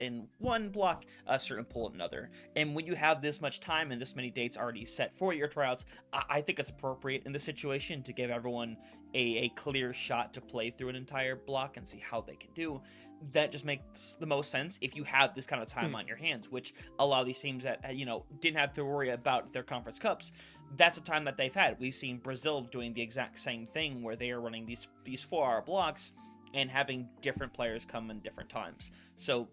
in one block, a certain pool in another. And when you have this much time and this many dates already set for your tryouts, I think it's appropriate in this situation to give everyone a clear shot to play through an entire block and see how they can do. That just makes the most sense if you have this kind of time on your hands, which a lot of these teams that didn't have to worry about their conference cups, that's the time that they've had. We've seen Brazil doing the exact same thing where they are running these 4-hour blocks and having different players come in different times. So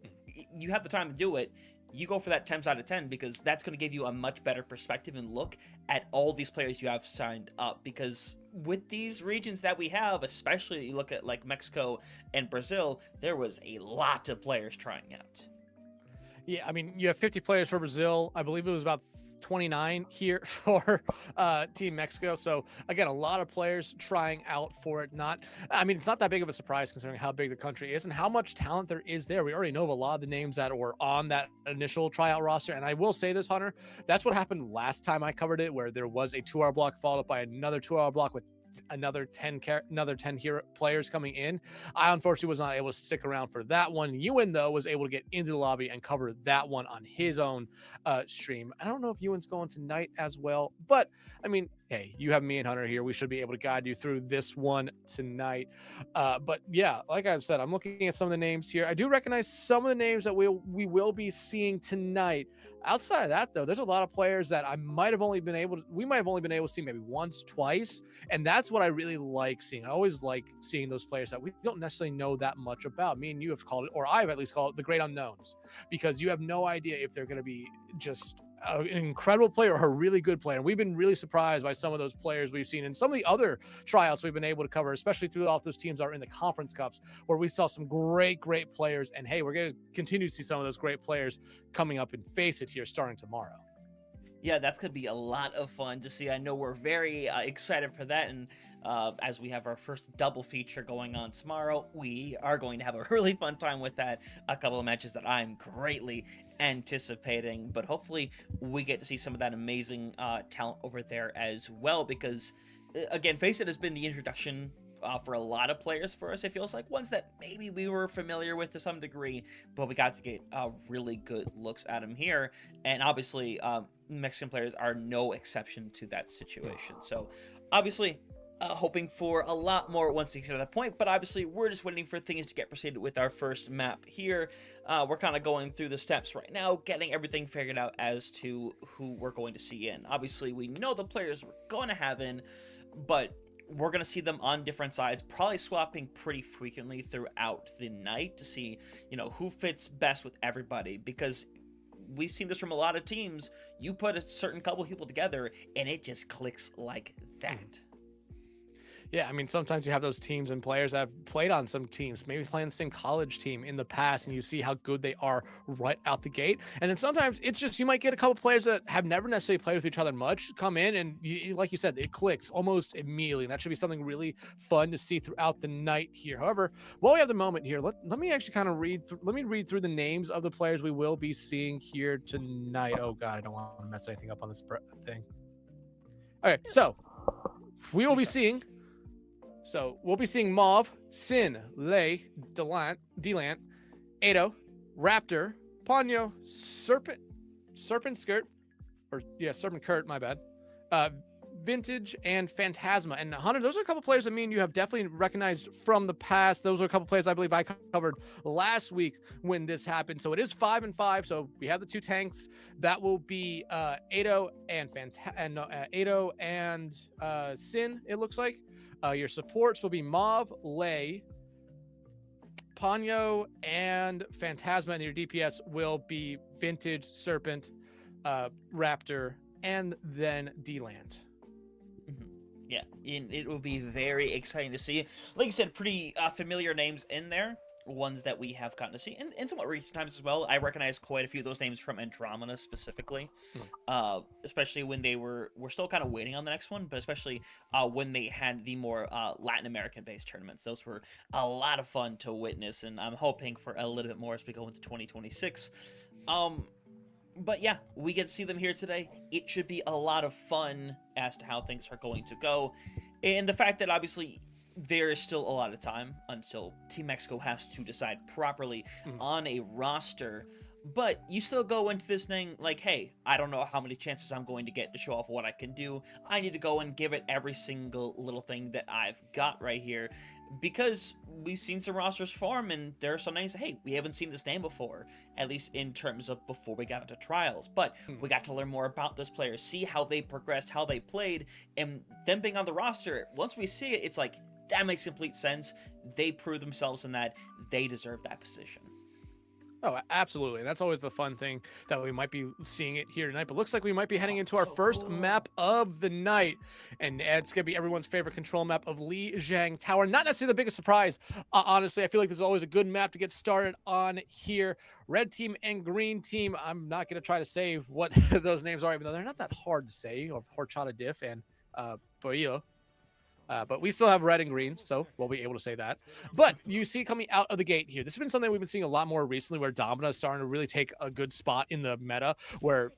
you have the time to do it. You go for that 10 out of 10 because that's going to give you a much better perspective and look at all these players you have signed up. Because with these regions that we have, especially you look at like Mexico and Brazil, there was a lot of players trying out. Yeah, I mean, you have 50 players for Brazil. I believe it was about 29 here for Team Mexico. So again, a lot of players trying out for it. It's not that big of a surprise considering how big the country is and how much talent there is there. We already know of a lot of the names that were on that initial tryout roster. And I will say this, Hunter, that's what happened last time I covered it, where there was a 2-hour block followed up by another 2-hour block with another 10 hero players coming in. I unfortunately was not able to stick around for that one. Ewan, though, was able to get into the lobby and cover that one on his own stream. I don't know if Ewan's going tonight as well, but I mean, hey, you have me and Hunter here. We should be able to guide you through this one tonight. But yeah, like I've said, I'm looking at some of the names here. I do recognize some of the names that we will be seeing tonight. Outside of that, though, there's a lot of players that we might have only been able to see maybe once, twice. And that's what I really like seeing. I always like seeing those players that we don't necessarily know that much about. Me and you have called it, or I've at least called it, the great unknowns, because you have no idea if they're going to be just an incredible player or a really good player. And we've been really surprised by some of those players we've seen and some of the other tryouts we've been able to cover, especially through all those teams that are in the conference cups, where we saw some great players. And hey, we're going to continue to see some of those great players coming up and face it here starting tomorrow. Yeah, that's going to be a lot of fun to see. I know we're very excited for that. And as we have our first double feature going on tomorrow, we are going to have a really fun time with that. A couple of matches that I'm greatly anticipating. But hopefully we get to see some of that amazing talent over there as well. Because, again, Face It has been the introduction for a lot of players for us. It feels like ones that maybe we were familiar with to some degree, but we got to get really good looks at them here. And obviously, Mexican players are no exception to that situation. So obviously, hoping for a lot more once we get to that point, but obviously we're just waiting for things to get proceeded with our first map here. We're kind of going through the steps right now, getting everything figured out as to who we're going to see in. Obviously, we know the players we're going to have in, but we're going to see them on different sides, probably swapping pretty frequently throughout the night to see, who fits best with everybody, because we've seen this from a lot of teams. You put a certain couple of people together and it just clicks like that. Yeah, I mean, sometimes you have those teams and players that have played on some teams, maybe playing the same college team in the past, and you see how good they are right out the gate. And then sometimes it's just, you might get a couple players that have never necessarily played with each other much, come in, and like you said, it clicks almost immediately. And that should be something really fun to see throughout the night here. However, while we have the moment here, let me actually kind of read through the names of the players we will be seeing here tonight. Oh God, I don't want to mess anything up on this thing. Okay, so we will be seeing Mauve, Sin, Lay, Delant, Ado, Raptor, Ponyo, Serpent Kurt, my bad, Vintage, and Phantasma. And Hunter, those are a couple players that me and you have definitely recognized from the past. Those are a couple players I believe I covered last week when this happened. So it is 5-5. So we have the two tanks. That will be Ado and Sin, it looks like. Your supports will be Mauve, Lay, Ponyo, and Phantasma, and your DPS will be Vintage, Serpent, Raptor, and then D-Land. Yeah, and it will be very exciting to see. Like you said, pretty familiar names in there. Ones that we have gotten to see in somewhat recent times as well. I recognize quite a few of those names from Andromeda specifically, especially when we're still kind of waiting on the next one, but especially when they had the more Latin American based tournaments. Those were a lot of fun to witness, and I'm hoping for a little bit more as we go into 2026. But yeah, we get to see them here today. It should be a lot of fun as to how things are going to go, and the fact that obviously there is still a lot of time until Team Mexico has to decide properly on a roster. But you still go into this thing like, hey, I don't know how many chances I'm going to get to show off what I can do. I need to go and give it every single little thing that I've got right here. Because we've seen some rosters form, and there are some names, hey, we haven't seen this name before, at least in terms of before we got into trials. But we got to learn more about this player, see how they progressed, how they played, and them being on the roster, once we see it, it's like, that makes complete sense. They prove themselves in that. They deserve that position. Oh, absolutely. That's always the fun thing that we might be seeing it here tonight. But looks like we might be heading into our first map of the night. And it's going to be everyone's favorite control map of Lijiang Tower. Not necessarily the biggest surprise. Honestly, I feel like this is always a good map to get started on here. Red team and green team. I'm not going to try to say what those names are, even though they're not that hard to say. Of Horchata Diff and Boillo. But we still have red and green, so we'll be able to say that. But you see coming out of the gate here, this has been something we've been seeing a lot more recently, where Domina is starting to really take a good spot in the meta, where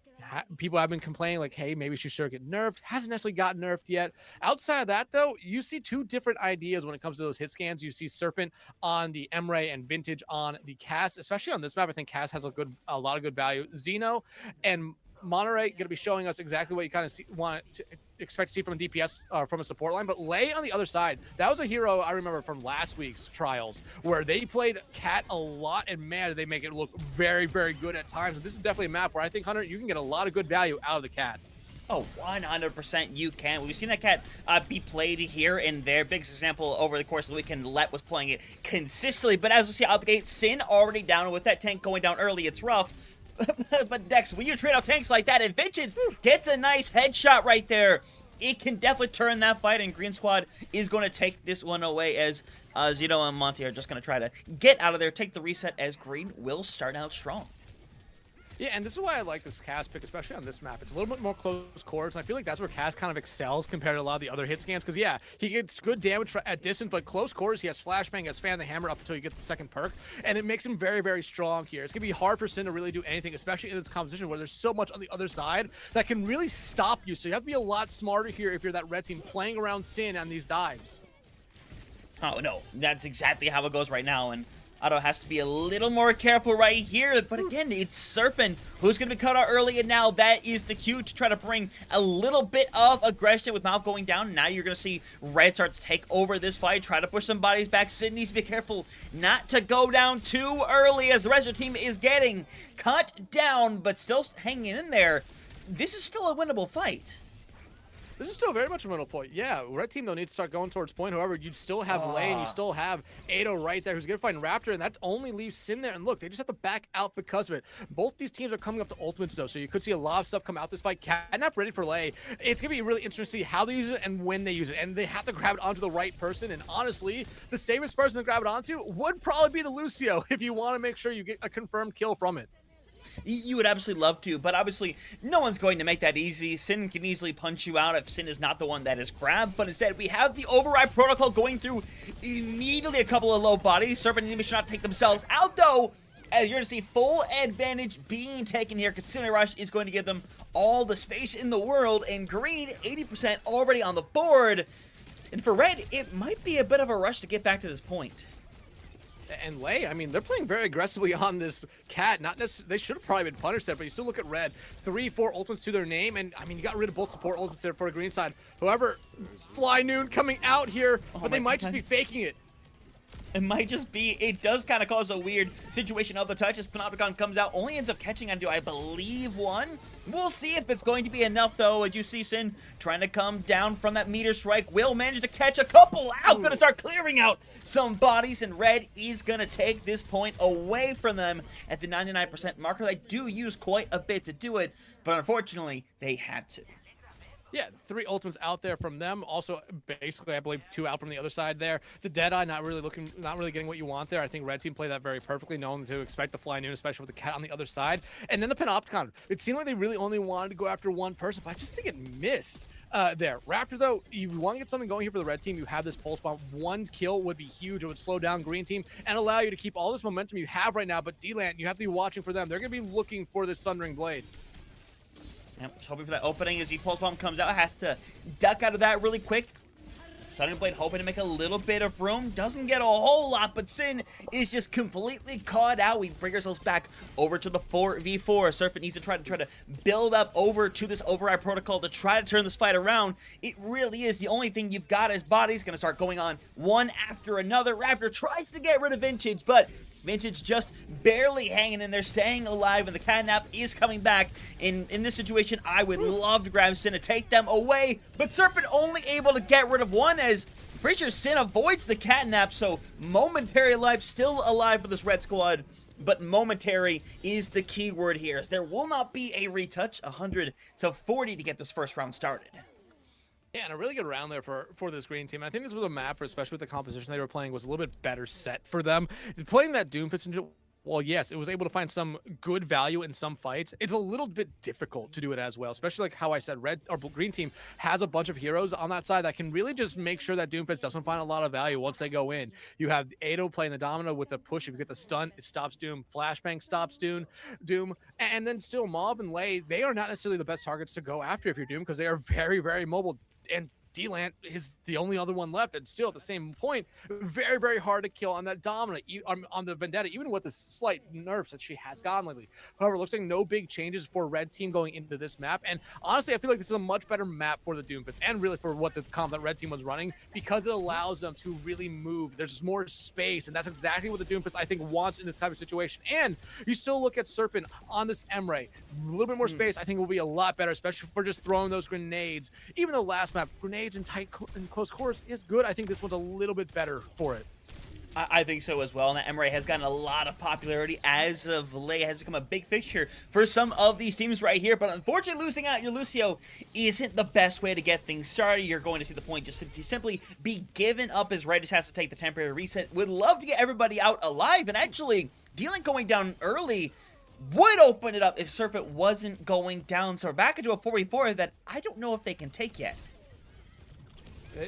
people have been complaining like, hey, maybe she should get nerfed. Hasn't necessarily gotten nerfed yet. Outside of that, though, you see two different ideas when it comes to those hit scans. You see Serpent on the Emray and Vintage on the Cass. Especially on this map, I think Cass has a lot of good value. Xeno and Monterey going to be showing us exactly what you kind of want to expect to see from a DPS from a support line. But Lei on the other side, that was a hero I remember from last week's trials where they played Cat a lot, and man, did they make it look very, very good at times. And this is definitely a map where I think, Hunter, you can get a lot of good value out of the Cat. Oh, 100% you can. We've seen that Cat be played here and there. Biggest example over the course of the weekend, Let was playing it consistently. But as we see out the gate, Sin already down. With that tank going down early, it's rough. But Dex, when you trade out tanks like that, and Vintage gets a nice headshot right there, it can definitely turn that fight, and Green Squad is going to take this one away as Zito and Monty are just going to try to get out of there, take the reset, as Green will start out strong. Yeah, and this is why I like this Cass pick, especially on this map. It's a little bit more close quarters, and I feel like that's where Cass kind of excels compared to a lot of the other hit scans. Because, yeah, he gets good damage at distance, but close quarters, he has Flashbang, he has Fan the Hammer up until you get the second perk, and it makes him very, very strong here. It's going to be hard for Sin to really do anything, especially in this composition where there's so much on the other side that can really stop you. So you have to be a lot smarter here if you're that red team playing around Sin on these dives. Oh, no, that's exactly how it goes right now, and Otto has to be a little more careful right here, but again, it's Serpent who's going to be cut out early, and now that is the cue to try to bring a little bit of aggression with Mouth going down. Now you're going to see Red start to take over this fight, try to push some bodies back. Sid needs to be careful not to go down too early as the rest of the team is getting cut down, but still hanging in there. This is still a winnable fight. This is still very much a middle point. Yeah, red team, though, needs to start going towards point. However, you still have Lane, you still have Ado right there who's going to find Raptor, and that only leaves Sin there. And look, they just have to back out because of it. Both these teams are coming up to ultimates, though, so you could see a lot of stuff come out this fight. Catnap ready for Lay. It's going to be really interesting to see how they use it and when they use it. And they have to grab it onto the right person. And honestly, the safest person to grab it onto would probably be the Lucio if you want to make sure you get a confirmed kill from it. You would absolutely love to, but obviously no one's going to make that easy. Sin can easily punch you out if Sin is not the one that is grabbed, but instead we have the override protocol going through immediately a couple of low bodies. Serpent and Enemy should not take themselves out, though, as you're going to see full advantage being taken here. Concealment Rush is going to give them all the space in the world, and Green, 80% already on the board. And for Red, it might be a bit of a rush to get back to this point. And Lei, I mean, they're playing very aggressively on this Cat. Not necessarily, they should have probably been punished there, but you still look at Red. 3-4 ultimates to their name, and I mean, you got rid of both support ultimates there for a green side. However, Fly Noon coming out here, but they might just be faking it. It might just be, it does kind of cause a weird situation of the touch as Panopticon comes out, only ends up catching onto, I believe, one. We'll see if it's going to be enough, though, as you see Sin trying to come down from that meter strike. Will manage to catch a couple out, gonna start clearing out some bodies, and Red is gonna take this point away from them at the 99% marker. They do use quite a bit to do it, but unfortunately, they had to. Yeah, 3 ultimates out there from them. Also, basically, I believe 2 out from the other side there. The Deadeye not really getting what you want there. I think Red Team played that very perfectly, knowing to expect the Fly Noon, especially with the Cat on the other side. And then the Panopticon. It seemed like they really only wanted to go after one person, but I just think it missed there. Raptor, though, if you want to get something going here for the Red Team, you have this Pulse Bomb. 1 kill would be huge. It would slow down Green Team and allow you to keep all this momentum you have right now. But D-Land, you have to be watching for them. They're going to be looking for this Sundering Blade. Yep, just hoping for that opening as the Pulse Bomb comes out. Has to duck out of that really quick. Sudden Blade hoping to make a little bit of room. Doesn't get a whole lot, but Sin is just completely caught out. We bring ourselves back over to the 4v4. Serpent needs to try to build up over to this Override Protocol to try to turn this fight around. It really is the only thing you've got as bodies. Going to start going on one after another. Raptor tries to get rid of Vintage, but Vintage just barely hanging in there, staying alive, and the Catnap is coming back. In this situation, I would love to grab Sin to take them away, but Serpent only able to get rid of one, as I'm pretty sure Sin avoids the Catnap, so momentary life still alive for this red squad. But momentary is the key word here, as there will not be a retouch. 100-40 to get this first round started. Yeah, and a really good round there for this green team. I think this was a map, especially with the composition they were playing, was a little bit better set for them. Playing that Doomfist into, well, yes, it was able to find some good value in some fights. It's a little bit difficult to do it as well, especially like how I said, red or green team has a bunch of heroes on that side that can really just make sure that Doomfist doesn't find a lot of value once they go in. You have Ado playing the Domino with the push. If you get the stun, it stops Doom. Flashbang stops Doom. And then still Mob and Lay, they are not necessarily the best targets to go after if you're Doom, because they are very, very mobile. And D-Lant is the only other one left, and still at the same point, very, very hard to kill on that Dominant, on the Vendetta, even with the slight nerfs that she has gotten lately. However, it looks like no big changes for red team going into this map, and honestly, I feel like this is a much better map for the Doomfist, and really for what the comp that red team was running, because it allows them to really move. There's just more space, and that's exactly what the Doomfist, I think, wants in this type of situation. And you still look at Serpent on this Emray, a little bit more space, I think will be a lot better, especially for just throwing those grenades. Even the last map, grenades in tight and close quarters is good. I think this one's a little bit better for it. I think so as well, and that Emray has gotten a lot of popularity as of late. It has become a big fixture for some of these teams right here, but unfortunately losing out your Lucio isn't the best way to get things started. You're going to see the point just simply be given up, as Red just has to take the temporary reset. Would love to get everybody out alive, and actually, D-Link going down early would open it up if Serpent wasn't going down. So we're back into a 4v4 that I don't know if they can take yet.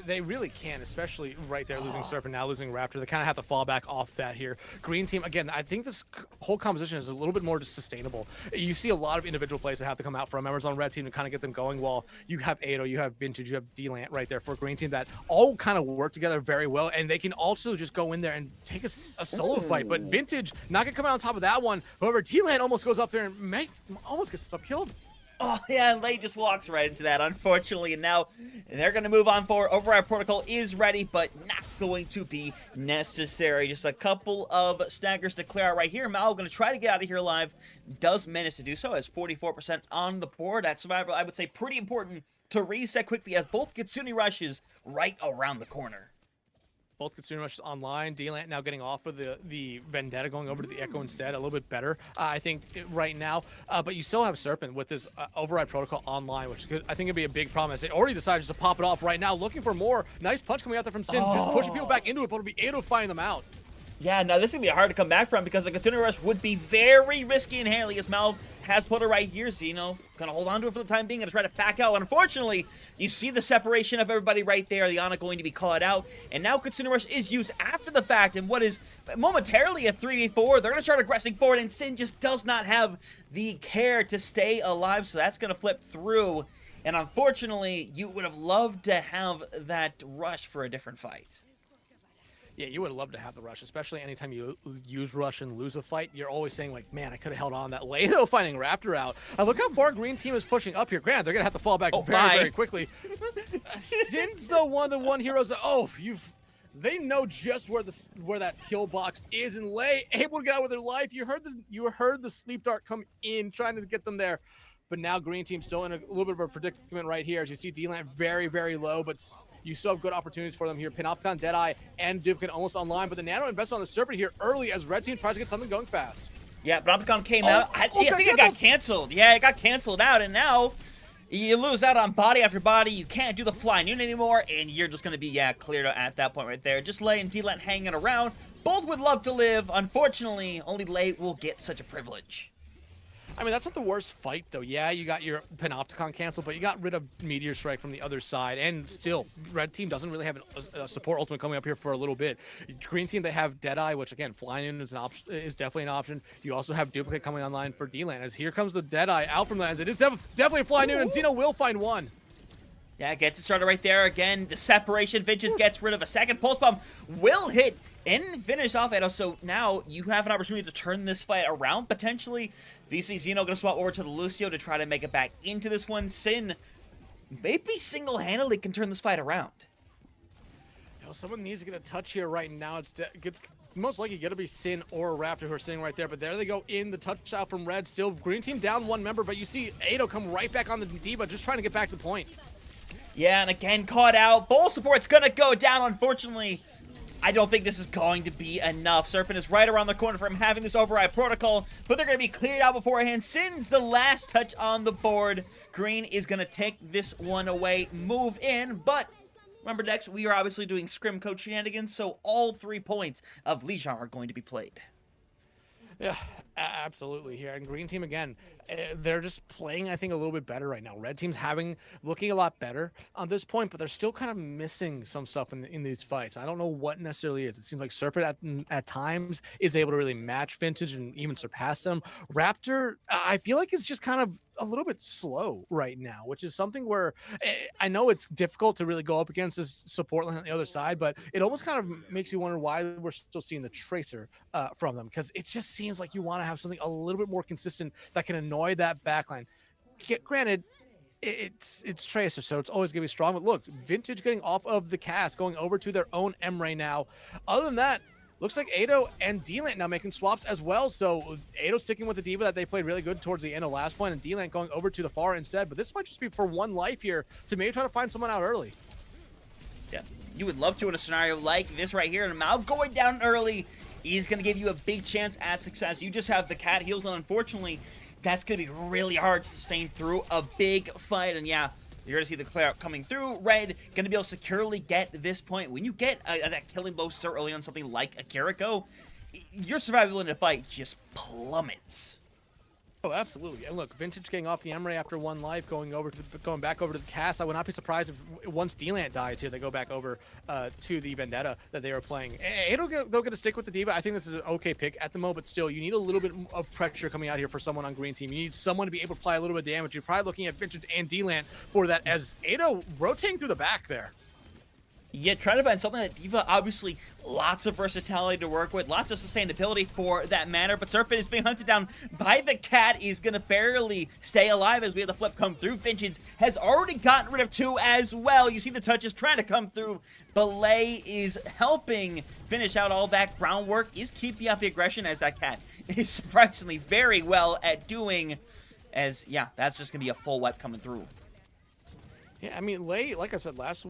They really can, especially right there, losing Serpent, now losing Raptor. They kind of have to fall back off that here. Green team, again, I think this whole composition is a little bit more just sustainable. You see a lot of individual plays that have to come out from members on red team to kind of get them going, while you have Ado, you have Vintage, you have D-Lant right there for green team that all kind of work together very well, and they can also just go in there and take a solo fight. But Vintage not going to come out on top of that one. However, D-Lant almost goes up there and almost gets stuff killed. Oh, yeah, and Lay just walks right into that, unfortunately, and now they're going to move on forward. Override Protocol is ready, but not going to be necessary. Just a couple of staggers to clear out right here. Mal going to try to get out of here alive. Does manage to do so, as 44% on the board. That survival, I would say, pretty important to reset quickly, as both Kitsune rushes right around the corner. Both Kitsune rushes online. D-Lant now getting off of the Vendetta, going over to the Echo instead. A little bit better, I think, right now. But you still have Serpent with this Override Protocol online, which I think could be a big problem, as they already decided just to pop it off right now, looking for more. Nice punch coming out there from Sin, just pushing people back into it, but to be able to find them out. Yeah, now this is going to be hard to come back from, because the Kitsune rush would be very risky inherently, as Mal has put her right here. Xeno going to hold on to it for the time being and try to back out. Unfortunately, you see the separation of everybody right there. The Ana going to be caught out, and now Kitsune rush is used after the fact, and what is momentarily a 3v4. They're going to start aggressing forward, and Sin just does not have the care to stay alive, so that's going to flip through. And unfortunately, you would have loved to have that rush for a different fight. Yeah, you would love to have the rush, especially anytime you use rush and lose a fight. You're always saying, like, man, I could have held on that late, though, finding Raptor out. Look how far green team is pushing up here. Granted, they're going to have to fall back very quickly. Since the one heroes that, they know just where that kill box is, and Lay able to get out with their life. You heard the sleep dart come in, trying to get them there. But now green team still in a little bit of a predicament right here, as you see D-Lant very, very low, but you still have good opportunities for them here. Panopticon, Deadeye, and Duplicate almost online, but the Nano invests on the Serpent here early as red team tries to get something going fast. Yeah, Panopticon came out. I think it got canceled. Yeah, it got canceled out, and now you lose out on body after body. You can't do the fly noon anymore, and you're just going to be, cleared out at that point right there. Just Lay and D-Lant hanging around. Both would love to live. Unfortunately, only Lay will get such a privilege. I mean, that's not the worst fight, though. Yeah, you got your Panopticon canceled, but you got rid of Meteor Strike from the other side, and still, red team doesn't really have a support ultimate coming up here for a little bit. Green team, they have Deadeye, which, again, flying in is definitely an option. You also have Duplicate coming online for D-Land, as here comes the Deadeye out from that, as it is definitely a flying in, and Xeno will find one. Yeah, gets it started right there. Again, the separation. Vintage gets rid of a second. Pulse Bomb will hit and finish off Edo. So now you have an opportunity to turn this fight around, potentially. VC Xeno going to swap over to the Lucio to try to make it back into this one. Sin maybe single-handedly can turn this fight around. Someone needs to get a touch here right now. It's most likely going to be Sin or Raptor who are sitting right there, but there they go in the touch out from Red. Still, Green Team down one member, but you see Ado come right back on the D.Va, just trying to get back to the point. Yeah, and again, caught out. Bull support's going to go down, unfortunately. I don't think this is going to be enough. Serpent is right around the corner from having this override protocol, but they're going to be cleared out beforehand. Sin's the last touch on the board. Green is going to take this one away, move in, but remember, next, we are obviously doing scrim code shenanigans, so all 3 points of Legion are going to be played. Yeah, absolutely here. And Green Team, again, they're just playing, I think, a little bit better right now. Red Team's looking a lot better on this point, but they're still kind of missing some stuff in these fights. I don't know what necessarily is. It seems like Serpent at times is able to really match Vintage and even surpass them. Raptor, I feel like it's just kind of a little bit slow right now, which is something where I know it's difficult to really go up against this support line on the other side, but it almost kind of makes you wonder why we're still seeing the Tracer from them, because it just seems like you want to have something a little bit more consistent that can annoy that backline. Granted, it's Tracer, so it's always gonna be strong, but look, Vintage getting off of the cast, going over to their own Emray now. Other than that, looks like Ado and D-Lant now making swaps as well. So Ado sticking with the D.Va that they played really good towards the end of last point, and D-Lant going over to the far instead. But this might just be for one life here to maybe try to find someone out early. Yeah, you would love to in a scenario like this right here. And Mao going down early is going to give you a big chance at success. You just have the cat heals, and unfortunately, that's going to be really hard to sustain through a big fight. And yeah, you're going to see the clear out coming through. Red going to be able to securely get this point. When you get that killing blow so early on something like a Kiriko, your survivability in a fight just plummets. Oh, absolutely. And look, Vintage getting off the Emray after one life, going back over to the cast. I would not be surprised if once D-Lant dies here, they go back over to the Vendetta that they were playing. They're going to stick with the D.Va. I think this is an okay pick at the moment, but still, you need a little bit of pressure coming out here for someone on Green Team. You need someone to be able to apply a little bit of damage. You're probably looking at Vintage and D-Lant for that, as Ado rotating through the back there. Yeah, trying to find something that D.Va, obviously, lots of versatility to work with, lots of sustainability for that matter, but Serpent is being hunted down by the cat. He's going to barely stay alive as we have the flip come through. Vintage has already gotten rid of 2 as well. You see the touches trying to come through. Belay is helping finish out all that groundwork, is keeping up the aggression, as that cat is surprisingly very well at doing, as, yeah, that's just going to be a full wipe coming through. Yeah, I mean, Lay, like I said, last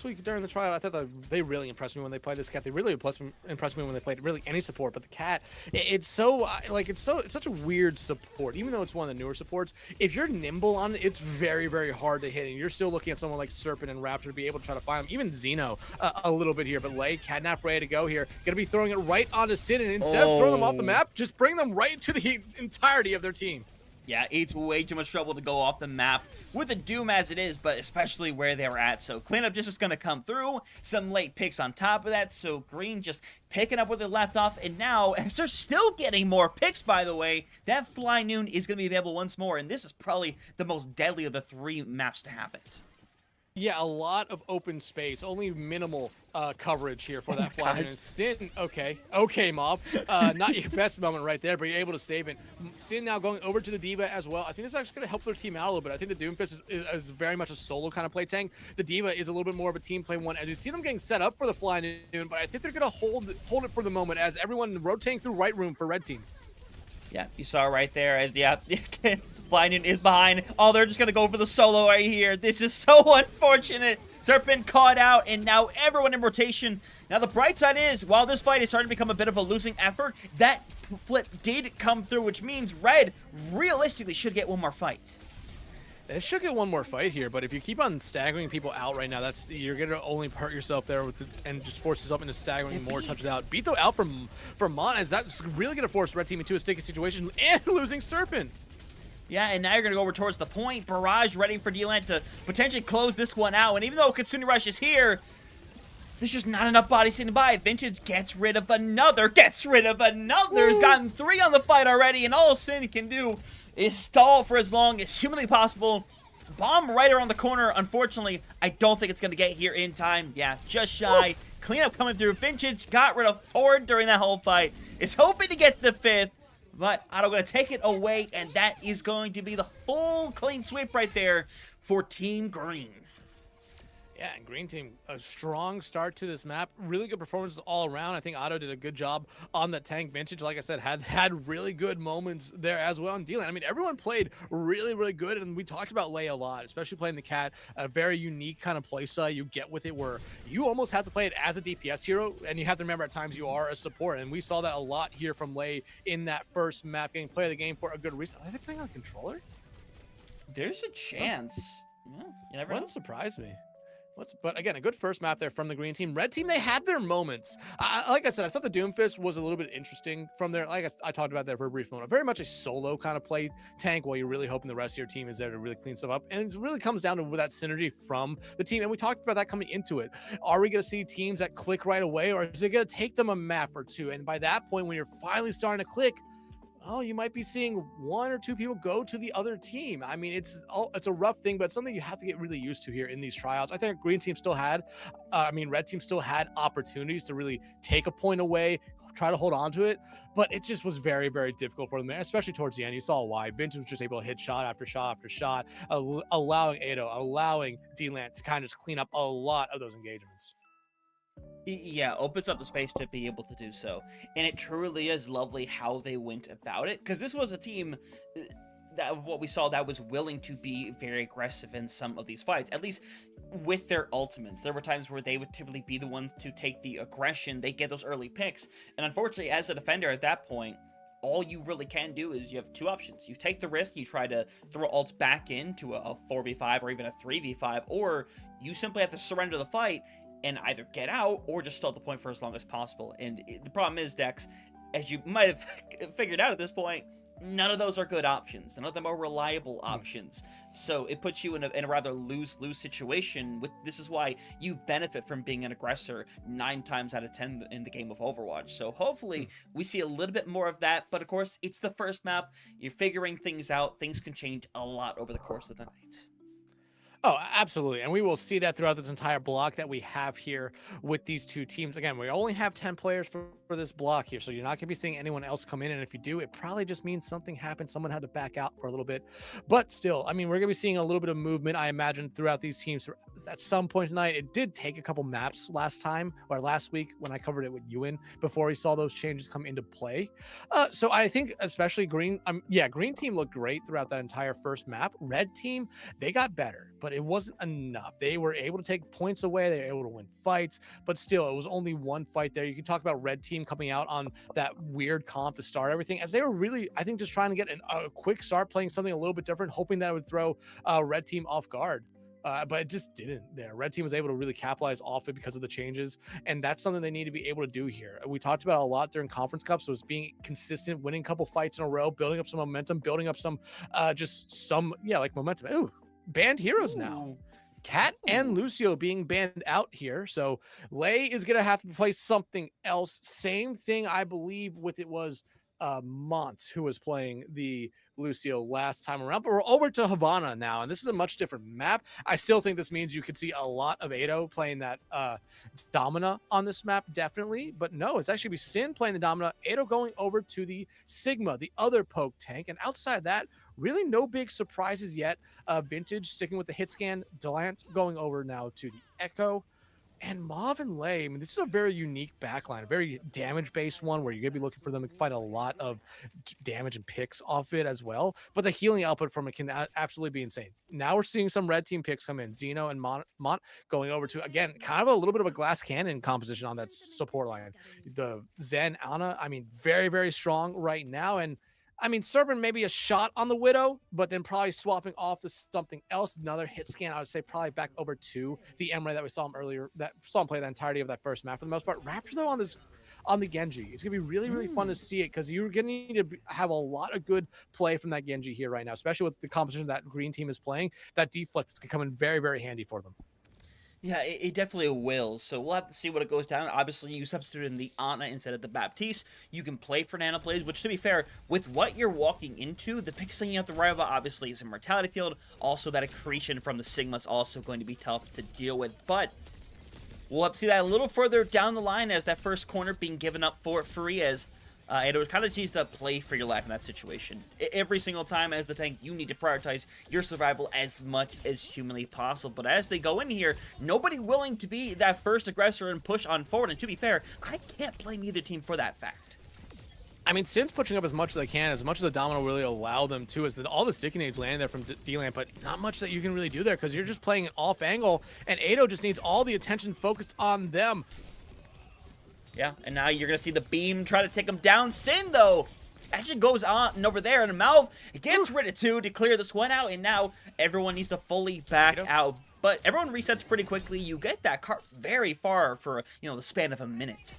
week during the trial, I thought that they really impressed me when they played this cat. They really impressed me when they played really any support. But the cat, it's such a weird support. Even though it's one of the newer supports, if you're nimble on it, it's very, very hard to hit. And you're still looking at someone like Serpent and Raptor to be able to try to find them. Even Xeno a little bit here. But Lay, Catnap ready to go here. Going to be throwing it right onto Sin. And instead of throwing them off the map, just bring them right to the entirety of their team. Yeah, it's way too much trouble to go off the map with a Doom as it is, but especially where they were at. So cleanup just is going to come through. Some late picks on top of that. So Green just picking up where they left off. And now, as they're still getting more picks, by the way, that Fly Noon is going to be available once more. And this is probably the most deadly of the 3 maps to have it. Yeah, a lot of open space, only minimal coverage here for that Fly Noon. Sin, okay, Mob. Not your best moment right there, but you're able to save it. Sin now going over to the D.Va as well. I think this is actually going to help their team out a little bit. I think the Doomfist is very much a solo kind of play tank. The D.Va is a little bit more of a team play one, as you see them getting set up for the Fly Noon, but I think they're going to hold it for the moment as everyone rotating through right room for Red Team. Yeah, you saw right there as Fly Noon is behind. Oh, they're just going to go for the solo right here. This is so unfortunate. Serpent caught out, and now everyone in rotation. Now, the bright side is, while this fight is starting to become a bit of a losing effort, that flip did come through, which means Red realistically should get one more fight. They should get one more fight here, but if you keep on staggering people out right now, you're going to only hurt yourself there and just force yourself into staggering more touches out. Beat though out from Mon, as that's really going to force Red Team into a sticky situation and losing Serpent. Yeah, and now you're going to go over towards the point. Barrage ready for D-Lant to potentially close this one out. And even though Kitsune Rush is here, there's just not enough bodies sitting by. Vintage gets rid of another. He's gotten 3 on the fight already, and all Sin can do is stall for as long as humanly possible. Bomb right around the corner. Unfortunately, I don't think it's going to get here in time. Yeah, just shy. Cleanup coming through. Vintage got rid of Ford during that whole fight. Is hoping to get the 5th. But Otto going to take it away, and that is going to be the full clean sweep right there for Team Green. Yeah, and Green Team, a strong start to this map. Really good performances all around. I think Otto did a good job on the tank. Vintage, like I said, had really good moments there as well. And Dylan, I mean, everyone played really, really good. And we talked about Lei a lot, especially playing the cat, a very unique kind of play style you get with it where you almost have to play it as a DPS hero. And you have to remember at times you are a support. And we saw that a lot here from Lei in that first map, getting player of the game for a good reason. Are they playing on a controller? There's a chance. Yeah, you never know. Wouldn't surprise me. But again, a good first map there from the Green Team. Red Team, they had their moments. Like I said, I thought the Doomfist was a little bit interesting from there. Like I talked about there for a brief moment. Very much a solo kind of play tank while you're really hoping the rest of your team is there to really clean stuff up. And it really comes down to that synergy from the team. And we talked about that coming into it. Are we going to see teams that click right away, or is it going to take them a map or two? And by that point, when you're finally starting to click, oh, you might be seeing 1 or 2 people go to the other team. I mean, it's a rough thing, but it's something you have to get really used to here in these tryouts. I think Green Team still had, Red Team still had opportunities to really take a point away, try to hold on to it, but it just was very, very difficult for them, especially towards the end. You saw why. Vintage was just able to hit shot after shot after shot, allowing Ado, allowing D-Land to kind of just clean up a lot of those engagements. Yeah, opens up the space to be able to do so. And it truly is lovely how they went about it, because this was a team that what we saw that was willing to be very aggressive in some of these fights, at least with their ultimates. There were times where they would typically be the ones to take the aggression, they get those early picks, and unfortunately, as a defender at that point, all you really can do is you have 2 options. You take the risk, you try to throw ults back into a 4v5 or even a 3v5, or you simply have to surrender the fight and either get out or just stall the point for as long as possible. And the problem is, Dex, as you might have figured out at this point, none of those are good options. None of them are reliable options. So it puts you in a rather lose-lose situation. This is why you benefit from being an aggressor 9 times out of 10 in the game of Overwatch. So hopefully we see a little bit more of that. But of course, it's the first map. You're figuring things out. Things can change a lot over the course of the night. Oh, absolutely. And we will see that throughout this entire block that we have here with these 2 teams. Again, we only have 10 players for this block here, so you're not going to be seeing anyone else come in. And if you do, it probably just means something happened. Someone had to back out for a little bit. But still, I mean, we're going to be seeing a little bit of movement, I imagine, throughout these teams. At some point tonight, it did take a couple maps last week when I covered it with Ewan before we saw those changes come into play. So I think especially Green Team looked great throughout that entire first map. Red Team, they got better, but it wasn't enough. They were able to take points away. They were able to win fights, but still, it was only 1 fight there. You can talk about Red Team coming out on that weird comp to start everything, as they were really, I think, just trying to get a quick start, playing something a little bit different, hoping that it would throw Red Team off guard. But it just didn't there. Red Team was able to really capitalize off it because of the changes, and that's something they need to be able to do here. We talked about a lot during Conference Cups, was being consistent, winning a couple fights in a row, building up some momentum, building up some momentum. Ooh, banned heroes now. Cat and Lucio being banned out here. So Lei is going to have to play something else. Same thing, I believe, with it was Mont who was playing the Lucio last time around, but we're over to Havana now, and this is a much different map. I still think this means you could see a lot of Ado playing that Domina on this map, definitely, but no, it's actually be Sin playing the Domina, Ado going over to the Sigma, the other poke tank, and outside that, really no big surprises yet. Vintage sticking with the hit scan, Delant going over now to the Echo, and Mauve and Lei. I mean, this is a very unique backline, a very damage-based one where you're going to be looking for them to find a lot of damage and picks off it as well. But the healing output from it can absolutely be insane. Now we're seeing some Red Team picks come in. Zeno and Mont going over to, again, kind of a little bit of a glass cannon composition on that support line. The Zen, Ana, I mean, very, very strong right now. And I mean, serving maybe a shot on the Widow, but then probably swapping off to something else. Another hit scan, I would say, probably back over to the Emre that we saw him earlier, that saw him play the entirety of that first map for the most part. Raptor, though, on the Genji, it's gonna be really, really fun to see it, because you're gonna need to have a lot of good play from that Genji here right now, especially with the composition that Green Team is playing. That deflect is gonna come in very, very handy for them. Yeah, it definitely will. So we'll have to see what it goes down. Obviously, you substitute in the Ana instead of the Baptiste. You can play for Nano Plays, which, to be fair, with what you're walking into, the biggest thing you have to worry about, obviously, is Immortality Field. Also, that accretion from the Sigma is also going to be tough to deal with. But we'll have to see that a little further down the line as that first corner being given up for free as and it was kind of teased to play for your life in that situation. Every single time as the tank, you need to prioritize your survival as much as humanly possible. But as they go in here, nobody willing to be that first aggressor and push on forward. And to be fair, I can't blame either team for that fact. I mean, Sin's pushing up as much as they can, as much as the Domino really allow them to, is that all the sticky nades land there from D-Land, but not much that you can really do there because you're just playing an off angle, and Ado just needs all the attention focused on them. Yeah, and now you're going to see the beam try to take him down. Sin, though, actually goes on over there, and Malv gets rid of 2 to clear this one out, and now everyone needs to fully back out. But everyone resets pretty quickly. You get that cart very far for, the span of a minute.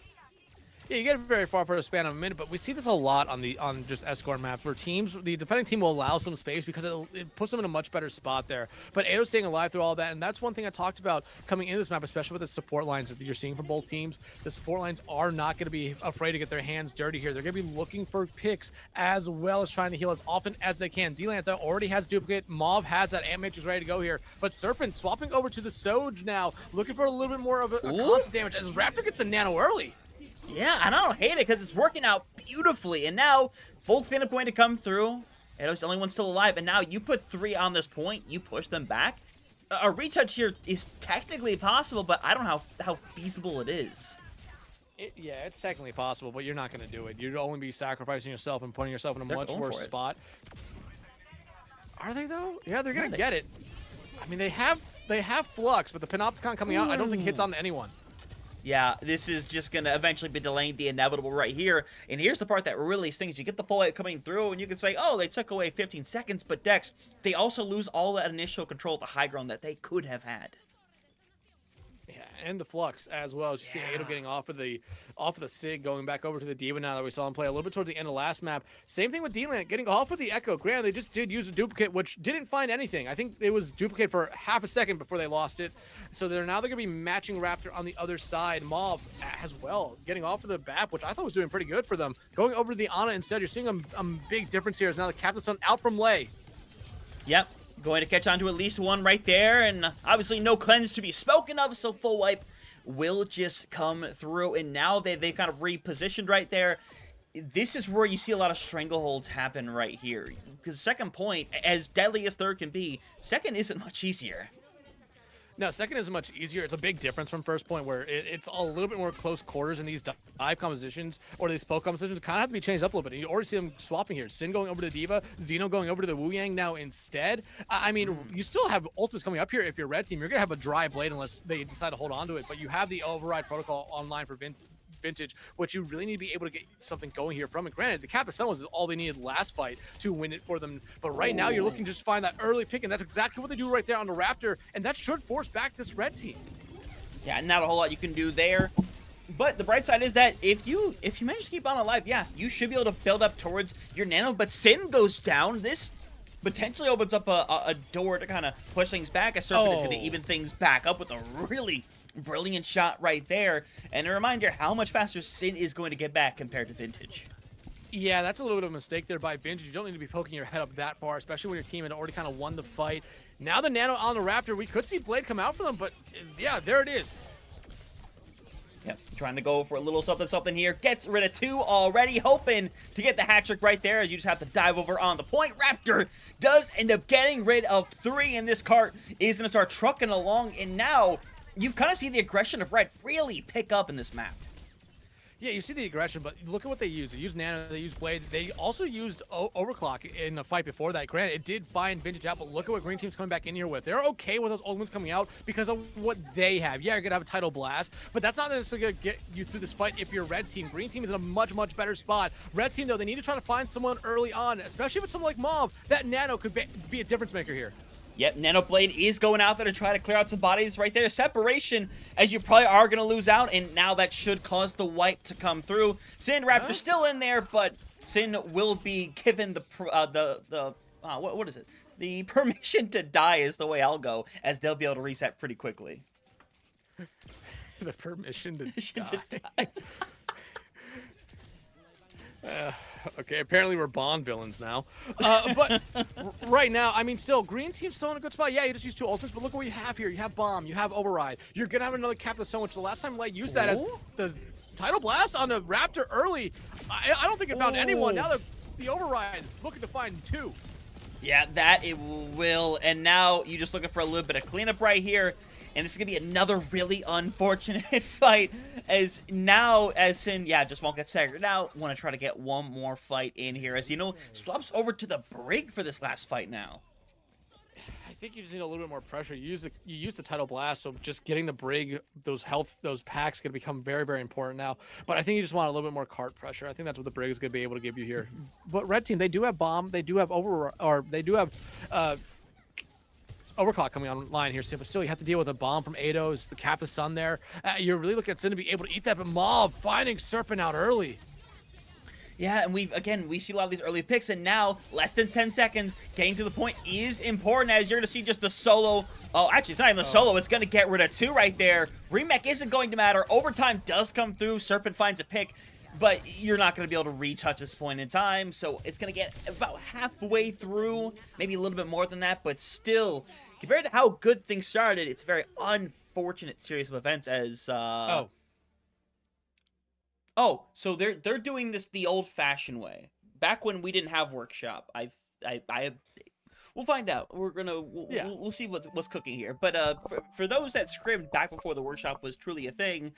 Yeah, you get it very far for a span of a minute, but we see this a lot on just escort maps where the defending team will allow some space because it puts them in a much better spot there. But Ado's staying alive through all that, and that's one thing I talked about coming into this map, especially with the support lines that you're seeing from both teams. The support lines are not going to be afraid to get their hands dirty here. They're going to be looking for picks as well as trying to heal as often as they can. D-Land already has duplicate. Mauve has that Ant Matrix ready to go here, but Serpent swapping over to the Soj now, looking for a little bit more of a constant damage as Raptor gets a nano early. Yeah, and I don't hate it because it's working out beautifully. And now, full cleanup going to come through. Edo's the only one still alive. And now you put 3 on this point. You push them back. A retouch here is technically possible, but I don't know how feasible it is. Yeah, it's technically possible, but you're not going to do it. You'd only be sacrificing yourself and putting yourself in a much worse spot. Are they, though? Yeah, they're going to get it. I mean, they have Flux, but the Panopticon coming out, I don't think hits on anyone. Yeah, this is just going to eventually be delaying the inevitable right here. And here's the part that really stings. You get the full light coming through, and you can say, oh, they took away 15 seconds. But Dex, they also lose all that initial control of the high ground that they could have had. Yeah, and the Flux as well. As you see Ado getting off of the Sig, going back over to the D.Va now that we saw him play a little bit towards the end of last map. Same thing with D-Land, getting off of the Echo. Granted, they just did use a duplicate, which didn't find anything. I think it was duplicate for half a second before they lost it. So they're going to be matching Raptor on the other side. Mauve as well, getting off of the BAP, which I thought was doing pretty good for them. Going over to the Ana instead, you're seeing a big difference here. Is now the Captain Sun out from Lei. Yep. Going to catch on to at least one right there, and obviously no cleanse to be spoken of, so full wipe will just come through, and now they've kind of repositioned right there. This is where you see a lot of strangleholds happen right here, because second point, as deadly as third can be, second isn't much easier. No, second isn't much easier. It's a big difference from first point where it's a little bit more close quarters in these dive compositions or these poke compositions kind of have to be changed up a little bit. You already see them swapping here. Sin going over to D.Va, Xeno going over to the Wu Yang now instead. I mean, you still have ultimates coming up here if you're red team. You're going to have a dry blade unless they decide to hold on to it, but you have the override protocol online for Vintage, which you really need to be able to get something going here from it. Granted, the Captain Sun was all they needed last fight to win it for them, but right now you're looking to just find that early pick, and that's exactly what they do right there on the Raptor, and that should force back this red team. Yeah, not a whole lot you can do there. But the bright side is that if you manage to keep on alive, yeah, you should be able to build up towards your nano, but Sin goes down. This potentially opens up a door to kind of push things back. A Serpent is going to even things back up with a really brilliant shot right there. And a reminder how much faster Sin is going to get back compared to Vintage. Yeah, that's a little bit of a mistake there by Vintage. You don't need to be poking your head up that far, especially when your team had already kind of won the fight. Now the nano on the Raptor, we could see Blade come out for them, but yeah, there it is. Yep, trying to go for a little something here. Gets rid of 2 already, hoping to get the hat trick right there as you just have to dive over on the point. Raptor does end up getting rid of 3, and this cart is going to start trucking along, and now you kind of see the aggression of Red really pick up in this map. Yeah, you see the aggression, but look at what they use. They used Nano, they used Blade. They also used Overclock in the fight before that. Granted, it did find Vintage out, but look at what Green Team's coming back in here with. They're okay with those ultimates coming out because of what they have. Yeah, you're going to have a Tidal Blast, but that's not necessarily going to get you through this fight if you're Red Team. Green Team is in a much, much better spot. Red Team, though, they need to try to find someone early on, especially with someone like Mauve. That Nano could be a difference maker here. Yep, Nano Blade is going out there to try to clear out some bodies right there. Separation, as you probably are going to lose out, and now that should cause the wipe to come through. Sin Raptor still in there, but Sin will be given what is it? The permission to die is the way I'll go, as they'll be able to reset pretty quickly. The permission to Should die. just die. Okay, apparently we're Bond villains now. But right now, I mean, still, green team's still in a good spot. Yeah, you just use 2 ultimates, but look what you have here. You have Bomb, you have Override. You're going to have another Captain Sun, which the last time Light used that as the Tidal Blast on the Raptor early. I don't think it found anyone. Now the Override looking to find 2. Yeah, that it will. And now you're just looking for a little bit of cleanup right here. And this is going to be another really unfortunate fight. As now, as Sin, yeah, just won't get staggered. Now, want to try to get one more fight in here. As you know, swaps over to the Brig for this last fight now. I think you just need a little bit more pressure. You use the Tidal Blast, so just getting the Brig, those packs going to become very, very important now. But I think you just want a little bit more cart pressure. I think that's what the Brig is going to be able to give you here. But red team, they do have Bomb, they do have Overclock coming online here soon, but still you have to deal with a Bomb from Eidos, the Cap the Sun there. You're really looking at Sin to be able to eat that, but Mob finding Serpent out early. Yeah, and we see a lot of these early picks, and now less than 10 seconds, getting to the point is important, as you're going to see just the solo. Oh, actually, it's not even a solo. It's going to get rid of 2 right there. Remake isn't going to matter. Overtime does come through. Serpent finds a pick, but you're not going to be able to retouch this point in time, so it's going to get about halfway through, maybe a little bit more than that, but still, compared to how good things started, it's a very unfortunate series of events as, Oh, so they're doing this the old-fashioned way. Back when we didn't have workshop, we'll find out. We'll see what's cooking here. But for those that scrimmed back before the workshop was truly a thing,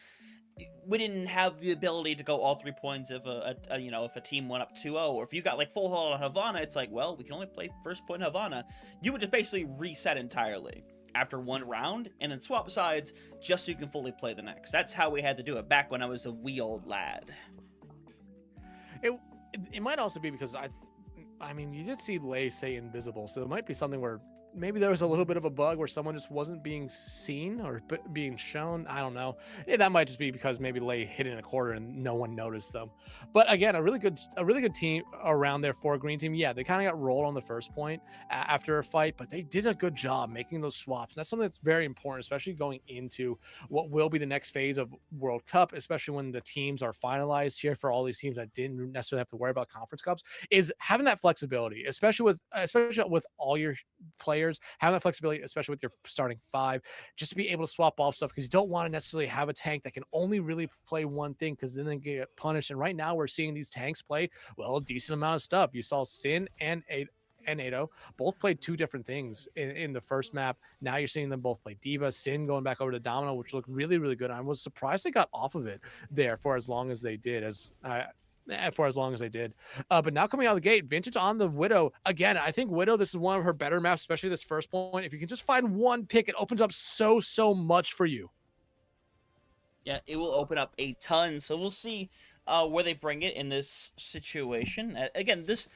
we didn't have the ability to go all 3 points if if a team went up 2-0, or if you got like full hold on Havana, it's like, well, we can only play first point Havana. You would just basically reset entirely after 1 round, and then swap sides just so you can fully play the next. That's how we had to do it back when I was a wee old lad. It might also be because I mean, you did see Lei say invisible, so it might be something where maybe there was a little bit of a bug where someone just wasn't being seen or being shown. I don't know. That might just be because maybe Lei hit in a corner and no one noticed them. But again, a really good team around there for a green team. Yeah, they kind of got rolled on the first point after a fight, but they did a good job making those swaps. And that's something that's very important, especially going into what will be the next phase of World Cup, especially when the teams are finalized here for all these teams that didn't necessarily have to worry about conference cups, is having that flexibility, especially with all your players, having that flexibility, especially with your starting 5, just to be able to swap off stuff, because you don't want to necessarily have a tank that can only really play one thing, because then they get punished. And right now we're seeing these tanks play, well, a decent amount of stuff. You saw Sin and Eido both played 2 different things in the first map. Now you're seeing them both play Diva, Sin going back over to Domino, which looked really, really good. I was surprised they got off of it there for as long as they did, but now coming out of the gate, Vintage on the Widow again. I think Widow, this is one of her better maps, especially this first point. If you can just find 1 pick, it opens up so much for you. Yeah, it will open up a ton, so we'll see where they bring it in this situation. Again, this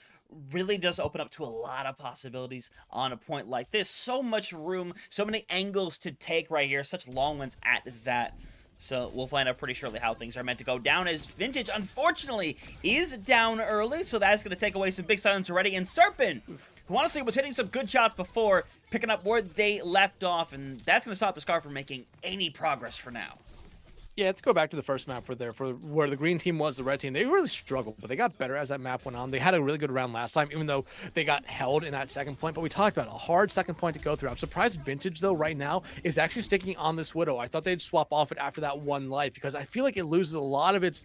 really does open up to a lot of possibilities on a point like this. So much room, so many angles to take right here, such long ones at that. So we'll find out pretty shortly how things are meant to go down, as Vintage, unfortunately, is down early, so that's going to take away some big silence already. And Serpent, who honestly was hitting some good shots before, picking up where they left off, and that's going to stop the Scar from making any progress for now. Yeah, let's go back to the first map for where the green team was the red team. They really struggled, but they got better as that map went on. They had a really good round last time, even though they got held in that second point. But we talked about a hard second point to go through. I'm surprised Vintage, though, right now is actually sticking on this Widow. I thought they'd swap off it after that 1 life, because I feel like it loses a lot of its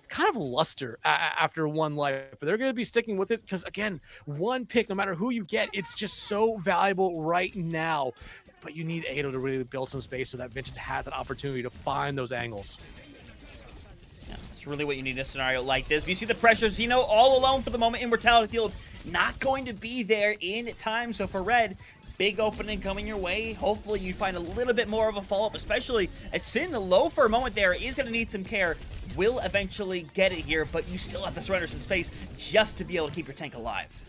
kind of luster after 1 life. But they're going to be sticking with it because, again, 1 pick, no matter who you get, it's just so valuable right now. But you need Eido to really build some space so that Vintage has an opportunity to find those angles. Yeah, it's really what you need in a scenario like this. But you see the pressure, Xeno all alone for the moment in Mortality Field, not going to be there in time. So for Red, big opening coming your way. Hopefully you find a little bit more of a follow-up, especially as Sin low for a moment there is going to need some care. Will eventually get it here, but you still have to surrender some space just to be able to keep your tank alive.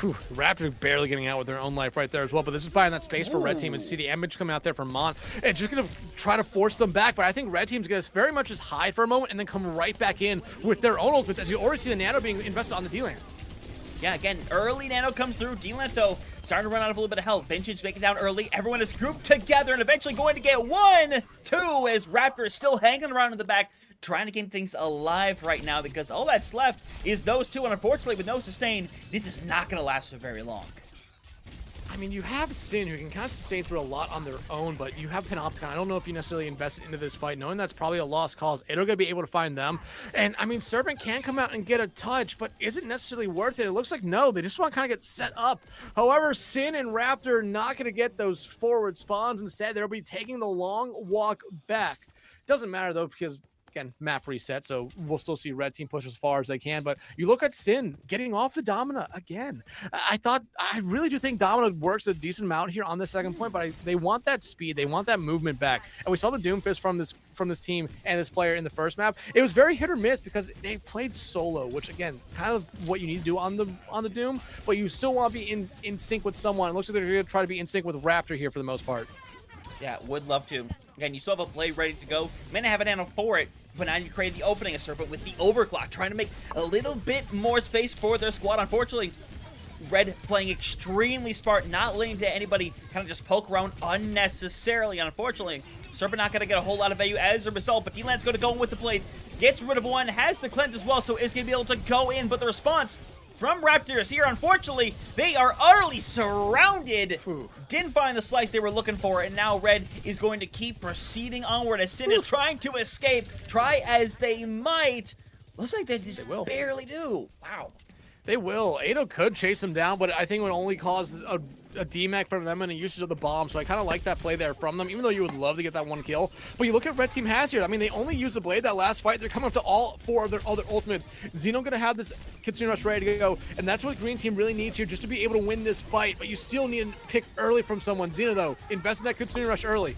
Whew, Raptor barely getting out with their own life right there as well, but this is buying that space for red team, and see the image coming out there from Mon and just gonna try to force them back. But I think red team's gonna very much just hide for a moment and then come right back in with their own ultimates, as you already see the nano being invested on the D-Land. Yeah, again, early Nano comes through. D-Lent, though, starting to run out of a little bit of health. Vintage making down early. Everyone is grouped together and eventually going to get 1, 2, as Raptor is still hanging around in the back, trying to keep things alive right now because all that's left is those two, and unfortunately, with no sustain, this is not going to last for very long. I mean, you have Sin, who can kind of sustain through a lot on their own, but you have Panopticon. I don't know if you necessarily invested into this fight, knowing that's probably a lost cause. It'll going to be able to find them. And, I mean, Serpent can come out and get a touch, but is it necessarily worth it? It looks like no. They just want to kind of get set up. However, Sin and Raptor are not going to get those forward spawns. Instead, they'll be taking the long walk back. Doesn't matter, though, because again, map reset, so we'll still see red team push as far as they can. But you look at Sin getting off the Domina again. I really do think Domina works a decent amount here on the second point, but they want that speed, they want that movement back. And we saw the Doomfist from this team and this player in the first map. It was very hit or miss because they played solo, which again, kind of what you need to do on the Doom, but you still want to be in sync with someone. It looks like they're going to try to be in sync with Raptor here for the most part. Yeah, would love to. Again, you still have a blade ready to go. May not have a nano for it, but now you create the opening of Serpent with the overclock, trying to make a little bit more space for their squad. Unfortunately, Red playing extremely smart, not letting to anybody kind of just poke around unnecessarily. Unfortunately, Serpent not going to get a whole lot of value as a result, but D-Land's going to go in with the blade, gets rid of one, has the cleanse as well, so is going to be able to go in, but the response from Raptors here, unfortunately, they are utterly surrounded. Ooh. Didn't find the slice they were looking for, and now Red is going to keep proceeding onward as Sin is trying to escape. Try as they might. Looks like they just barely do. Wow. They will. Ado could chase him down, but I think it would only cause a DMAC from them and a usage of the bomb, so I kind of like that play there from them, even though you would love to get that one kill. But you look at Red Team has here. I mean, they only used the blade that last fight. They're coming up to all 4 of their other ultimates. Xeno going to have this Kitsune Rush ready to go, and that's what Green Team really needs here just to be able to win this fight, but you still need to pick early from someone. Xeno, though, invest in that Kitsune Rush early.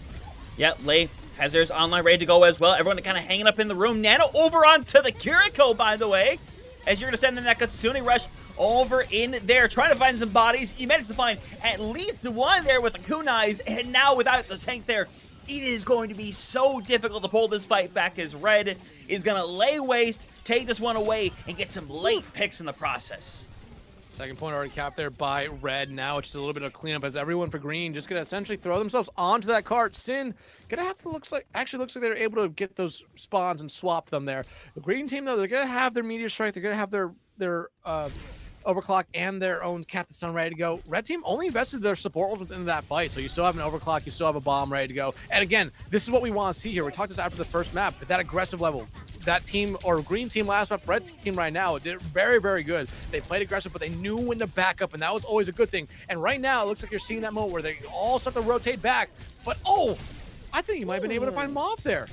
Yeah, Lei has theirs online ready to go as well. Everyone kind of hanging up in the room. Nano over onto the Kiriko, by the way, as you're going to send in that Kitsune Rush over in there, trying to find some bodies. You managed to find at least one there with the kunais, and now without the tank there, it is going to be so difficult to pull this fight back as Red is going to lay waste, take this one away, and get some late picks in the process. Second point already capped there by Red. Now it's just a little bit of cleanup as everyone for Green just gonna essentially throw themselves onto that cart. Sin gonna have to looks like they're able to get those spawns and swap them there. The Green team though, they're gonna have their meteor strike, they're gonna have their overclock and their own Captain Sun ready to go. Red team only invested their support ultimates into that fight, so you still have an overclock, you still have a bomb ready to go. And again, this is what we want to see here. We talked this after the first map, but that aggressive level. That team, or Green team last map, Red team right now, did very, very good. They played aggressive, but they knew when to back up, and that was always a good thing. And right now, it looks like you're seeing that moment where they all start to rotate back. But, oh, I think you might have been able to find Moth there.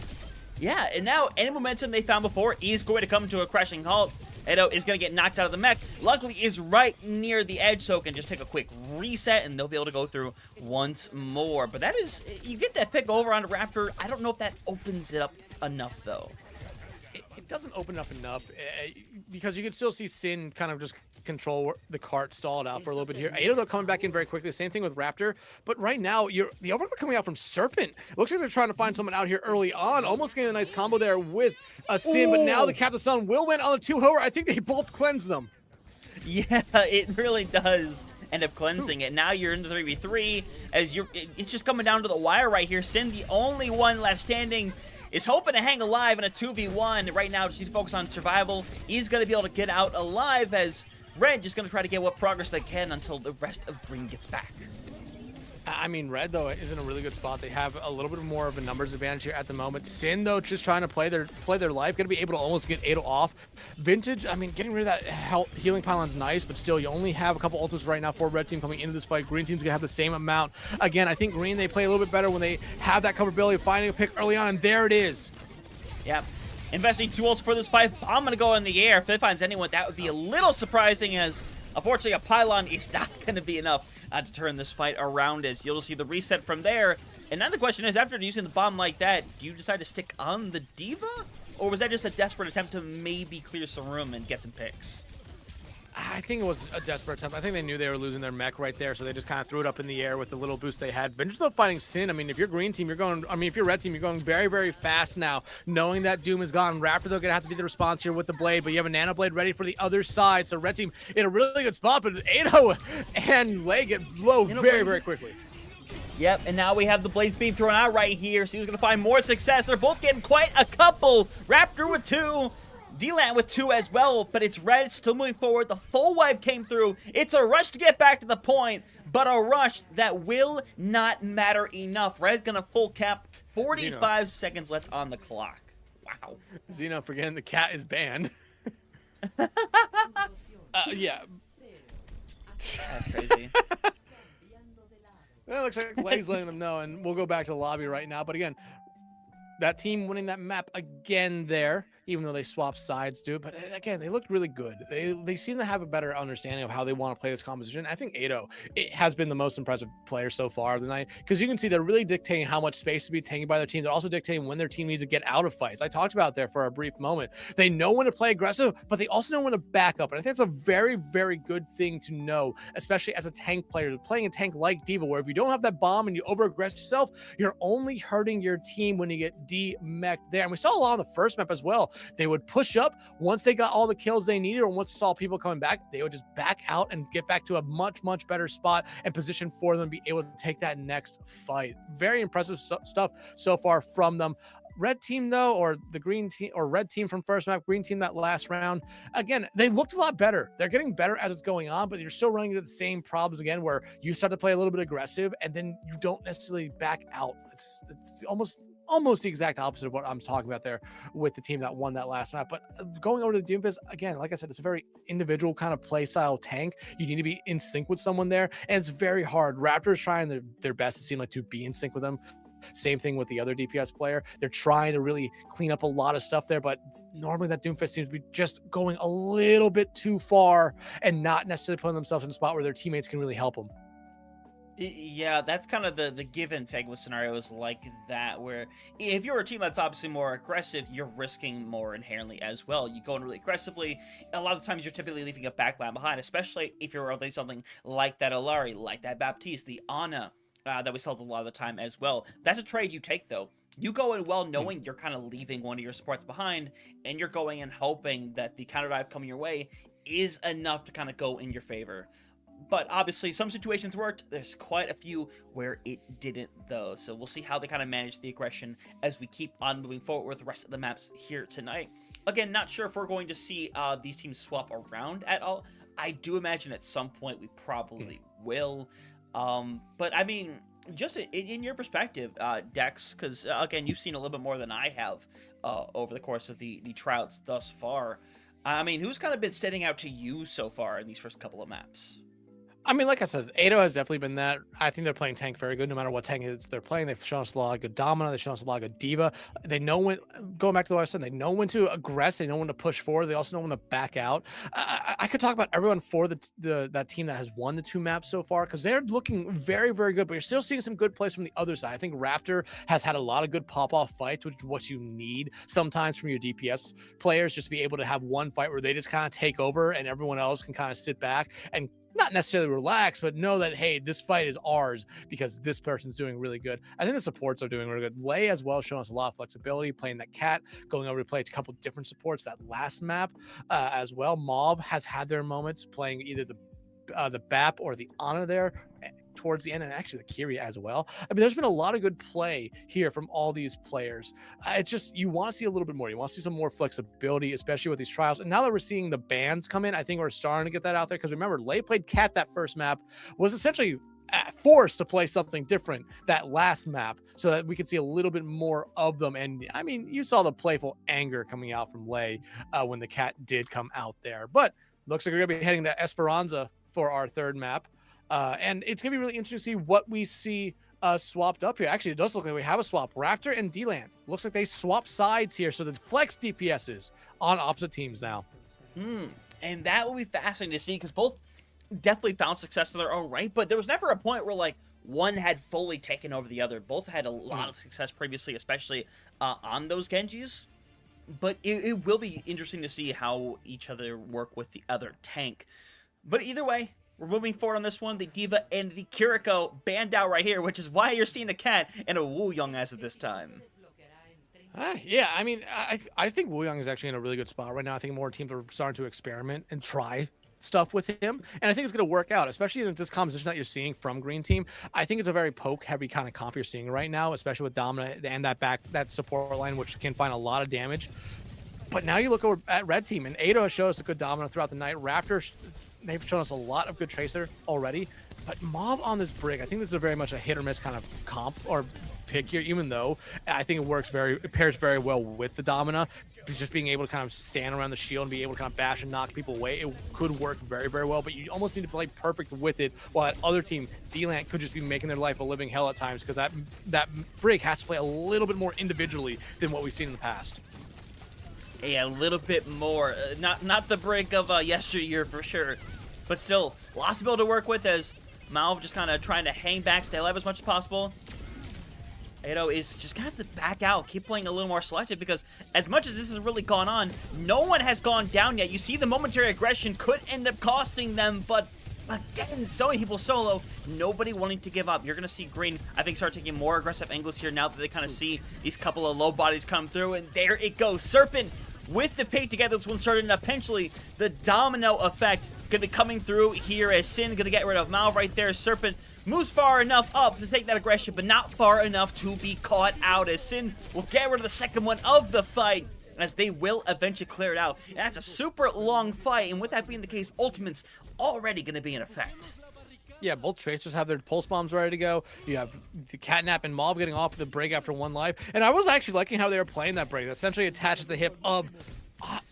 Yeah, and now any momentum they found before is going to come to a crashing halt. Edo is going to get knocked out of the mech. Luckily, is right near the edge, so can just take a quick reset, and they'll be able to go through once more. But that is, you get that pick over onto Raptor. I don't know if that opens it up enough, though. It doesn't open up enough because you can still see Sin kind of just control the cart stalled out for a little bit here. Ado, though, coming back in very quickly. Same thing with Raptor. But right now, the overclock coming out from Serpent. Looks like they're trying to find someone out here early on. Almost getting a nice combo there with a Sin. Ooh. But now the Captain Sun will win on the 2. However, I think they both cleanse them. Yeah, it really does end up cleansing it. Now you're in the 3v3 as it's just coming down to the wire right here. Sin, the only one left standing, is hoping to hang alive in a 2v1. Right now, just need to focus on survival. He's going to be able to get out alive as Red just going to try to get what progress they can until the rest of Green gets back. I mean, Red, though, is in a really good spot. They have a little bit more of a numbers advantage here at the moment. Sin, though, just trying to play their life. Going to be able to almost get Ado off. Vintage, I mean, getting rid of that healing pylon's nice, but still, you only have a couple ultimates right now for Red Team coming into this fight. Green Team's going to have the same amount. Again, I think Green, they play a little bit better when they have that coverability, finding a pick early on, and there it is. Yep. Investing 2 ults for this fight. Bomb going to go in the air. If it finds anyone, that would be a little surprising as, unfortunately, a pylon is not going to be enough to turn this fight around as you'll see the reset from there. And now the question is, after using the bomb like that, do you decide to stick on the Diva? Or was that just a desperate attempt to maybe clear some room and get some picks? I think it was a desperate attempt. I think they knew they were losing their mech right there, so they just kind of threw it up in the air with the little boost they had. Vengeance though fighting Sin. I mean, if you're green team, you're going. I mean, if you're red team, you're going very, very fast now, knowing that Doom is gone. Raptor though gonna have to be the response here with the blade, but you have a Nano Blade ready for the other side. So red team in a really good spot, but Ado and Lei get low very, very quickly. Yep, and now we have the blades being thrown out right here, so he's going to find more success. They're both getting quite a couple. Raptor with 2, D-Land with 2 as well, but it's red still moving forward. The full wipe came through. It's a rush to get back to the point, but a rush that will not matter enough. Red's going to full cap, 45 seconds left on the clock. Wow. Xeno forgetting the cat is banned. Yeah. That's crazy. It looks like Lei's letting them know, and we'll go back to the lobby right now. But again, that team winning that map again there, even though they swapped sides, dude. But again, they looked really good. They seem to have a better understanding of how they want to play this composition. I think Ado has been the most impressive player so far of the night, because you can see they're really dictating how much space to be taken by their team. They're also dictating when their team needs to get out of fights. I talked about there for a brief moment. They know when to play aggressive, but they also know when to back up. And I think that's a very, very good thing to know, especially as a tank player. Playing a tank like D.Va, where if you don't have that bomb and you over-aggress yourself, you're only hurting your team when you get de-mech'd there. And we saw a lot on the first map as well. They would push up once they got all the kills they needed, or once they saw people coming back, they would just back out and get back to a much, much better spot and position for them to be able to take that next fight. Very impressive stuff so far from them. Red team though, or the green team, or red team from first map, green team that last round, again, they looked a lot better. They're getting better as it's going on, but you're still running into the same problems again, where you start to play a little bit aggressive and then you don't necessarily back out. It's almost the exact opposite of what I'm talking about there with the team that won that last map. But going over to the Doomfist, again, like I said, it's a very individual kind of play style tank. You need to be in sync with someone there, and it's very hard. Raptors trying their best to seem like to be in sync with them. Same thing with the other DPS player. They're trying to really clean up a lot of stuff there, but normally that Doomfist seems to be just going a little bit too far and not necessarily putting themselves in a spot where their teammates can really help them. Yeah, that's kind of the give and take with scenarios like that, where if you're a team that's obviously more aggressive, you're risking more inherently as well. You go in really aggressively, a lot of times you're typically leaving a backline behind, especially if you're running something like that Alari, like that Baptiste, the Ana that we saw a lot of the time as well. That's a trade you take, though. You go in well knowing you're kind of leaving one of your supports behind, and you're going in hoping that the counter dive coming your way is enough to kind of go in your favor. But obviously, some situations worked. There's quite a few where it didn't, though. So we'll see how they kind of manage the aggression as we keep on moving forward with the rest of the maps here tonight. Again, not sure if we're going to see these teams swap around at all. I do imagine at some point we probably will. But I mean, just in your perspective, Dex, because again, you've seen a little bit more than I have over the course of the Tryouts thus far. I mean, who's kind of been standing out to you so far in these first couple of maps? I mean, like I said, Ado has definitely been that. I think they're playing tank very good, no matter what tank it is they're playing. They've shown us a lot of good Domina. They've shown us a lot of good D.Va. They know when, going back to what I said, they know when to aggress. They know when to push forward. They also know when to back out. I could talk about everyone for that team that has won the 2 maps so far, because they're looking very, very good, but you're still seeing some good plays from the other side. I think Raptor has had a lot of good pop-off fights, which is what you need sometimes from your DPS players, just to be able to have one fight where they just kind of take over and everyone else can kind of sit back and not necessarily relax, but know that, hey, this fight is ours because this person's doing really good. I think the supports are doing really good. Lei as well, showing us a lot of flexibility, playing that cat, going over to play a couple different supports that last map as well. Mauve has had their moments playing either the BAP or the Ana there towards the end, and actually the Kyria as well. I mean, there's been a lot of good play here from all these players. It's just, you want to see a little bit more. You want to see some more flexibility, especially with these trials. And now that we're seeing the bans come in, I think we're starting to get that out there, because remember, Lei played cat that first map, was essentially forced to play something different that last map so that we could see a little bit more of them. And I mean, you saw the playful anger coming out from Lei when the cat did come out there. But looks like we're gonna be heading to Esperanza for our third map. And it's going to be really interesting to see what we see swapped up here. Actually, it does look like we have a swap. Raptor and D-Land. Looks like they swap sides here. So the flex DPSs on opposite teams now. And that will be fascinating to see, because both definitely found success in their own right. But there was never a point where, like, one had fully taken over the other. Both had a lot of success previously, especially on those Genjis. but it will be interesting to see how each other work with the other tank. But either way, we're moving forward on this one. The Diva and the Kiriko banned out right here, which is why you're seeing a Cat and a Wu Young as of this time. Yeah, I mean, I think Wu Young is actually in a really good spot right now. I think more teams are starting to experiment and try stuff with him, and I think it's going to work out, especially in this composition that you're seeing from Green Team. I think it's a very poke heavy kind of comp you're seeing right now, especially with Domina and that support line, which can find a lot of damage. But now you look over at Red Team, and Ado has showed us a good Domina throughout the night. Raptors, they've shown us a lot of good Tracer already, but Mauve on this Brig, I think this is very much a hit or miss kind of comp or pick here, even though I think it pairs very well with the Domina. Just being able to kind of stand around the shield and be able to kind of bash and knock people away, it could work very, very well, but you almost need to play perfect with it, while that other team, D-Land, could just be making their life a living hell at times, because that Brig has to play a little bit more individually than what we've seen in the past. Yeah, a little bit more. Not the Brig of yesteryear for sure, but still, lots to be able to work with as Malv just kind of trying to hang back, stay alive as much as possible. Ado is just going to have to back out, keep playing a little more selective, because as much as this has really gone on, no one has gone down yet. You see the momentary aggression could end up costing them, but again, so many people solo, nobody wanting to give up. You're going to see Green, I think, start taking more aggressive angles here now that they kind of see these couple of low bodies come through, and there it goes. Serpent with the pick together, this one started, and eventually the domino effect going to be coming through here as Sin going to get rid of Mal right there. Serpent moves far enough up to take that aggression, but not far enough to be caught out, as Sin will get rid of the second one of the fight, as they will eventually clear it out. And that's a super long fight, and with that being the case, Ultimate's already going to be in effect. Yeah, both Tracers have their pulse bombs ready to go. You have the Catnap and Mauve getting off the Break after one life. And I was actually liking how they were playing that Break. That essentially attaches the hip of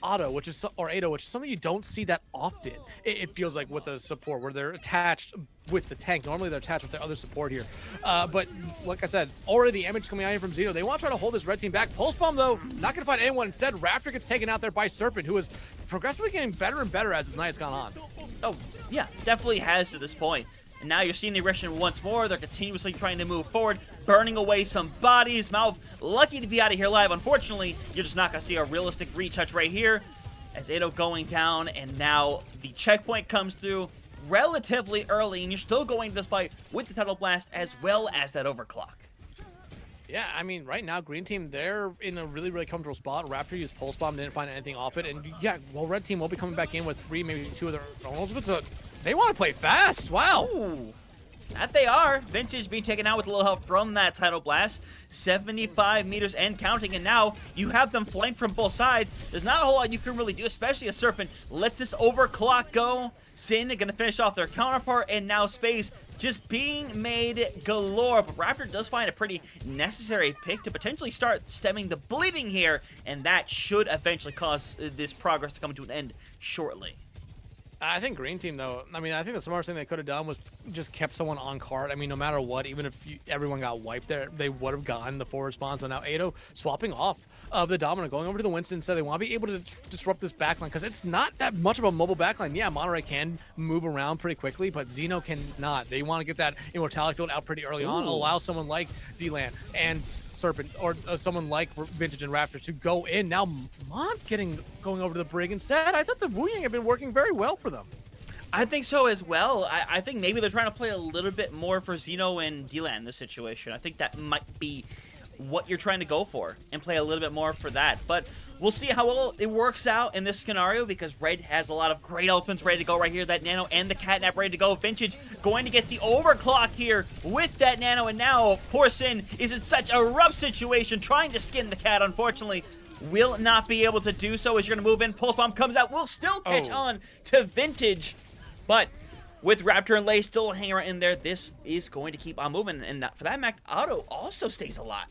Ado, which is something you don't see that often. It feels like with a support where they're attached with the tank. Normally they're attached with their other support here. But like I said, already the image coming out here from Zeno. They want to try to hold this red team back. Pulse bomb though, not going to find anyone. Instead, Raptor gets taken out there by Serpent, who is progressively getting better and better as this night has gone on. Oh yeah, definitely has to this point. And now you're seeing the aggression once more. They're continuously trying to move forward, burning away some bodies. Malv lucky to be out of here live. Unfortunately, you're just not going to see a realistic retouch right here. As Ado going down, and now the checkpoint comes through relatively early, and you're still going to this fight with the Tidal Blast as well as that overclock. Yeah, I mean, right now, Green Team, they're in a really, really comfortable spot. Raptor used Pulse Bomb, didn't find anything off it. And yeah, well, Red Team will be coming back in with 3, maybe 2 of their own. But they want to play fast. Wow. Ooh, that they are. Vintage being taken out with a little help from that Tidal Blast. 75 meters and counting. And now you have them flanked from both sides. There's not a whole lot you can really do, especially as Serpent lets this overclock go. Sin going to finish off their counterpart, and now Space just being made galore. But Raptor does find a pretty necessary pick to potentially start stemming the bleeding here, and that should eventually cause this progress to come to an end shortly. I think Green Team, though, I mean, I think the smartest thing they could have done was just kept someone on cart. I mean, no matter what, even if everyone got wiped there, they would have gotten the forward spawn. So now Ado swapping off of the Domino, going over to the Winston, so they want to be able to disrupt this backline, because it's not that much of a mobile backline. Yeah, Monterey can move around pretty quickly, but Zeno cannot. They want to get that Immortality field out pretty early on, allow someone like D-Land and Serpent, or someone like Vintage and Raptor to go in. Now Mont going over to the Brig instead. I thought the Wu Yang had been working very well for them. I think so as well. I think maybe they're trying to play a little bit more for Zeno and D-Land in this situation. I think that might be what you're trying to go for, and play a little bit more for that. But we'll see how well it works out in this scenario, because Red has a lot of great ultimates ready to go right here. That Nano and the Catnap ready to go. Vintage going to get the overclock here with that Nano, and now poor Sin is in such a rough situation trying to skin the cat. Unfortunately, will not be able to do so as you're going to move in. Pulse Bomb comes out, will still catch on to Vintage, but with Raptor and Lay still hanging around in there, this is going to keep on moving, and for that matter, Otto also stays alive.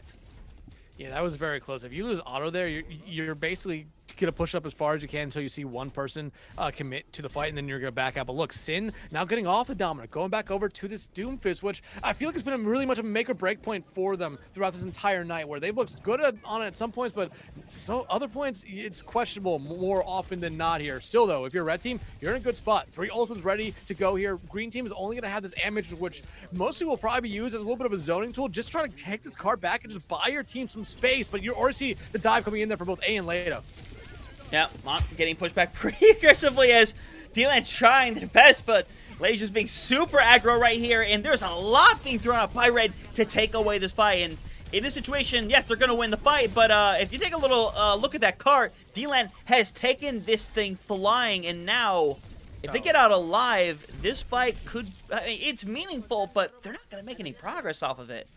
Yeah, that was very close. If you lose Otto there, you're basically gonna push up as far as you can until you see one person commit to the fight, and then you're gonna back out. But look, Sin now getting off the Dominant, going back over to this Doomfist, which I feel like it's been really much of a make or break point for them throughout this entire night, where they've looked good on it at some points, but so other points it's questionable more often than not here. Still though, if you're red team, you're in a good spot. 3 ultimates ready to go here. Green team is only gonna have this damage, which mostly will probably be used as a little bit of a zoning tool. Just try to take this card back and just buy your team some space, but you already see the dive coming in there for both A and Lado. Yeah, Mont getting pushed back pretty aggressively as D-Land's trying their best, but Lay's just being super aggro right here, and there's a lot being thrown out by Red to take away this fight. And in this situation, yes, they're going to win the fight, but if you take a little look at that cart, D-Land has taken this thing flying, and now if they get out alive, this fight could, it's meaningful, but they're not going to make any progress off of it.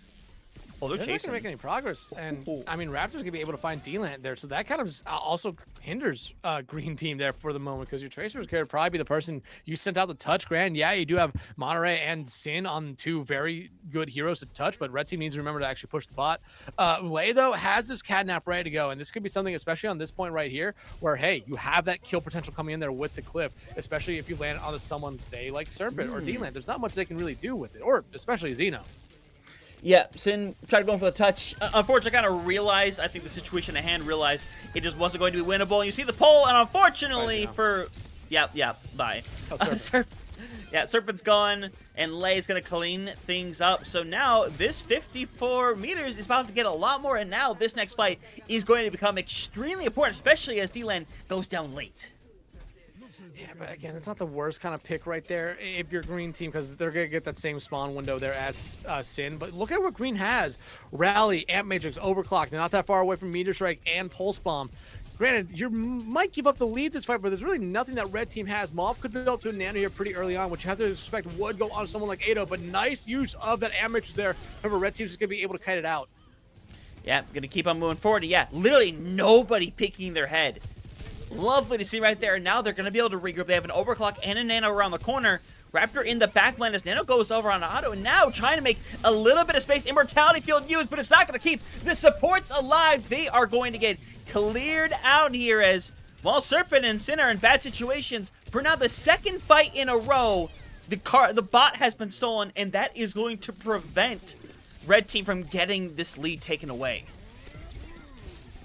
Oh, they're not chasing. going to make any progress. And, I mean, Raptors going to be able to find D-Land there. So that kind of also hinders Green Team there for the moment, because your Tracers could probably be the person you sent out the touch. Grand, yeah, you do have Monterey and Sin on 2 very good heroes to touch, but Red Team needs to remember to actually push the bot. Lay, though, has this Catnap ready to go, and this could be something, especially on this point right here, where, hey, you have that kill potential coming in there with the clip, especially if you land on someone, say, like Serpent or D-Land. There's not much they can really do with it, or especially Xeno. Yeah, Sin tried going for the touch. Unfortunately, kind of realized, I think the situation at hand realized it just wasn't going to be winnable. You see the pull, and unfortunately for... Yeah, bye. Oh, Serpent. Serpent's gone, and Lay's going to clean things up. So now this 54 meters is about to get a lot more, and now this next fight is going to become extremely important, especially as D-Land goes down late. Yeah, but again, it's not the worst kind of pick right there if you're Green Team, because they're going to get that same spawn window there as Sin. But look at what Green has. Rally, Amp Matrix, Overclock. They're not that far away from Meteor Strike and Pulse Bomb. Granted, you might give up the lead this fight, but there's really nothing that Red Team has. Mauve could build up to a Nano here pretty early on, which you have to expect would go on someone like Ado, but nice use of that Amp Matrix there. However, Red Team's just going to be able to kite it out. Yeah, going to keep on moving forward. Yeah, literally nobody picking their head. Lovely to see right there. Now they're going to be able to regroup. They have an Overclock and a Nano around the corner. Raptor in the back line as Nano goes over on auto, and now trying to make a little bit of space. Immortality Field used, but it's not going to keep the supports alive. They are going to get cleared out here as, while Serpent and Sin are in bad situations. For now, the second fight in a row, the bot has been stolen, and that is going to prevent Red Team from getting this lead taken away.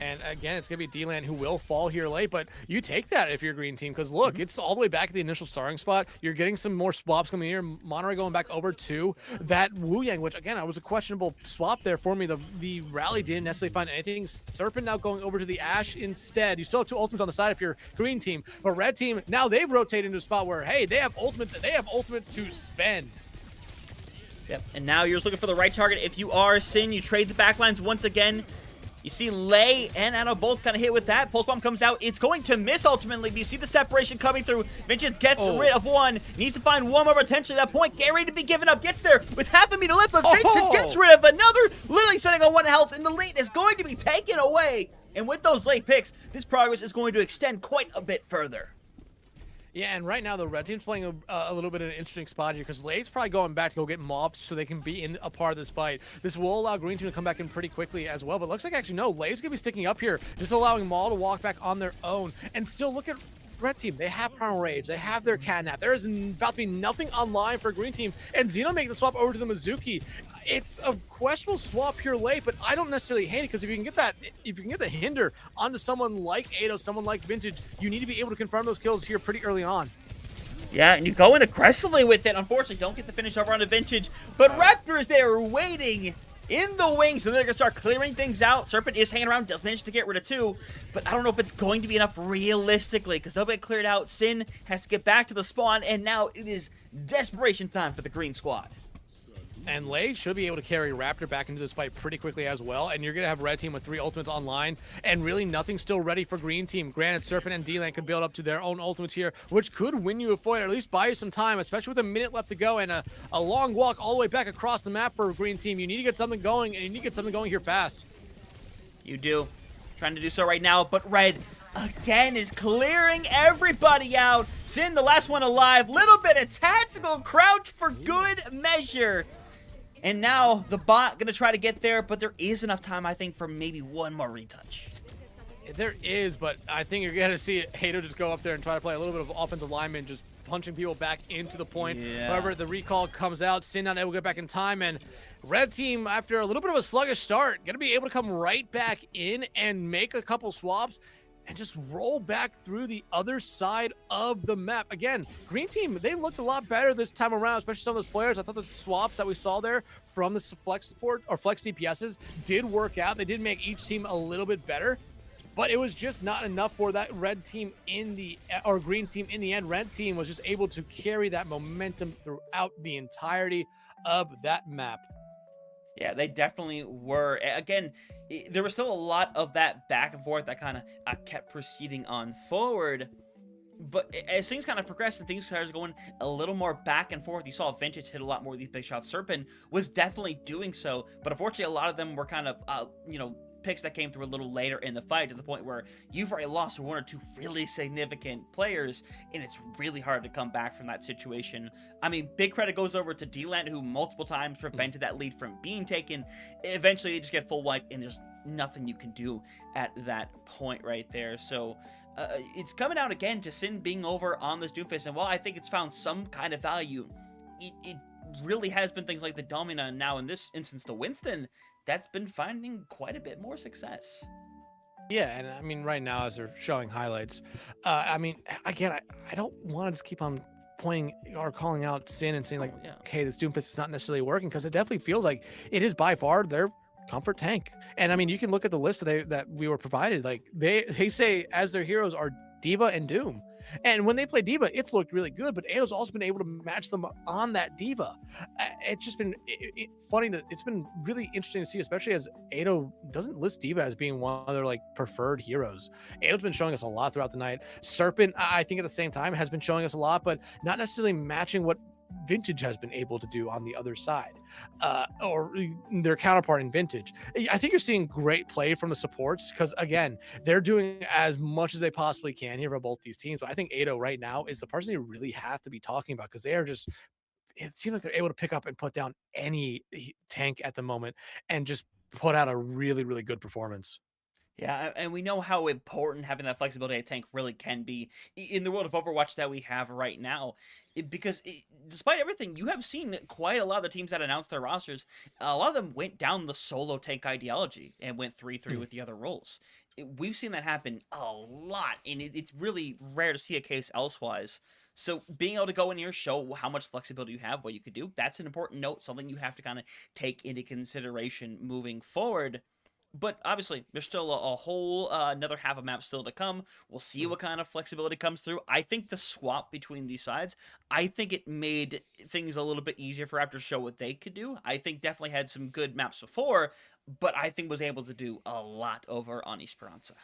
And again, it's going to be D-Land who will fall here late, but you take that if you're Green Team, because look, it's all the way back at the initial starting spot. You're getting some more swaps coming here. Monterey going back over to that Wu Yang, which again, I was a questionable swap there for me. The rally didn't necessarily find anything. Serpent now going over to the Ashe instead. You still have 2 ultimates on the side if you're Green Team, but Red Team, now they've rotated into a spot where, hey, they have ultimates and they have ultimates to spend. Yep, and now you're just looking for the right target. If you are Sin, you trade the backlines once again. You see Lay and Anno both kind of hit with that. Pulse Bomb comes out. It's going to miss ultimately, but you see the separation coming through. Vintage gets rid of one. Needs to find one more potentially at that point. Get ready to be given up. Gets there with half a meter left, but Vintage gets rid of another. Literally sitting on 1 health, and the lead is going to be taken away. And with those late picks, this progress is going to extend quite a bit further. Yeah, and right now the Red Team's playing a little bit of an interesting spot here, because Lade's probably going back to go get Mauve so they can be in a part of this fight. This will allow Green Team to come back in pretty quickly as well, but it looks like actually no, Lade's going to be sticking up here, just allowing Maul to walk back on their own. And still look at Red Team. They have Primal Rage. They have their Catnap. There is about to be nothing online for Green Team, and Xeno making the swap over to the Mizuki. It's a questionable swap here late, but I don't necessarily hate it, because if you can get the hinder onto someone like Ado, someone like Vintage, you need to be able to confirm those kills here pretty early on. Yeah, and you go in aggressively with it. Unfortunately, don't get the finish over on the Vintage. But Raptor is there waiting in the wings, and they're going to start clearing things out. Serpent is hanging around, does manage to get rid of 2. But I don't know if it's going to be enough realistically, because they'll get cleared out. Sin has to get back to the spawn, and now it is desperation time for the green squad. And Lay should be able to carry Raptor back into this fight pretty quickly as well. And you're going to have Red Team with 3 ultimates online, and really nothing still ready for Green Team. Granted, Serpent and D-Land could build up to their own ultimates here, which could win you a fight, or at least buy you some time, especially with a minute left to go and a long walk all the way back across the map for Green Team. You need to get something going, and you need to get something going here fast. You do. Trying to do so right now, but Red again is clearing everybody out. Sin, the last one alive. Little bit of tactical crouch for good measure. And now the bot going to try to get there, but there is enough time, I think, for maybe one more retouch. There is, but I think you're gonna see Hato just go up there and try to play a little bit of offensive lineman, just punching people back into the point. Yeah. However, the recall comes out. Sin not able to get back in time, and red team, after a little bit of a sluggish start, gonna be able to come right back in and make a couple swaps and just roll back through the other side of the map. Again, green team, they looked a lot better this time around, especially some of those players. I thought the swaps that we saw there from the flex support or flex DPSs did work out. They did make each team a little bit better, but it was just not enough for that red team or green team in the end. Red team was just able to carry that momentum throughout the entirety of that map. Yeah, they definitely were. Again, there was still a lot of that back and forth that kind of kept proceeding on forward. But as things kind of progressed and things started going a little more back and forth, you saw Vintage hit a lot more of these big shots. Serpent was definitely doing so, but unfortunately, a lot of them were kind of, picks that came through a little later in the fight, to the point where you've already lost one or two really significant players, and it's really hard to come back from that situation. I mean, big credit goes over to D-Land, who multiple times prevented that lead from being taken. Eventually, they just get full wipe, and there's nothing you can do at that point right there. So it's coming out again to Sin being over on this Doomfist, and while I think it's found some kind of value, it really has been things like the Domina, and now in this instance the Winston, that's been finding quite a bit more success. Yeah, and I mean, right now as they're showing highlights, I mean, again, I don't want to just keep on pointing or calling out Sin and saying like, Yeah. okay, this Doomfist is not necessarily working, because it definitely feels like it is by far their comfort tank. And I mean, you can look at the list that we were provided. Like they say as their heroes are Diva and Doom. And when they play Diva, it's looked really good, but Ado's also been able to match them on that Diva. It's just been funny it's been really interesting to see, especially as Ado doesn't list Diva as being one of their like preferred heroes. Ado's been showing us a lot throughout the night. Serpent, I think at the same time has been showing us a lot, but not necessarily matching what Vintage has been able to do on the other side, or their counterpart in Vintage. I think you're seeing great play from the supports, because again, they're doing as much as they possibly can here for both these teams. But I think Ado right now is the person you really have to be talking about, because they are just, it seems like they're able to pick up and put down any tank at the moment and just put out a really, really good performance. Yeah, and we know how important having that flexibility at tank really can be in the world of Overwatch that we have right now. Because despite everything, you have seen quite a lot of the teams that announced their rosters. A lot of them went down the solo tank ideology and went 3-3 with the other roles. We've seen that happen a lot, and it's really rare to see a case elsewise. So being able to go in here, show how much flexibility you have, what you could do, that's an important note, something you have to kind of take into consideration moving forward. But obviously, there's still a whole another half of map still to come. We'll see what kind of flexibility comes through. I think the swap between these sides, I think it made things a little bit easier for Raptors to show what they could do. I think definitely had some good maps before, but I think was able to do a lot over on Esperanza.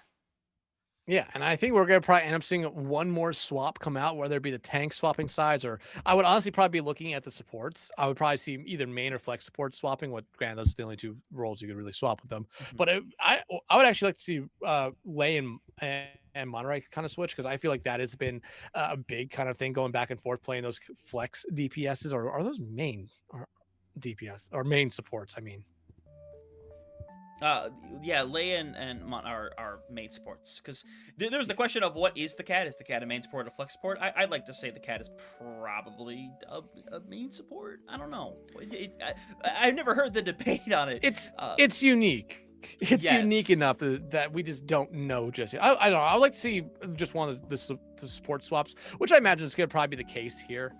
Yeah, and I think we're gonna probably end up seeing one more swap come out, whether it be the tank swapping sides, or I would honestly probably be looking at the supports. I would probably see either main or flex support swapping. What, granted, those are the only two roles you could really swap with them. Mhm. But I would actually like to see Lay and Monterey kind of switch, because I feel like that has been a big kind of thing, going back and forth playing those flex DPSs, or are those main or DPS or main supports? I mean. Uh, yeah, Leia and Mon are main sports, because there's the question of what is the cat? Is the cat a main support or a flex support? I'd like to say the cat is probably a main support. I don't know. I've never heard the debate on it. It's unique. It's Yes. unique enough that we just don't know just yet. I don't know. I'd like to see just one of the support swaps, which I imagine is going to probably be the case here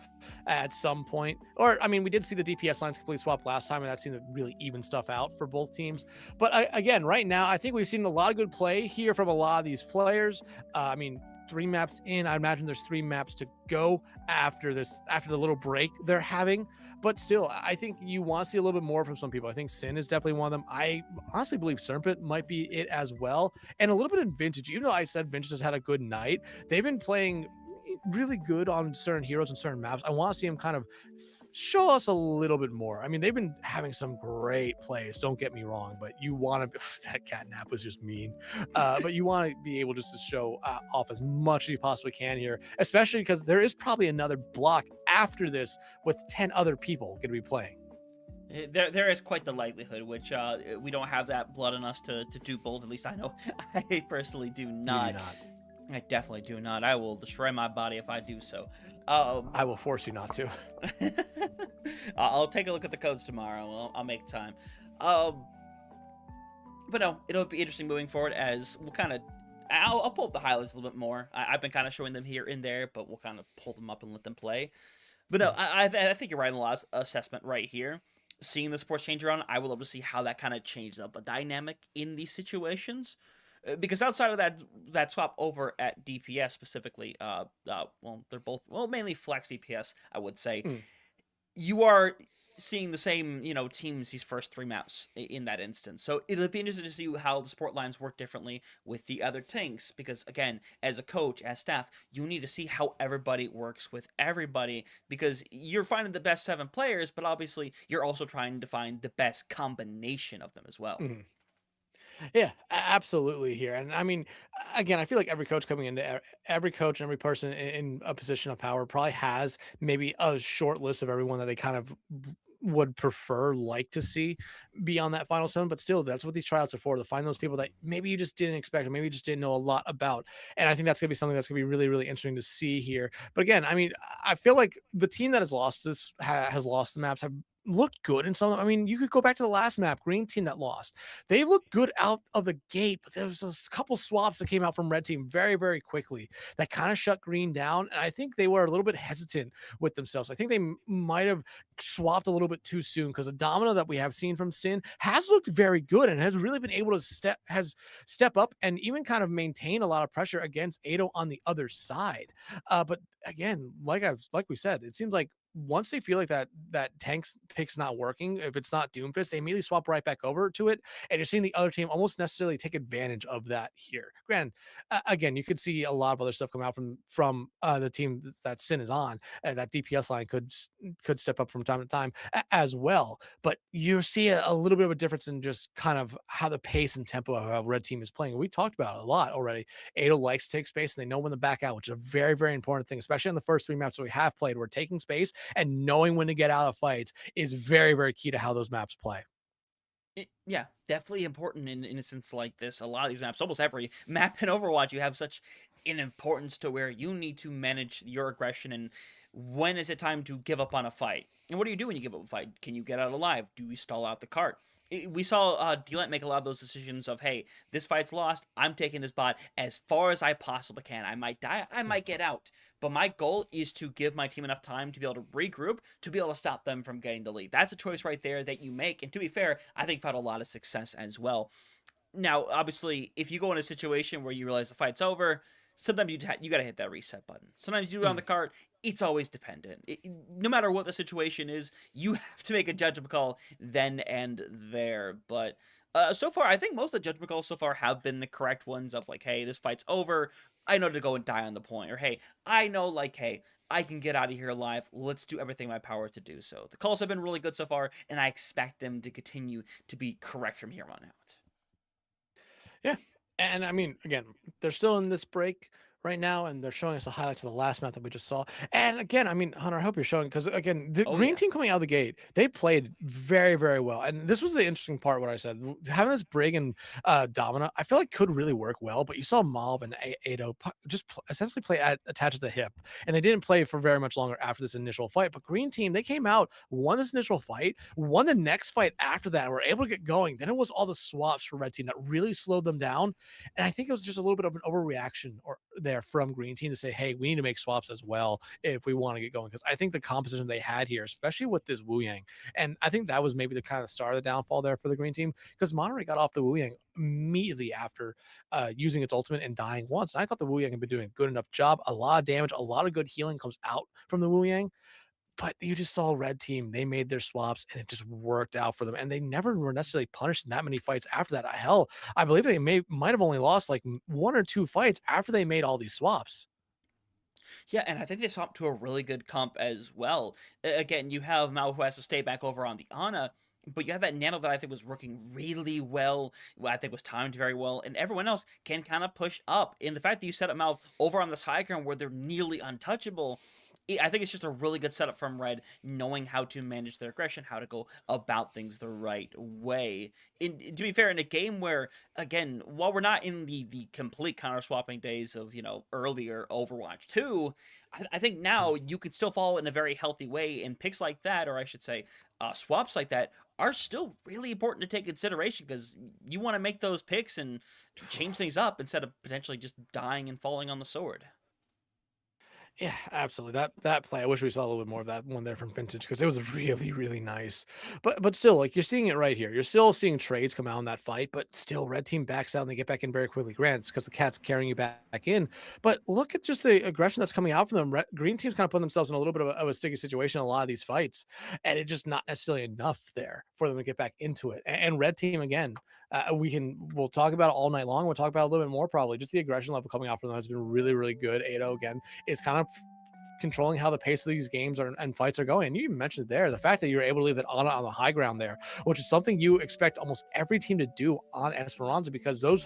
at some point. Or, I mean, we did see the DPS lines completely swap last time, and that seemed to really even stuff out for both teams. But again, right now, I think we've seen a lot of good play here from a lot of these players. I mean, 3 maps in, I imagine there's 3 maps to go after the little break they're having. But still, I think you want to see a little bit more from some people. I think Sin is definitely one of them. I honestly believe Serpent might be it as well, and a little bit in Vintage. Even though I said Vintage has had a good night, they've been playing really good on certain heroes and certain maps. I want to see them kind of show us a little bit more. I mean, they've been having some great plays, don't get me wrong, but you want to that catnap was just mean. But you want to be able just to show off as much as you possibly can here, especially because there is probably another block after this with 10 other people going to be playing. There is quite the likelihood, which we don't have that blood in us to do both. At least I know I personally do You do not. not. I definitely do not. I will destroy my body if I do so. I will force you not to. I'll take a look at the codes tomorrow. I'll make time. Um, but no, it'll be interesting moving forward as we'll kind of. I'll pull up the highlights a little bit more. I've been kind of showing them here and there, but we'll kind of pull them up and let them play. But no, Mhm. I think you're right in the last assessment right here. Seeing the sports change around, I would love to see how that kind of changes up the dynamic in these situations. Because outside of that swap over at DPS specifically, well, they're both mainly flex DPS, I would say. Mm. You are seeing the same teams these first three maps in that instance, so it'll be interesting to see how the support lines work differently with the other tanks, because again, as a coach, as staff, you need to see how everybody works with everybody, because you're finding the best 7 players, but obviously you're also trying to find the best combination of them as well. Mhm. Yeah, absolutely here. And I mean, again, I feel like every coach coming into every coach and every person in a position of power probably has maybe a short list of everyone that they kind of would prefer, like to see be on that final seven. But still, that's what these tryouts are for, to find those people that maybe you just didn't expect or maybe you just didn't know a lot about. And I think that's gonna be something that's gonna be really, really interesting to see here. But again, I mean, I feel like the team that has lost this has lost the maps have looked good in some. I mean, you could go back to the last map, green team that lost. They looked good out of the gate, but there was a couple swaps that came out from red team very, very quickly that kind of shut green down. And I think they were a little bit hesitant with themselves. I think they might have swapped a little bit too soon, because the domino that we have seen from Sin has looked very good and has really been able to step up and even kind of maintain a lot of pressure against Ado on the other side. But again, like we said, it seems like once they feel like that tank's pick's not working, if it's not Doomfist, they immediately swap right back over to it, and you're seeing the other team almost necessarily take advantage of that here. Granted, again, you could see a lot of other stuff come out from the team that Sin is on, and that DPS line could step up from time to time as well. But you see a little bit of a difference in just kind of how the pace and tempo of how Red Team is playing. We talked about it a lot already. Ado likes to take space, and they know when to back out, which is a very, very important thing, especially in the first 3 maps that we have played. We're taking space and knowing when to get out of fights is very, very key to how those maps play. Yeah, definitely important in a sense like this. A lot of these maps, almost every map in Overwatch, you have such an importance to where you need to manage your aggression and when is it time to give up on a fight. And what do you do when you give up a fight? Can you get out alive? Do you stall out the cart? We saw D-Light make a lot of those decisions of, hey, this fight's lost. I'm taking this bot as far as I possibly can. I might die. I might get out. But my goal is to give my team enough time to be able to regroup, to be able to stop them from getting the lead. That's a choice right there that you make. And to be fair, I think found a lot of success as well. Now, obviously, if you go in a situation where you realize the fight's over, sometimes you got to hit that reset button. Sometimes you do it on the Mm. cart. It's always dependent. No matter what the situation is, you have to make a judgment call then and there. But so far, I think most of the judgment calls so far have been the correct ones of like, hey, this fight's over. I know to go and die on the point. Or hey, I know like, hey, I can get out of here alive. Let's do everything in my power to do so. The calls have been really good so far, and I expect them to continue to be correct from here on out. Yeah. And I mean, again, they're still in this break right now, and they're showing us the highlights of the last map that we just saw. And again, I mean, Hunter, I hope you're showing, because again, the Oh green yeah. team coming out of the gate, they played very, very well. And this was the interesting part, what I said. Having this Brig and Domina, I feel like could really work well, but you saw Mob and Ado just essentially play attached to the hip. And they didn't play for very much longer after this initial fight. But green team, they came out, won this initial fight, won the next fight after that, and were able to get going. Then it was all the swaps for red team that really slowed them down. And I think it was just a little bit of an overreaction or there from green team to say, hey, we need to make swaps as well if we want to get going. Because I think the composition they had here, especially with this Wu Yang, and I think that was maybe the kind of start of the downfall there for the green team, because Monterey got off the Wu Yang immediately after using its ultimate and dying once. And I thought the Wu Yang had been doing a good enough job. A lot of damage, a lot of good healing comes out from the Wu Yang. But you just saw red team, they made their swaps and it just worked out for them. And they never were necessarily punished in that many fights after that. Hell, I believe they might have only lost like 1 or 2 fights after they made all these swaps. Yeah, and I think they swapped to a really good comp as well. Again, you have Mao who has to stay back over on the Ana, but you have that Nano that I think was working really well. I think was timed very well, and everyone else can kind of push up. In the fact that you set up Mao over on this high ground where they're nearly untouchable, I think it's just a really good setup from Red, knowing how to manage their aggression, how to go about things the right way. To be fair, in a game where, again, while we're not in the complete counter swapping days of earlier Overwatch 2, I think now you could still follow it in a very healthy way. And picks like that, or I should say, swaps like that, are still really important to take consideration because you want to make those picks and change things up instead of potentially just dying and falling on the sword. Yeah, absolutely. That play, I wish we saw a little bit more of that one there from Vintage because it was really, really nice. But still, like you're seeing it right here. You're still seeing trades come out in that fight, but still, red team backs out and they get back in very quickly. Grants because the cat's carrying you back in. But look at just the aggression that's coming out from them. Green team's kind of putting themselves in a little bit of a sticky situation in a lot of these fights, and it's just not necessarily enough there for them to get back into it. And red team again, we'll talk about it all night long. We'll talk about it a little bit more probably. Just the aggression level coming out from them has been really, really good. Ado again is kind of controlling how the pace of these games and fights are going. And you even mentioned there the fact that you're able to leave that on the high ground there, which is something you expect almost every team to do on Esperanza because those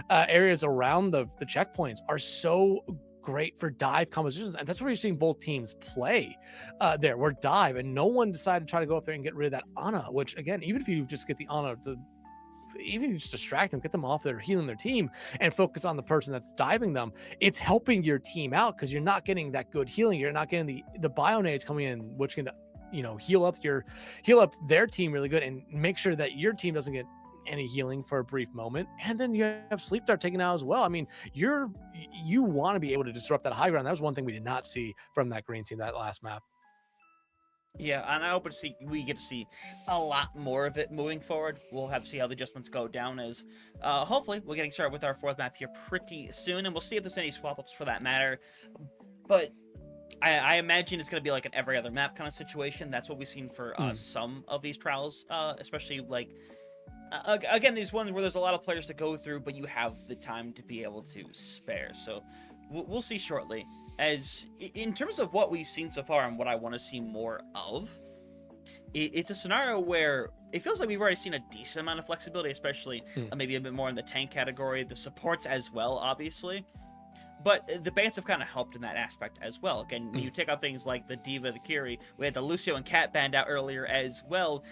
areas around the checkpoints are so great for dive compositions, and that's where you're seeing both teams play there. We're dive, and no one decided to try to go up there and get rid of that Ana, which again, even if you just get the Ana to even if you just distract them, get them off there healing their team and focus on the person that's diving them, it's helping your team out because you're not getting that good healing. You're not getting the bionades coming in, which can heal up their team really good and make sure that your team doesn't get any healing for a brief moment. And then you have sleep dart taken out as well. I mean, you want to be able to disrupt that high ground. That was one thing we did not see from that green team that last map. Yeah, and I hope we get to see a lot more of it moving forward. We'll have to see how the adjustments go down as hopefully we're getting started with our 4th map here pretty soon, and we'll see if there's any swap-ups for that matter. But I imagine it's going to be like an every other map kind of situation. That's what we've seen for some of these trials, especially like, again, these ones where there's a lot of players to go through, but you have the time to be able to spare. So we'll see shortly. As in terms of what we've seen so far and what I want to see more of, it's a scenario where it feels like we've already seen a decent amount of flexibility, especially maybe a bit more in the tank category, the supports as well, obviously. But the bans have kind of helped in that aspect as well. Again, when you take out things like the D.Va, the Kiri, we had the Lucio and Cat banned out earlier as well.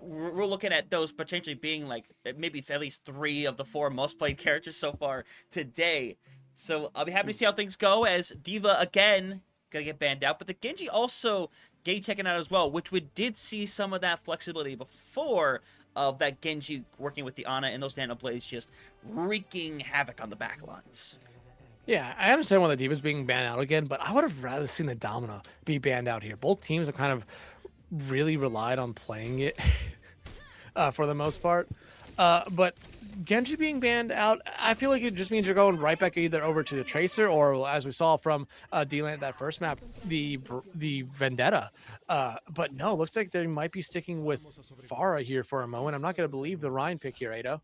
We're looking at those potentially being like maybe at least 3 of the 4 most played characters so far today. So I'll be happy to see how things go as D.Va, again, gonna get banned out. But the Genji also getting taken out as well, which we did see some of that flexibility before of that Genji working with the Ana and those Nano Blades just wreaking havoc on the backlines. Yeah, I understand why the Divas being banned out again, but I would have rather seen the Domino be banned out here. Both teams have kind of really relied on playing it for the most part. But Genji being banned out, I feel like it just means you're going right back either over to the Tracer or, as we saw from D-Land that first map, the Vendetta. But no, looks like they might be sticking with Pharah here for a moment. I'm not going to believe the Ryan pick here, Ado.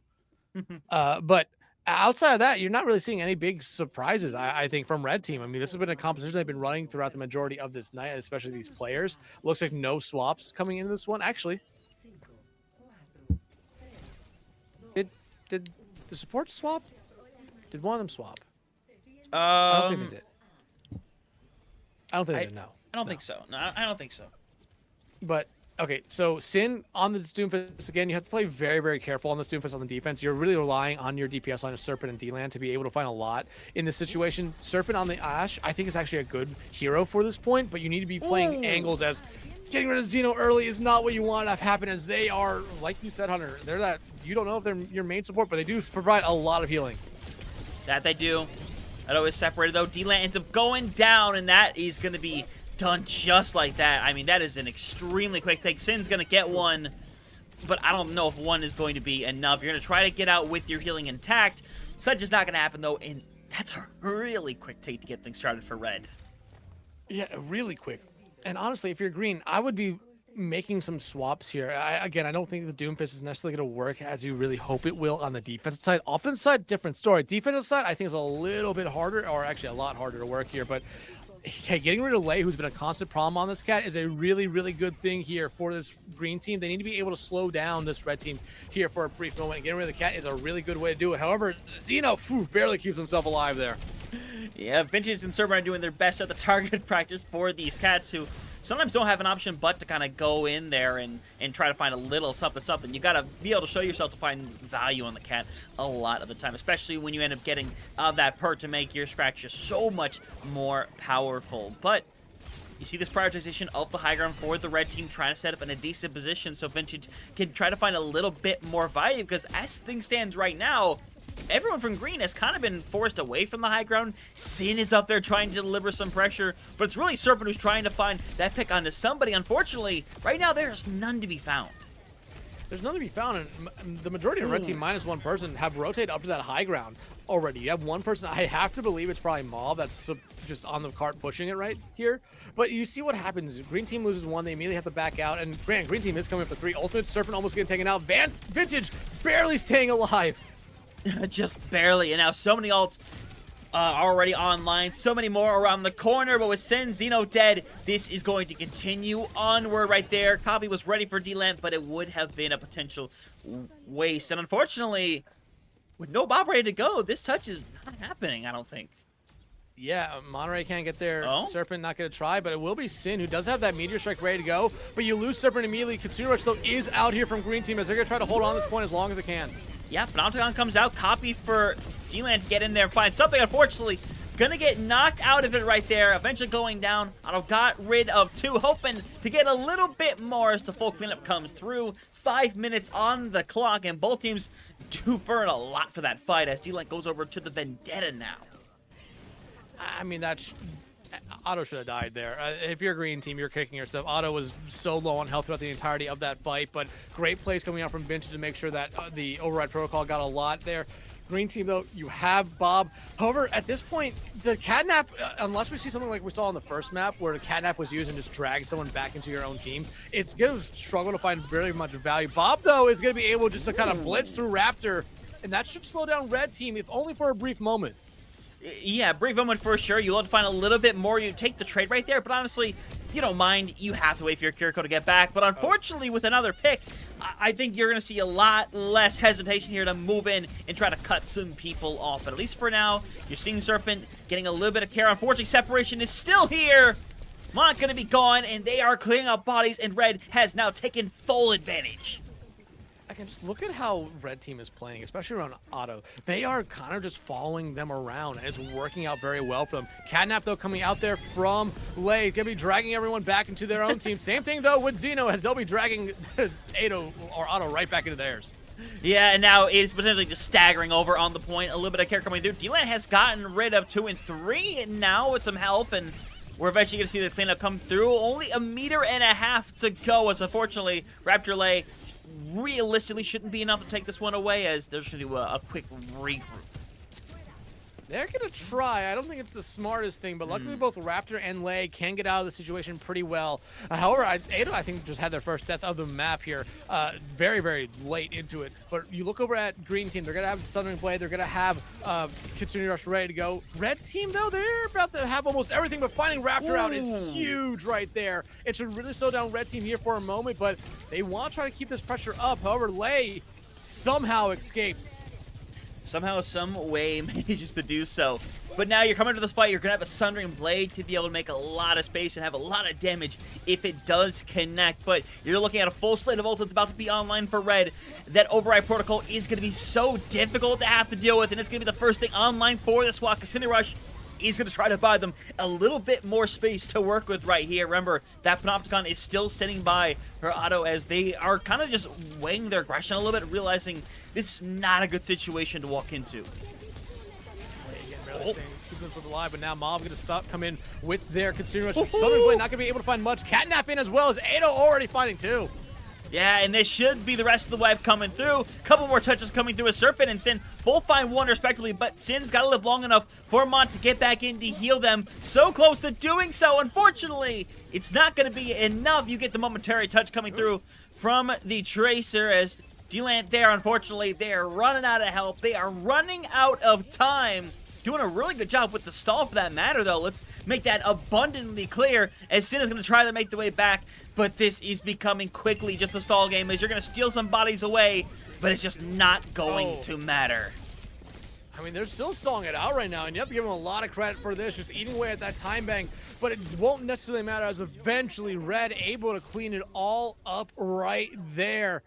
But outside of that, you're not really seeing any big surprises, I think, from Red Team. I mean, this has been a composition they've been running throughout the majority of this night, especially these players. Looks like no swaps coming into this one. Actually, did the support swap? Did one of them swap? I don't think they did. I don't think they did, no. I don't think so. No, I don't think so. But okay, so Sin on the Doomfist, again, you have to play very, very careful on the Doomfist on the defense. You're really relying on your DPS line of Serpent and D-Land to be able to find a lot in this situation. Serpent on the Ashe, I think, is actually a good hero for this point, but you need to be playing angles, as getting rid of Xeno early is not what you want to have happen, as they are, like you said, Hunter, they're that, you don't know if they're your main support, but they do provide a lot of healing. That they do. That always separated, though. D-Land ends up going down, and that is going to be done just like that. I mean, that is an extremely quick take. Sin's going to get one, but I don't know if one is going to be enough. You're going to try to get out with your healing intact. Such is not going to happen, though, and that's a really quick take to get things started for Red. Yeah, really quick. And honestly, if you're green, I would be making some swaps here. Again, I don't think the Doomfist is necessarily going to work as you really hope it will on the defensive side. Offensive side, different story. Defensive side, I think is a little bit harder, or actually a lot harder to work here, but hey, getting rid of Lei, who's been a constant problem on this cat, is a really, really good thing here for this green team. They need to be able to slow down this red team here for a brief moment. And getting rid of the cat is a really good way to do it. However, Xeno barely keeps himself alive there. Yeah, Vintage and Server are doing their best at the target practice for these cats who sometimes don't have an option but to kind of go in there and try to find a little something. You got to be able to show yourself to find value on the cat a lot of the time, especially when you end up getting that perk to make your scratch just so much more powerful. But you see this prioritization of the high ground for the red team, trying to set up in a decent position so Vintage can try to find a little bit more value, because as things stands right now, everyone from green has kind of been forced away from the high ground. Sin is up there trying to deliver some pressure, but it's really Serpent who's trying to find that pick onto somebody. Unfortunately, right now there's none to be found. There's none to be found, and the majority of red team minus one person have rotated up to that high ground already. You have one person, I have to believe it's probably Maul that's just on the cart pushing it right here. But you see what happens. Green team loses one, they immediately have to back out, and green team is coming up for three. Ultimate Serpent almost getting taken out. Vintage barely staying alive. Just barely, and now so many ults already online, so many more around the corner, but with Sin, Xeno dead, this is going to continue onward right there. Copy was ready for D-Lamp, but it would have been a potential waste, and unfortunately, with no Bob ready to go, this touch is not happening, I don't think. Yeah, Monterey can't get there. Oh? Serpent not going to try, but it will be Sin, who does have that Meteor Strike ready to go, but you lose Serpent immediately. Kitsune Rush, though, is out here from green team as they're going to try to hold on this point as long as they can. Yeah, Panopticon comes out, Copy for D-Land to get in there and find something. Unfortunately, gonna get knocked out of it right there, eventually going down. Otto got rid of two, hoping to get a little bit more as the full cleanup comes through. 5 minutes on the clock, and both teams do burn a lot for that fight as D-Land goes over to the Vendetta now. I mean, that's... Otto should have died there. If you're a green team, you're kicking yourself. Otto was so low on health throughout the entirety of that fight, but great plays coming out from Vintage to make sure that the Override Protocol got a lot there. Green team, though, you have Bob. However, at this point, the Catnap, unless we see something like we saw on the first map, where the Catnap was used and just dragged someone back into your own team, it's going to struggle to find very much value. Bob, though, is going to be able just to kind of blitz through Raptor, and that should slow down red team, if only for a brief moment. Yeah, brief moment for sure. You'll have to find a little bit more. You take the trade right there, but honestly, you don't mind. You have to wait for your Kiriko to get back. But unfortunately, with another pick, I think you're going to see a lot less hesitation here to move in and try to cut some people off. But at least for now, you're seeing Serpent getting a little bit of care. Unfortunately, separation is still here. Not going to be gone, and they are clearing up bodies, and Red has now taken full advantage. I can just look at how red team is playing, especially around Otto. They are kind of just following them around, and it's working out very well for them. Catnap, though, coming out there from Lei, gonna be dragging everyone back into their own team. Same thing, though, with Xeno, as they'll be dragging Ado or Otto right back into theirs. Yeah, and now it's potentially just staggering over on the point. A little bit of care coming through. D-Land has gotten rid of 2 and 3, and now with some help, and we're eventually going to see the cleanup come through. Only 1.5 meters to go, as unfortunately, Raptor Lei realistically shouldn't be enough to take this one away, as they're just going to do a quick regroup. They're going to try. I don't think it's the smartest thing, but luckily both Raptor and Lei can get out of the situation pretty well. However, Ado, I think, just had their first death of the map here very, very late into it. But you look over at Green Team, they're going to have Sundering Blade, they're going to have Kitsune Rush ready to go. Red Team, though, they're about to have almost everything, but finding Raptor out is huge right there. It should really slow down Red Team here for a moment, but they want to try to keep this pressure up. However, Lei somehow escapes. Somehow, some way manages to do so. But now you're coming to this fight, you're going to have a Sundering Blade to be able to make a lot of space and have a lot of damage if it does connect. But you're looking at a full slate of ultimates about to be online for Red. That Override Protocol is going to be so difficult to have to deal with, and it's going to be the first thing online for the squad. Kitsune Rush is going to try to buy them a little bit more space to work with right here. Remember, that Panopticon is still sitting by her Otto as they are kind of just weighing their aggression a little bit, realizing this is not a good situation to walk into. Keep them alive, but now Mob going to come in with their Kitsune Rush. Sundering Blade not going to be able to find much. Catnap in as well as Ado already finding 2. Yeah, and this should be the rest of the wave coming through. Couple more touches coming through as Serpent and Sin both find 1 respectively, but Sin's got to live long enough for Mont to get back in to heal them. So close to doing so. Unfortunately, it's not going to be enough. You get the momentary touch coming through from the Tracer as D-Land there. Unfortunately, they are running out of help. They are running out of time. Doing a really good job with the stall for that matter, though. Let's make that abundantly clear as Sin is going to try to make the way back, but this is becoming quickly just a stall game as you're going to steal some bodies away, but it's just not going to matter. I mean, they're still stalling it out right now, and you have to give them a lot of credit for this, just eating away at that time bank. But it won't necessarily matter, as eventually Red able to clean it all up right there.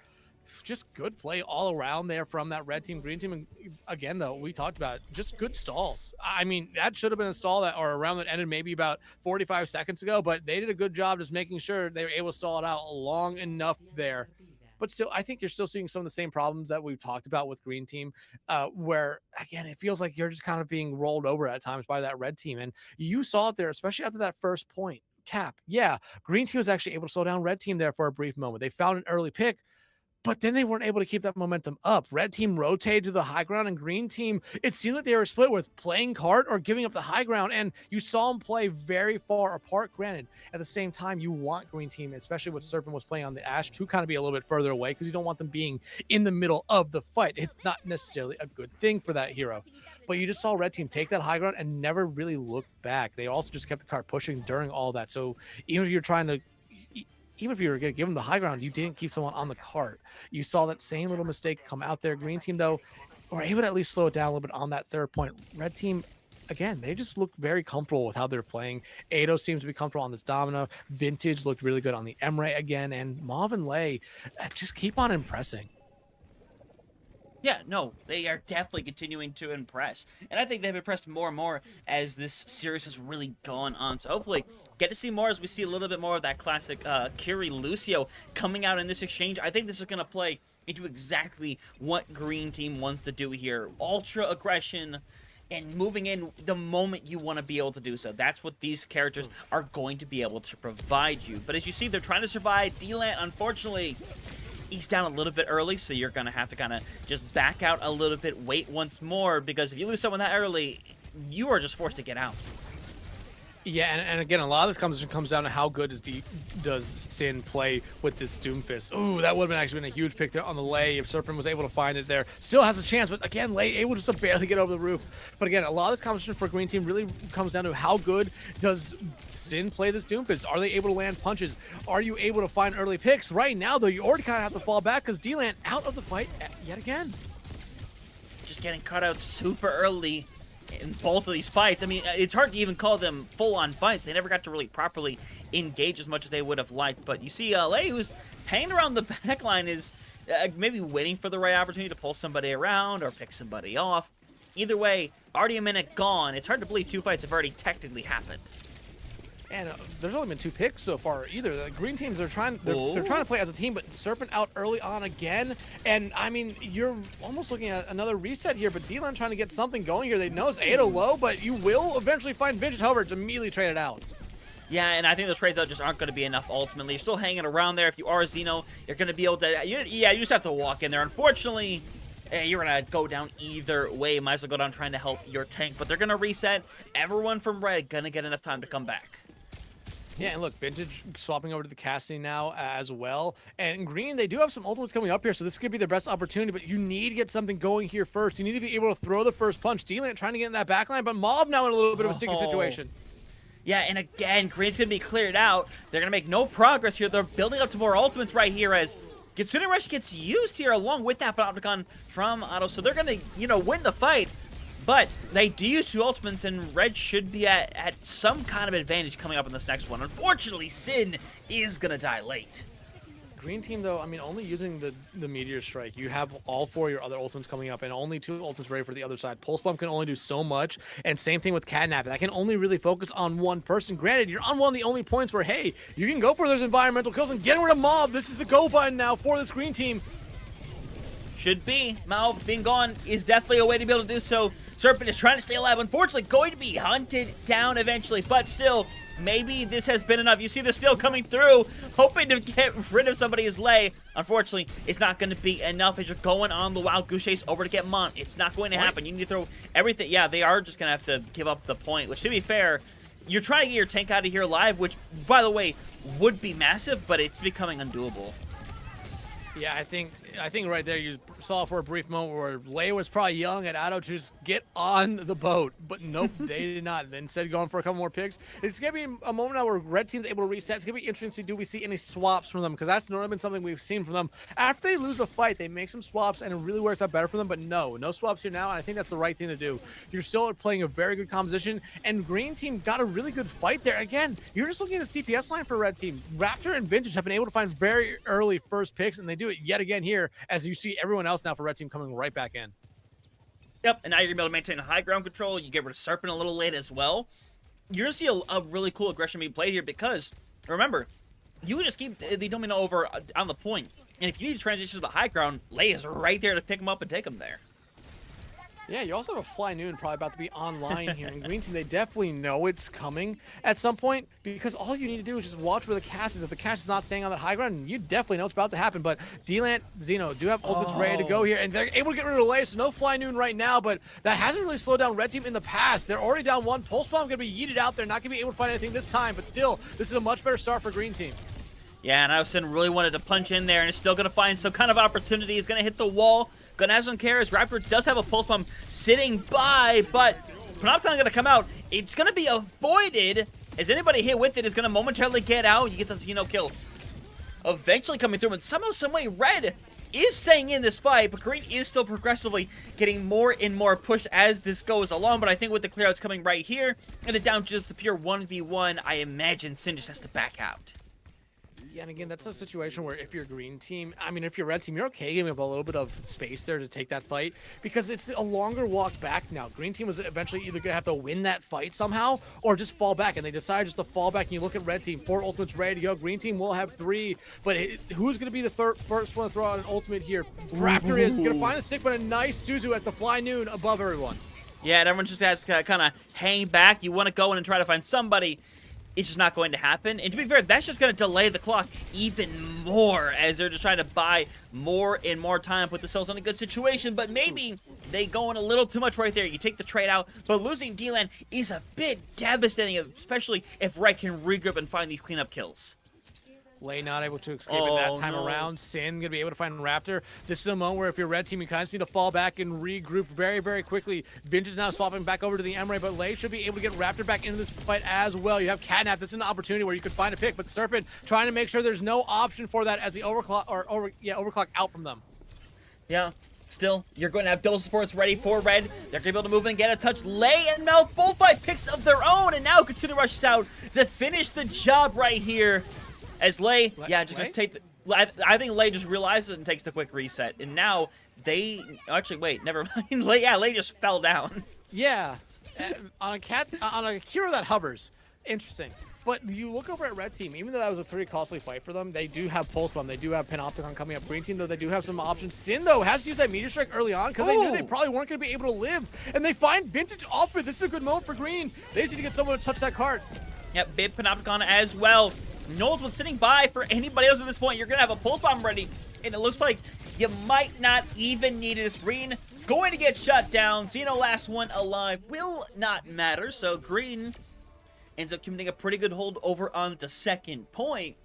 Just good play all around there from that red team. Green team, and again, though, we talked about just good stalls. I mean, that should have been a stall that, or a round that ended maybe about 45 seconds ago, but they did a good job just making sure they were able to stall it out long enough there. But still, I think you're still seeing some of the same problems that we've talked about with green team, where again, it feels like you're just kind of being rolled over at times by that red team. And you saw it there, especially after that first point. Cap, yeah, green team was actually able to slow down red team there for a brief moment. They found an early pick, but then they weren't able to keep that momentum up. Red team rotated to the high ground, and green team, it seemed like they were split with playing cart or giving up the high ground, and you saw them play very far apart. Granted, at the same time, you want green team, especially with Serpent was playing on the Ash, to kind of be a little bit further away because you don't want them being in the middle of the fight. It's not necessarily a good thing for that hero. But you just saw red team take that high ground and never really look back. They also just kept the cart pushing during all that. So even if you're trying to even if you were going to give them the high ground, you didn't keep someone on the cart. You saw that same little mistake come out there. Green team, though, were able to at least slow it down a little bit on that third point. Red team, again, they just look very comfortable with how they're playing. Ado seems to be comfortable on this Domino. Vintage looked really good on the Emre again. And Mauve and Lei just keep on impressing. Yeah, no, they are definitely continuing to impress. And I think they've impressed more and more as this series has really gone on. So hopefully get to see more as we see a little bit more of that classic Kiri Lucio coming out in this exchange. I think this is going to play into exactly what Green Team wants to do here. Ultra aggression and moving in the moment you want to be able to do so. That's what these characters are going to be able to provide you. But as you see, they're trying to survive. D-Land, unfortunately, he's down a little bit early, so you're going to have to kind of just back out a little bit, wait once more, because if you lose someone that early, you are just forced to get out. Yeah, and again, a lot of this conversation comes down to how good does Sin play with this Doomfist. Ooh, that would have actually been a huge pick there on the Lei if Serpent was able to find it there. Still has a chance, but again, Lei able just to barely get over the roof. But again, a lot of this conversation for Green Team really comes down to how good does Sin play this Doomfist? Are they able to land punches? Are you able to find early picks? Right now, though, you already kind of have to fall back because D-Land out of the fight yet again. Just getting cut out super early in both of these fights. I mean, it's hard to even call them full-on fights. They never got to really properly engage as much as they would have liked. But you see Lei, who's hanging around the back line, is maybe waiting for the right opportunity to pull somebody around or pick somebody off. Either way, already a minute gone. It's hard to believe two fights have already technically happened. And there's only been 2 picks so far either. The green teams are trying to play as a team, but Serpent out early on again. And I mean, you're almost looking at another reset here, but D-Land trying to get something going here. They know it's Ado low, but you will eventually find Vintage. However, it's immediately traded out. Yeah, and I think those trades out just aren't going to be enough ultimately. You're still hanging around there. If you are Xeno, you're going to be able to, you just have to walk in there. Unfortunately, you're going to go down either way. Might as well go down trying to help your tank, but they're going to reset. Everyone from Red going to get enough time to come back. Yeah, and look, Vintage swapping over to the casting now as well. And Green, they do have some ultimates coming up here, so this could be their best opportunity, but you need to get something going here first. You need to be able to throw the first punch. D-Land trying to get in that backline, but Mauve now in a little bit of a sticky situation. Yeah, and again, Green's going to be cleared out. They're going to make no progress here. They're building up to more ultimates right here as Kitsune Rush gets used here along with that Panopticon from Otto. So they're going to, win the fight. But they do use 2 ultimates, and Red should be at some kind of advantage coming up in this next one. Unfortunately, Sin is going to die late. Green team, though, I mean, only using the Meteor Strike. You have all 4 of your other ultimates coming up, and only 2 ultimates ready for the other side. Pulse Bomb can only do so much, and same thing with Catnap. That can only really focus on one person. Granted, you're on one of the only points where, hey, you can go for those environmental kills and get rid of Mob. This is the go button now for this green team. Should be. Mauve being gone is definitely a way to be able to do so. Serpent is trying to stay alive. Unfortunately, going to be hunted down eventually, but still, maybe this has been enough. You see the Steel coming through, hoping to get rid of somebody's Lei. Unfortunately, it's not going to be enough as you're going on the Wild Goose Chase over to get Mont. It's not going to happen. You need to throw everything. Yeah, they are just going to have to give up the point, which, to be fair, you're trying to get your tank out of here alive, which, by the way, would be massive, but it's becoming undoable. Yeah, I think right there you saw for a brief moment where Lei was probably yelling at Otto to just get on the boat, but nope, they did not. Instead, going for a couple more picks. It's gonna be a moment now where red team's able to reset. It's gonna be interesting to see, do we see any swaps from them, because that's normally been something we've seen from them. After they lose a fight, they make some swaps and it really works out better for them. But no swaps here now, and I think that's the right thing to do. You're still playing a very good composition, and green team got a really good fight there. Again, you're just looking at the CPS line for red team. Raptor and Vintage have been able to find very early first picks, and they do it yet again here, as you see everyone else now for red team coming right back in. Yep, and now you're going to be able to maintain high ground control. You get rid of Serpent a little late as well. You're going to see a really cool aggression being played here because, remember, you can just keep the Domino over on the point. And if you need to transition to the high ground, Lei is right there to pick him up and take him there. Yeah, you also have a Fly Noon probably about to be online here. In green team, they definitely know it's coming at some point, because all you need to do is just watch where the cast is. If the cast is not staying on that high ground, you definitely know it's about to happen. But D-Land, Xeno do have ultimates ready to go here, and they're able to get rid of Lei, so no Fly Noon right now, but that hasn't really slowed down red team in the past. They're already down one. Pulse Bomb going to be yeeted out there, not going to be able to find anything this time, but still, this is a much better start for green team. Yeah, and Ison really wanted to punch in there, and is still going to find some kind of opportunity. He's going to hit the wall. Gonna have some cares. Raptor does have a pulse bomb sitting by, but Panopticon going to come out. It's going to be avoided, as anybody hit with it is going to momentarily get out. You get the Xeno kill eventually coming through, and somehow, someway, red is staying in this fight, but green is still progressively getting more and more pushed as this goes along. But I think with the clearouts coming right here, and it down to just the pure 1v1, I imagine Sin just has to back out. Yeah, and again, that's a situation where if you're green team, I mean, if you're red team, you're okay giving up a little bit of space there to take that fight, because it's a longer walk back now. Green team was eventually either going to have to win that fight somehow or just fall back, and they decide just to fall back. And you look at red team, 4 ultimates ready to go. Green team will have 3, but who's going to be the first one to throw out an ultimate here? Raptor is going to find the stick, but a nice Suzu at the Fly Noon above everyone. Yeah, and everyone just has to kind of hang back. You want to go in and try to find somebody. It's just not going to happen. And to be fair, that's just going to delay the clock even more, as they're just trying to buy more and more time, put themselves in a good situation. But maybe they go in a little too much right there. You take the trade out, but losing D-Land is a bit devastating, especially if Red can regroup and find these cleanup kills. Lei not able to escape it that time around. Sin gonna be able to find Raptor. This is a moment where if you're red team, you kind of need to fall back and regroup very, very quickly. Vintage now swapping back over to the Emery, but Lei should be able to get Raptor back into this fight as well. You have Catnap. This is an opportunity where you could find a pick, but Serpent trying to make sure there's no option for that as the overclock out from them. Yeah. Still, you're going to have double supports ready for red. They're going to be able to move in and get a touch. Lei and Mel both find picks of their own, and now Kitsune rushes out to finish the job right here. As Lei, just take the... I think Lei just realizes it and takes the quick reset. And now they... Actually, wait, never mind. Lei just fell down. Yeah. On a hero that hovers. Interesting. But you look over at red team, even though that was a pretty costly fight for them, they do have Pulse Bomb. They do have Panopticon coming up. Green team, though, they do have some options. Sin, though, has to use that Meteor Strike early on because they knew they probably weren't going to be able to live. And they find Vintage off it. This is a good moment for green. They just need to get someone to touch that card. Yep, big Panopticon as well. Knowles was sitting by for anybody else at this point. You're going to have a Pulse Bomb ready, and it looks like you might not even need it. As green going to get shut down. Xeno last one alive will not matter, so green ends up committing a pretty good hold over on the second point.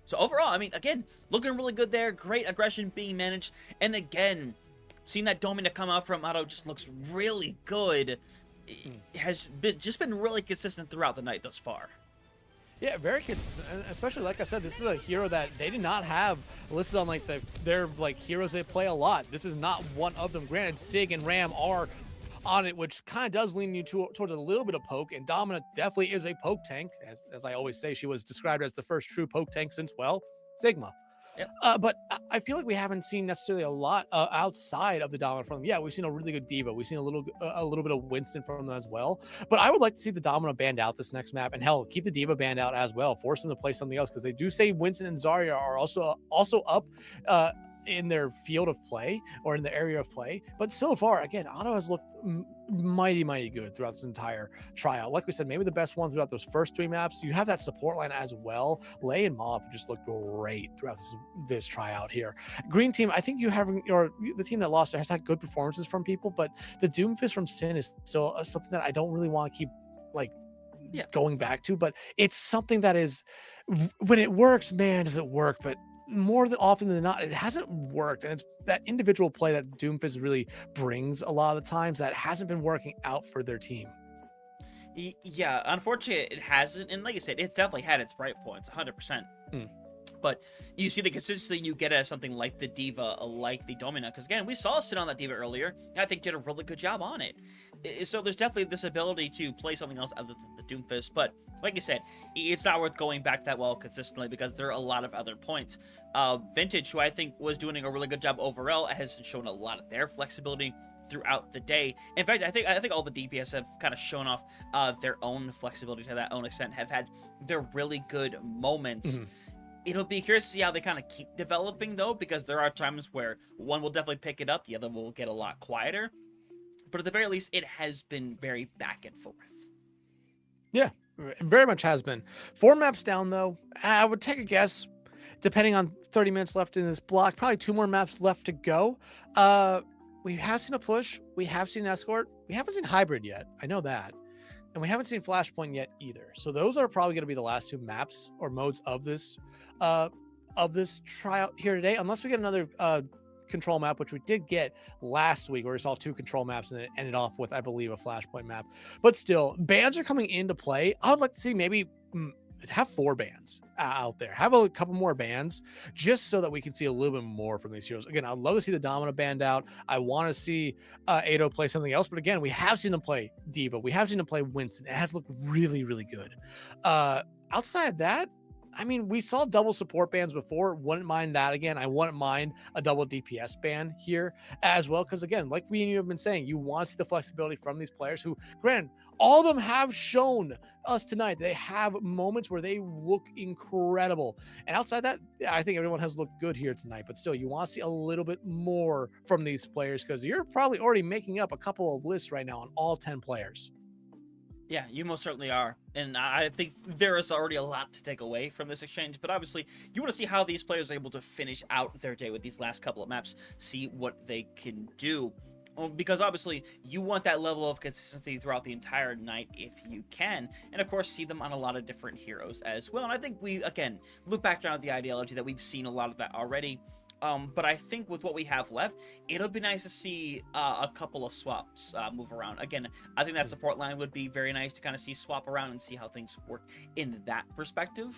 So overall, I mean, again, looking really good there. Great aggression being managed, and again, seeing that Domina come out from Otto just looks really good. It has just been really consistent throughout the night thus far. Yeah, very consistent, especially like I said, this is a hero that they did not have listed on like their heroes they play a lot. This is not one of them. Granted, Sig and Ram are on it, which kind of does lean you towards a little bit of poke, and Domina definitely is a poke tank. As I always say, she was described as the first true poke tank since, well, Sigma. Yep. But I feel like we haven't seen necessarily a lot outside of the Domino from them. Yeah, we've seen a really good Diva. We've seen a little bit of Winston from them as well. But I would like to see the Domino banned out this next map, and hell, keep the Diva banned out as well. Force them to play something else, because they do say Winston and Zarya are also up in their field of play or in the area of play. But so far, again, Otto has looked mighty good throughout this entire tryout. Like we said, maybe the best one throughout those first 3 maps. You have that support line as well. Lei and Mob just look great throughout this tryout here. Green team, I think the team that lost there has had good performances from people, but the Doomfist from Sin is still something that I don't really want to keep going back to, but it's something that is, when it works, man, does it work. But more than often than not, it hasn't worked. And it's that individual play that Doomfist really brings a lot of the times that hasn't been working out for their team. Yeah, unfortunately, it hasn't. And like I said, it's definitely had its bright points, 100%. Mm. But you see the consistency you get out of something like the Diva, like the Domina. Because again, we saw sit on that Diva earlier, and I think did a really good job on it. So there's definitely this ability to play something else other than the Doomfist. But like you said, it's not worth going back that well consistently because there are a lot of other points. Vintage, who I think was doing a really good job overall, has shown a lot of their flexibility throughout the day. In fact, I think all the DPS have kind of shown off their own flexibility to that own extent, have had their really good moments. Mm-hmm. It'll be curious to see how they kind of keep developing, though, because there are times where one will definitely pick it up, the other will get a lot quieter. But at the very least, it has been very back and forth. Yeah, it very much has been. 4 maps down, though. I would take a guess, depending on 30 minutes left in this block, probably 2 more maps left to go. We have seen a push. We have seen escort. We haven't seen hybrid yet. I know that. And we haven't seen Flashpoint yet either. So those are probably going to be the last 2 maps or modes of this tryout here today, unless we get another control map, which we did get last week, where we saw 2 control maps and then it ended off with, I believe, a Flashpoint map. But still, bans are coming into play. I would like to see maybe have 4 bans out there, have a couple more bans, just so that we can see a little bit more from these heroes. Again, I'd love to see the Domina banned out. I want to see Ado play something else, but again, we have seen him play Diva, we have seen him play Winston. It has looked really, really good. Outside of that, I mean, we saw double support bans before. Wouldn't mind that again. I wouldn't mind a double DPS ban here as well. Because again, like we and you have been saying, you want to see the flexibility from these players who, granted, all of them have shown us tonight. They have moments where they look incredible. And outside that, I think everyone has looked good here tonight. But still, you want to see a little bit more from these players because you're probably already making up a couple of lists right now on all 10 players. Yeah, you most certainly are. And I think there is already a lot to take away from this exchange, but obviously you want to see how these players are able to finish out their day with these last couple of maps, see what they can do. Because obviously you want that level of consistency throughout the entire night if you can, and of course see them on a lot of different heroes as well. And I think we, again, look back down at the ideology that we've seen a lot of that already. But I think with what we have left, it'll be nice to see a couple of swaps move around. Again, I think that support line would be very nice to kind of see swap around and see how things work in that perspective.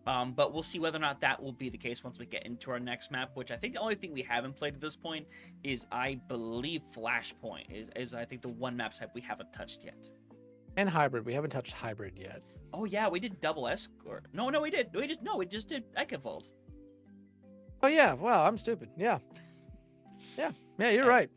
But we'll see whether or not that will be the case once we get into our next map, which I think the only thing we haven't played at this point is, I believe, Flashpoint is I think the one map type we haven't touched yet. And hybrid. We haven't touched hybrid yet. Oh, yeah, we did double escort. No, we did. We just did Ekavold. Oh, yeah. Wow, I'm stupid. Yeah, you're right.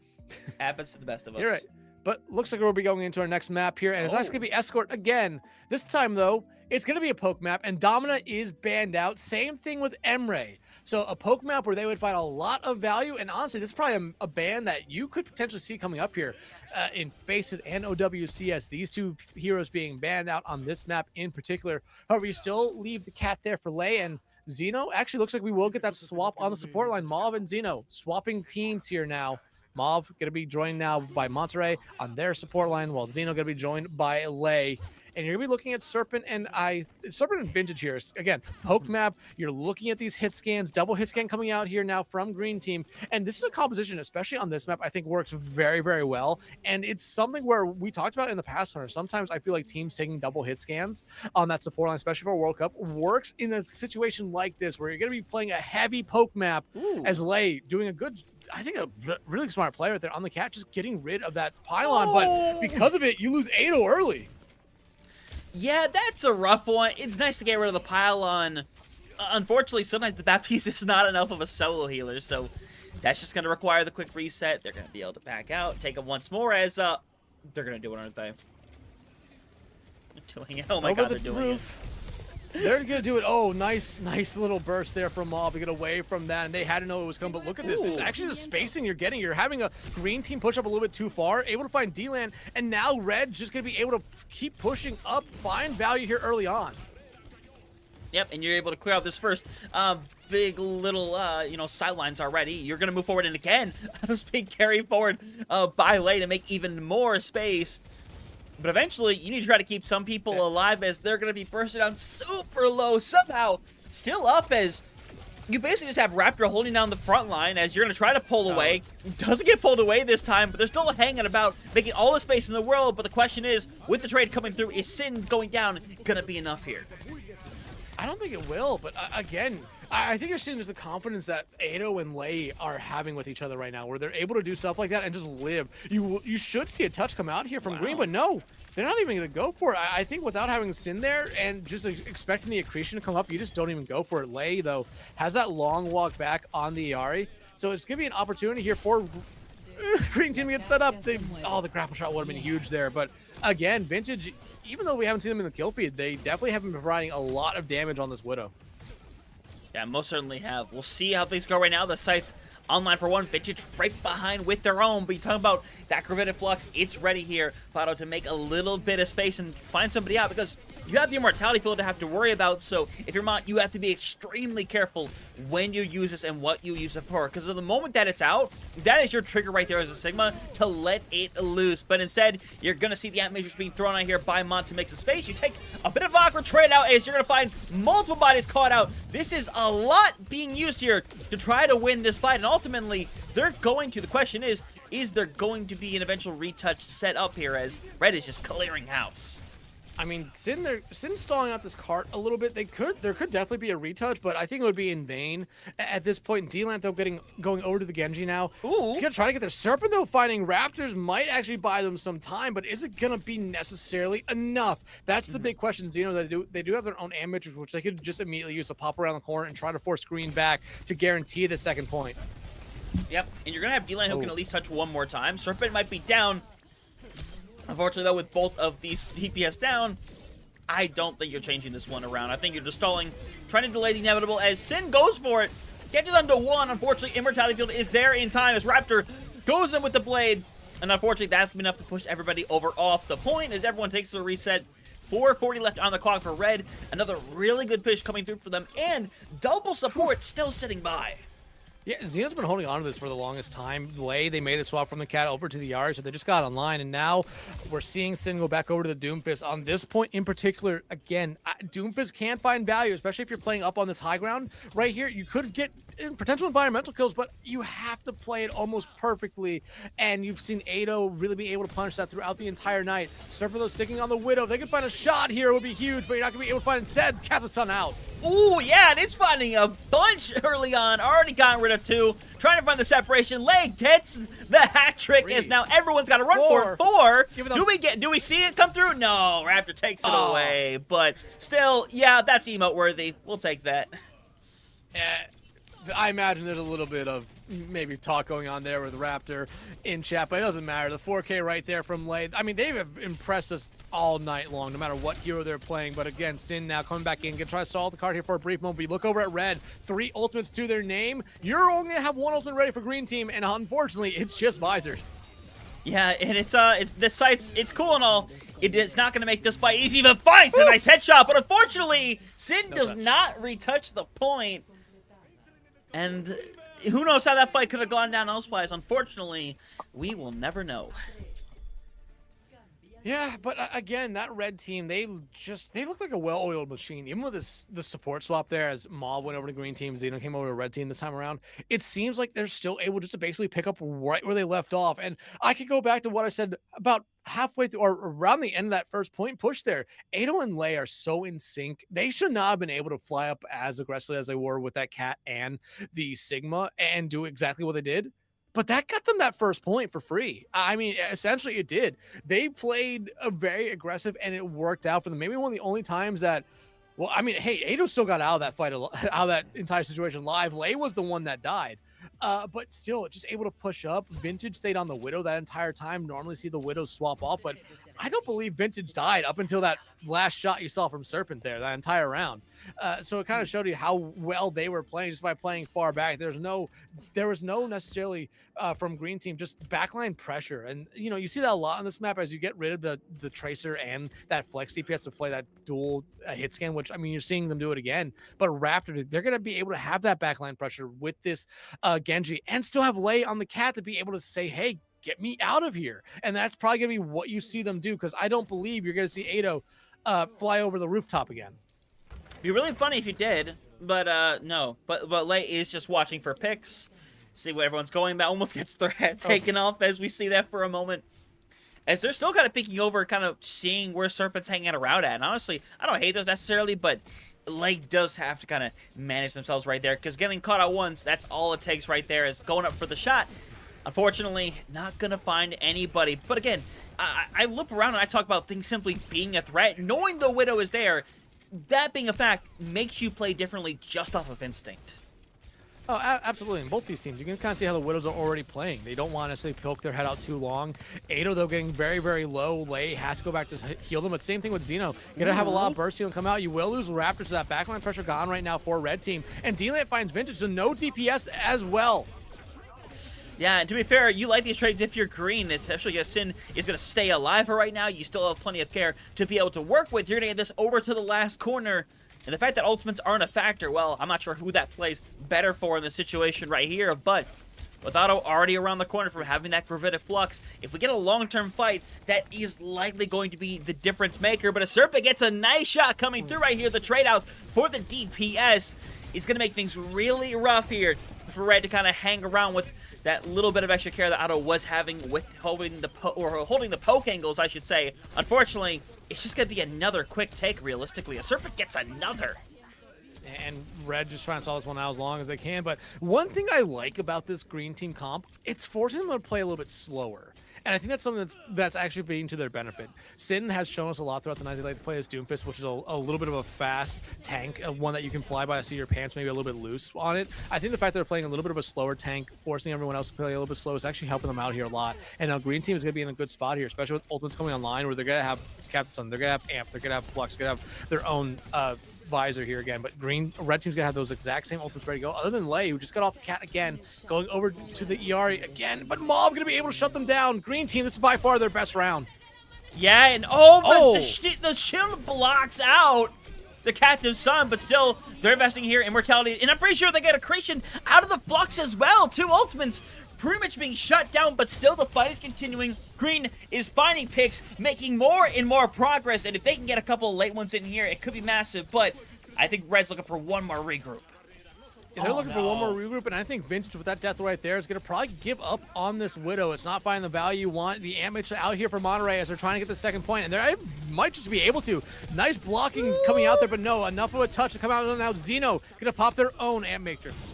Happens to the best of us. You're right. But looks like we'll be going into our next map here, and it's actually going to be Escort again. This time, though, it's going to be a poke map, and Domina is banned out. Same thing with Emre. So a poke map where they would find a lot of value, and honestly, this is probably a ban that you could potentially see coming up here in Faceit and OWCS. These 2 heroes being banned out on this map in particular. However, you still leave the cat there for Lei and Zeno. Actually, looks like we will get that swap on the support line. Mauve and Zeno swapping teams here now. Mauve going to be joined now by Monterey on their support line, while Zeno going to be joined by Lei. And you're going to be looking at Serpent and Vintage here. Again, poke map. You're looking at these hit scans, double hit scan coming out here now from Green Team. And this is a composition, especially on this map, I think works very, very well. And it's something where we talked about in the past, Hunter. Sometimes I feel like teams taking double hit scans on that support line, especially for World Cup, works in a situation like this, where you're going to be playing a heavy poke map. Ooh. As Lei doing a good, I think, a really smart player there on the cat, just getting rid of that pylon. But because of it, you lose Ado early. Yeah, that's a rough one. It's nice to get rid of the pylon. Unfortunately, sometimes that piece is not enough of a solo healer, so that's just going to require the quick reset. They're going to be able to back out, take it once more as, they're going to do it, aren't they? They're doing it. Oh my god, they're doing it. They're going to do it. Oh, nice little burst there from Mauve to get away from that, and they had to know it was coming. But look at this. It's actually the spacing you're getting. You're having a Green Team push up a little bit too far, able to find D-Land, and now Red just going to be able to keep pushing up, find value here early on. Yep, and you're able to clear out this first big little, sidelines already. You're going to move forward, and again, those being carried forward by Lei to make even more space. But eventually, you need to try to keep some people alive as they're going to be bursting down super low somehow. Still up as you basically just have Raptor holding down the front line as you're going to try to pull away. Doesn't get pulled away this time, but they're still hanging about, making all the space in the world. But the question is, with the trade coming through, is Sin going down going to be enough here? I don't think it will, but again, I think you're seeing just the confidence that Ado and Lei are having with each other right now, where they're able to do stuff like that and just live. You should see a touch come out here from Green, but no, they're not even going to go for it. I think without having Sin there and just expecting the accretion to come up, you just don't even go for it. Lei, though, has that long walk back on the Iari, so it's going to be an opportunity here for Green team to get set up. The grapple shot would have been huge there, but again, Vintage, even though we haven't seen them in the kill feed, they definitely have been providing a lot of damage on this Widow. Yeah, most certainly have. We'll see how things go right now. The site's online for one. Vintage right behind with their own. But you talk about that Gravitic Flux. It's ready here, Fado, to make a little bit of space and find somebody out, because you have the Immortality Field to have to worry about. So if you're Mont, you have to be extremely careful when you use this and what you use it for. Because the moment that it's out, that is your trigger right there as a Sigma to let it loose. But instead, you're going to see the Ant Matrix being thrown out here by Mont to make some space. You take a bit of awkward trade out as you're going to find multiple bodies caught out. This is a lot being used here to try to win this fight. And ultimately, they're going to. The question is there going to be an eventual retouch set up here as Red is just clearing house? I mean, Sin stalling out this cart a little bit. There could definitely be a retouch, but I think it would be in vain at this point. D-Land, though, going over to the Genji now. Ooh. Gonna try to get their Serpent, though. Finding Raptors might actually buy them some time, but is it gonna be necessarily enough? That's the big question. Zeno, they do have their own amateurs, which they could just immediately use to pop around the corner and try to force Green back to guarantee the second point. Yep, and you're gonna have D-Line who can at least touch one more time. Serpent might be down. Unfortunately, though, with both of these DPS down, I don't think you're changing this one around. I think you're just stalling, trying to delay the inevitable as Sin goes for it. Catches them to one. Unfortunately, Immortality Field is there in time as Raptor goes in with the blade. And unfortunately, that's enough to push everybody over off the point as everyone takes a reset. 4:40 left on the clock for Red. Another really good push coming through for them. And double support still sitting by. Yeah, Xenon's been holding on to this for the longest time. Lei, they made the swap from the Cat over to the Yari, so they just got online, and now we're seeing Sin go back over to the Doomfist. On this point in particular, again, Doomfist can find value, especially if you're playing up on this high ground. Right here, you could get potential environmental kills, but you have to play it almost perfectly, and you've seen Ado really be able to punish that throughout the entire night. Serpent, though, sticking on the Widow. If they can find a shot here, it would be huge, but you're not going to be able to find it instead. Cast the Sun out. Ooh, yeah, and it's finding a bunch early on. Already gotten rid of two. Trying to find the separation. Lei gets the hat trick as now everyone's got to run for it. Four. Do we see it come through? No, Raptor takes it away. But still, yeah, that's emote worthy. We'll take that. I imagine there's a little bit of maybe talk going on there with Raptor in chat, but it doesn't matter. The 4K right there from Lei. I mean, they have impressed us all night long, no matter what hero they're playing. But again, Sin now coming back in, gonna try to solve the card here for a brief moment. But you look over at Red, 3 ultimates to their name. You're only gonna have 1 ultimate ready for Green Team, and unfortunately, it's just Visored. Yeah, and it's this site's, it's cool and all. It's not gonna make this fight easy, but finds a nice headshot. But unfortunately, Sin does not retouch the point. And who knows how that fight could have gone down elsewise. Unfortunately, we will never know. Yeah, but again, that Red team, they look like a well-oiled machine. Even with the support swap there, as Maul went over to Green Team, Xeno came over to Red Team this time around, it seems like they're still able just to basically pick up right where they left off. And I could go back to what I said about halfway through or around the end of that first point push there. Ado and Lei are so in sync. They should not have been able to fly up as aggressively as they were with that Cat and the Sigma and do exactly what they did. But that got them that first point for free. I mean, essentially it did. They played a very aggressive and it worked out for them. Maybe one of the only times that, well, I mean, hey, Ado still got out of that fight, out of that entire situation live. Lei was the one that died. But still, just able to push up. Vintage stayed on the Widow that entire time. Normally see the Widows swap off, but I don't believe Vintage died up until that last shot you saw from Serpent there, that entire round. So it kind of showed you how well they were playing just by playing far back. There was no necessarily from Green Team just backline pressure. And, you know, you see that a lot on this map as you get rid of the Tracer and that Flex DPS to play that dual hit scan, which, I mean, you're seeing them do it again. But Raptor, they're going to be able to have that backline pressure with this Genji and still have Lei on the Cat to be able to say, hey, get me out of here. And that's probably going to be what you see them do, because I don't believe you're going to see Ado fly over the rooftop again. It'd be really funny if you did. But no. But Lei is just watching for picks. See what everyone's going about. Almost gets their head taken off as we see that for a moment. As they're still kind of peeking over, kind of seeing where Serpent's hanging around at. And honestly, I don't hate those necessarily, but Lei does have to kind of manage themselves right there, because getting caught out once, that's all it takes right there, is going up for the shot. Unfortunately, not going to find anybody. But again, I look around and I talk about things simply being a threat. Knowing the Widow is there, that being a fact, makes you play differently just off of instinct. Oh, absolutely. In both these teams, you can kind of see how the Widows are already playing. They don't want to necessarily poke their head out too long. Ado, though, getting very, very low. Lei has to go back to heal them. But same thing with Xeno. You're going to have a lot of burst healing come out. You will lose Raptor, so that backline pressure gone right now for Red Team. And D-Lant finds Vintage, so no DPS as well. Yeah, and to be fair, you like these trades if you're green, especially if Sin is going to stay alive for right now. You still have plenty of care to be able to work with. You're going to get this over to the last corner. And the fact that ultimates aren't a factor, well, I'm not sure who that plays better for in this situation right here, but with Otto already around the corner from having that gravitic flux, if we get a long-term fight, that is likely going to be the difference maker. But a Serpent gets a nice shot coming through right here. The trade out for the DPS is going to make things really rough here for Red to kind of hang around with that little bit of extra care that Otto was having with holding the poke angles, I should say. Unfortunately, it's just going to be another quick take, realistically. A Serpent gets another. And Red just trying to solve this one out as long as they can. But one thing I like about this green team comp, it's forcing them to play a little bit slower. And I think that's something that's actually being to their benefit. Sin has shown us a lot throughout the night. They like to play as Doomfist, which is a little bit of a fast tank, one that you can fly by the seat of your pants, maybe a little bit loose on it. I think the fact that they're playing a little bit of a slower tank, forcing everyone else to play a little bit slow, is actually helping them out here a lot. And now Green Team is going to be in a good spot here, especially with ultimates coming online, where they're going to have Captain Sun, they're going to have Amp, they're going to have Flux, they're going to have their own visor here again. But Red Team's gonna have those exact same ultimates ready to go, other than Lei, who just got off the cat again, going over to the ER again. But Mob gonna be able to shut them down. Green Team, this is by far their best round. Yeah, and the shield blocks out the Captive Sun, but still they're investing here immortality, and I'm pretty sure they get accretion out of the flux as well. Two ultimates pretty much being shut down, but still the fight is continuing. Green is finding picks, making more and more progress, and if they can get a couple of late ones in here, it could be massive. But I think Red's looking for one more regroup. Yeah, they're looking for one more regroup, and I think Vintage with that death right there is going to probably give up on this Widow. It's not finding the value you want. The Amich out here for Monterey as they're trying to get the second point, and they might just be able to. Nice blocking coming out there, but no, enough of a touch to come out. Now Xeno going to pop their own Amp Matrix.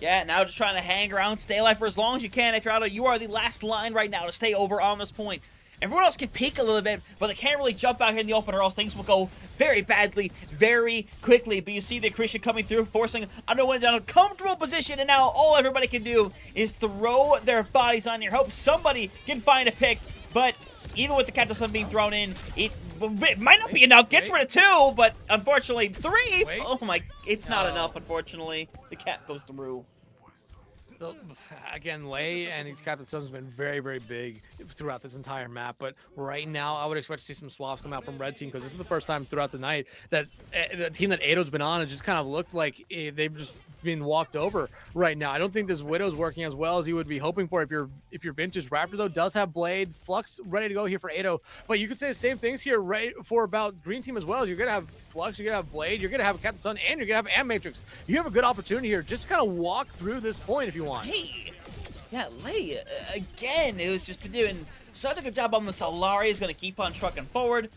Yeah, now just trying to hang around, stay alive for as long as you can. If you're Otto, you are the last line right now to stay over on this point. Everyone else can peek a little bit, but they can't really jump out here in the open or else things will go very badly, very quickly. But you see the accretion coming through, forcing Otto down a comfortable position, and now all everybody can do is throw their bodies on here. Hope somebody can find a pick, but even with the Captain Sun being thrown in, it might not be enough. Gets rid of two, but unfortunately, three. Oh my, it's not enough, unfortunately. The cat goes through. Again, Lei and these Captain Suns have been very, very big throughout this entire map. But right now, I would expect to see some swaps come out from Red Team, because this is the first time throughout the night that the team that Ado's been on, it just kind of looked like they've just been walked over right now. I don't think this Widow's working as well as you would be hoping for if you're Vintage. Raptor, though, does have Blade. Flux ready to go here for Ado. But you could say the same things here right for about Green Team as well. As you're going to have Flux, you're going to have Blade, you're going to have Captain Sun, and you're going to have Amp Matrix. You have a good opportunity here. Just kind of walk through this point if you want. Hey, yeah, Lei, again, it was just doing such a good job on the Solari. Is going to keep on trucking forward.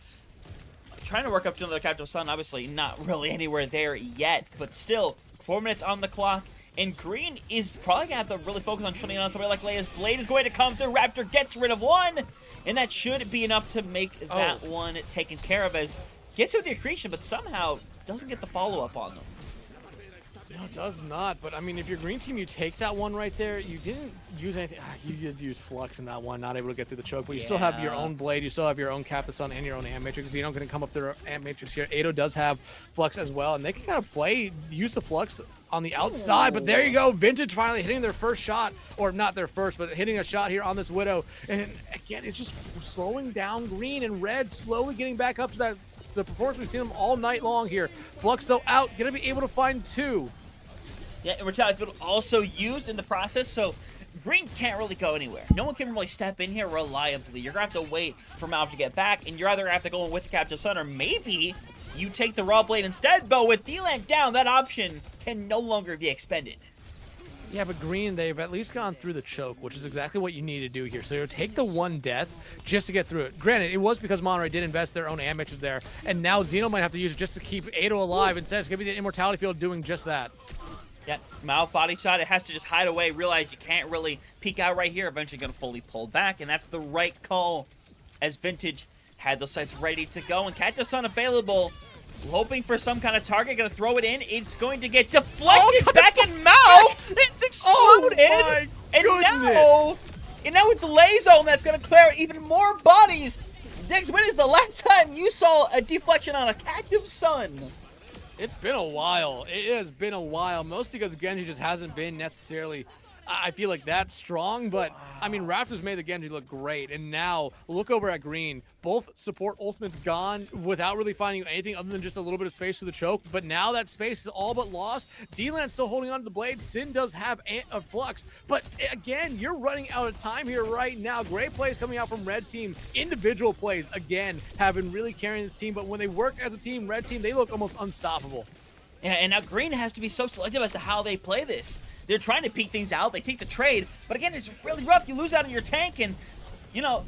Trying to work up to another Captain Sun, obviously not really anywhere there yet, but still, 4 minutes on the clock, and Green is probably going to have to really focus on shutting on somebody like Leia's. Blade is going to come through. Raptor gets rid of one, and that should be enough to make that one taken care of, as gets with the accretion, but somehow doesn't get the follow-up on them. No, it does not. But I mean, if you're Green Team, you take that one right there. You didn't use anything. You did use Flux in that one, not able to get through the choke. But you still have your own Blade. You still have your own Captain Sun and your own Amp Matrix. You're not going to come up their Amp Matrix here. Ado does have Flux as well, and they can kind of use the Flux on the outside. But there you go, Vintage finally hitting their first shot, or not their first, but hitting a shot here on this Widow. And again, it's just slowing down Green, and Red slowly getting back up to the performance we've seen them all night long here. Flux, though, out, going to be able to find two. Yeah, immortality field also used in the process, so Green can't really go anywhere. No one can really step in here reliably. You're going to have to wait for Malv to get back, and you're either going to have to go with the Captain Sun, or maybe you take the Raw Blade instead, but with D-Land down, that option can no longer be expended. Yeah, but Green, they've at least gone through the choke, which is exactly what you need to do here. So you'll take the one death just to get through it. Granted, it was because Monterey did invest their own amateurs there, and now Xeno might have to use it just to keep Ado alive. Instead, it's going to be the Immortality Field doing just that. Yeah, mouth body shot. It has to just hide away, realize you can't really peek out right here. Eventually going to fully pull back, and that's the right call as Vintage had those sights ready to go, and Cat just unavailable. Hoping for some kind of target, gonna throw it in. It's going to get deflected back in mouth. It's exploded. Oh my goodness. And now it's Lazone that's gonna clear even more bodies. Diggs, when is the last time you saw a deflection on a Cactus Sun? It's been a while. It has been a while, mostly because Genji just hasn't been necessarily, I feel like, that strong. But, I mean, Raptors made the Genji look great. And now, look over at Green. Both support ultimates gone without really finding anything other than just a little bit of space for the choke. But now that space is all but lost. D-Land's still holding on to the blade. Sin does have a flux. But, again, you're running out of time here right now. Great plays coming out from Red Team. Individual plays, again, have been really carrying this team. But when they work as a team, Red Team, they look almost unstoppable. Yeah, and now Green has to be so selective as to how they play this. They're trying to peek things out. They take the trade. But again, it's really rough. You lose out on your tank, and, you know,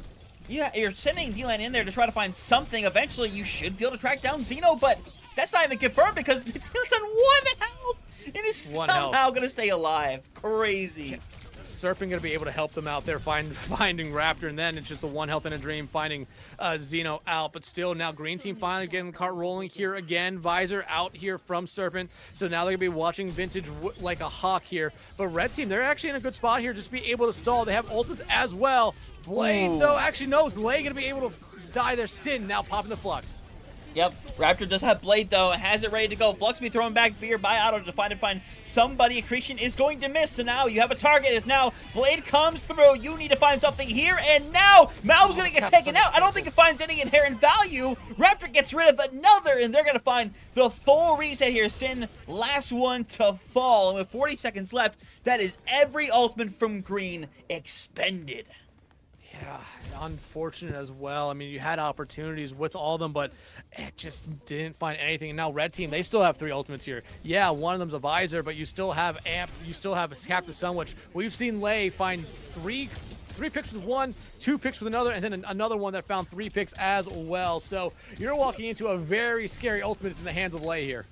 you're sending D-Land in there to try to find something. Eventually, you should be able to track down Xeno, but that's not even confirmed because D-Land's on 1 health and is somehow going to stay alive. Crazy. Serpent going to be able to help them out there, finding Raptor, and then it's just the 1 health in a dream, finding Xeno out. But still, now Green Team finally getting the cart rolling here again. Visor out here from Serpent, so now they're going to be watching Vintage like a hawk here. But Red Team, they're actually in a good spot here, just be able to stall. They have ultimates as well. Blade, though, actually knows Lay going to be able to die their Sin, now popping the Flux. Yep, Raptor does have Blade, though, and has it ready to go. Flux will be throwing back Fear by Auto to find somebody. Accretion is going to miss, so now you have a target. As now Blade comes through. You need to find something here, and now Mao's going to get taken out. I don't think it finds any inherent value. Raptor gets rid of another, and they're going to find the full reset here. Sin, last one to fall. And with 40 seconds left, that is every ultimate from Green expended. Yeah, unfortunate as well. I mean, you had opportunities with all of them, but it just didn't find anything. And now Red Team, they still have 3 ultimates here. Yeah, one of them's a Visor, but you still have Amp, you still have a Captive Sun, which we've seen Lay find three picks with one, 2 picks with another, and then another one that found 3 picks as well. So you're walking into a very scary ultimate in the hands of Lay here.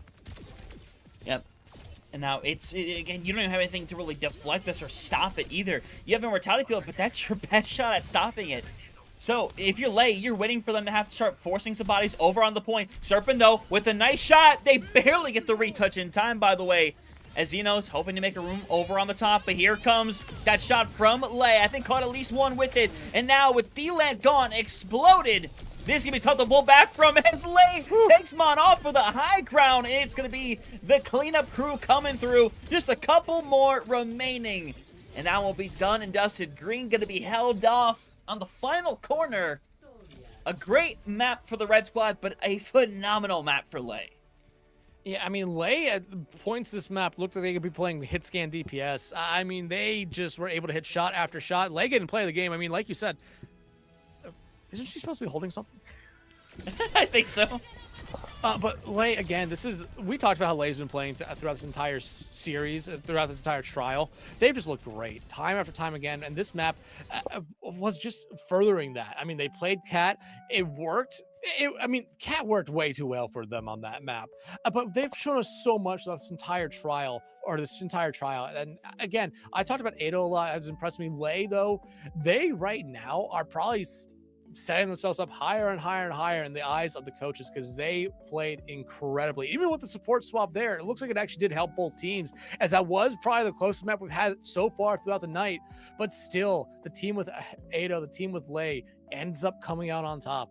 Yep. And now again, you don't even have anything to really deflect this or stop it either. You have Immortality Field, but that's your best shot at stopping it. So if you're Lay, you're waiting for them to have to start forcing some bodies over on the point. Serpent, though, with a nice shot. They barely get the retouch in time, by the way, as Xeno's hoping to make a room over on the top. But here comes that shot from Lay. I think caught at least one with it. And now with D-Land gone, exploded. This is going to be tough to pull back from as Lay takes Mon off for the high ground. And it's going to be the cleanup crew coming through. Just a couple more remaining. And that will be done and dusted. Green going to be held off on the final corner. A great map for the Red Squad, but a phenomenal map for Lay. Yeah, I mean, Lay at points this map looked like they could be playing hit scan DPS. I mean, they just were able to hit shot after shot. Lay didn't play the game. I mean, like you said, isn't she supposed to be holding something? I think so. But Lay, again, we talked about how Lay's been playing throughout this entire series, throughout this entire trial. They've just looked great, time after time again, and this map was just furthering that. I mean, they played Cat, it worked. I mean, Cat worked way too well for them on that map, but they've shown us so much throughout this entire trial, and again, I talked about Ado a lot, it's impressed me. Lay, though, they right now are probably setting themselves up higher and higher and higher in the eyes of the coaches because they played incredibly. Even with the support swap there, it looks like it actually did help both teams, as that was probably the closest map we've had so far throughout the night. But still, the team with Ado, the team with Lay, ends up coming out on top.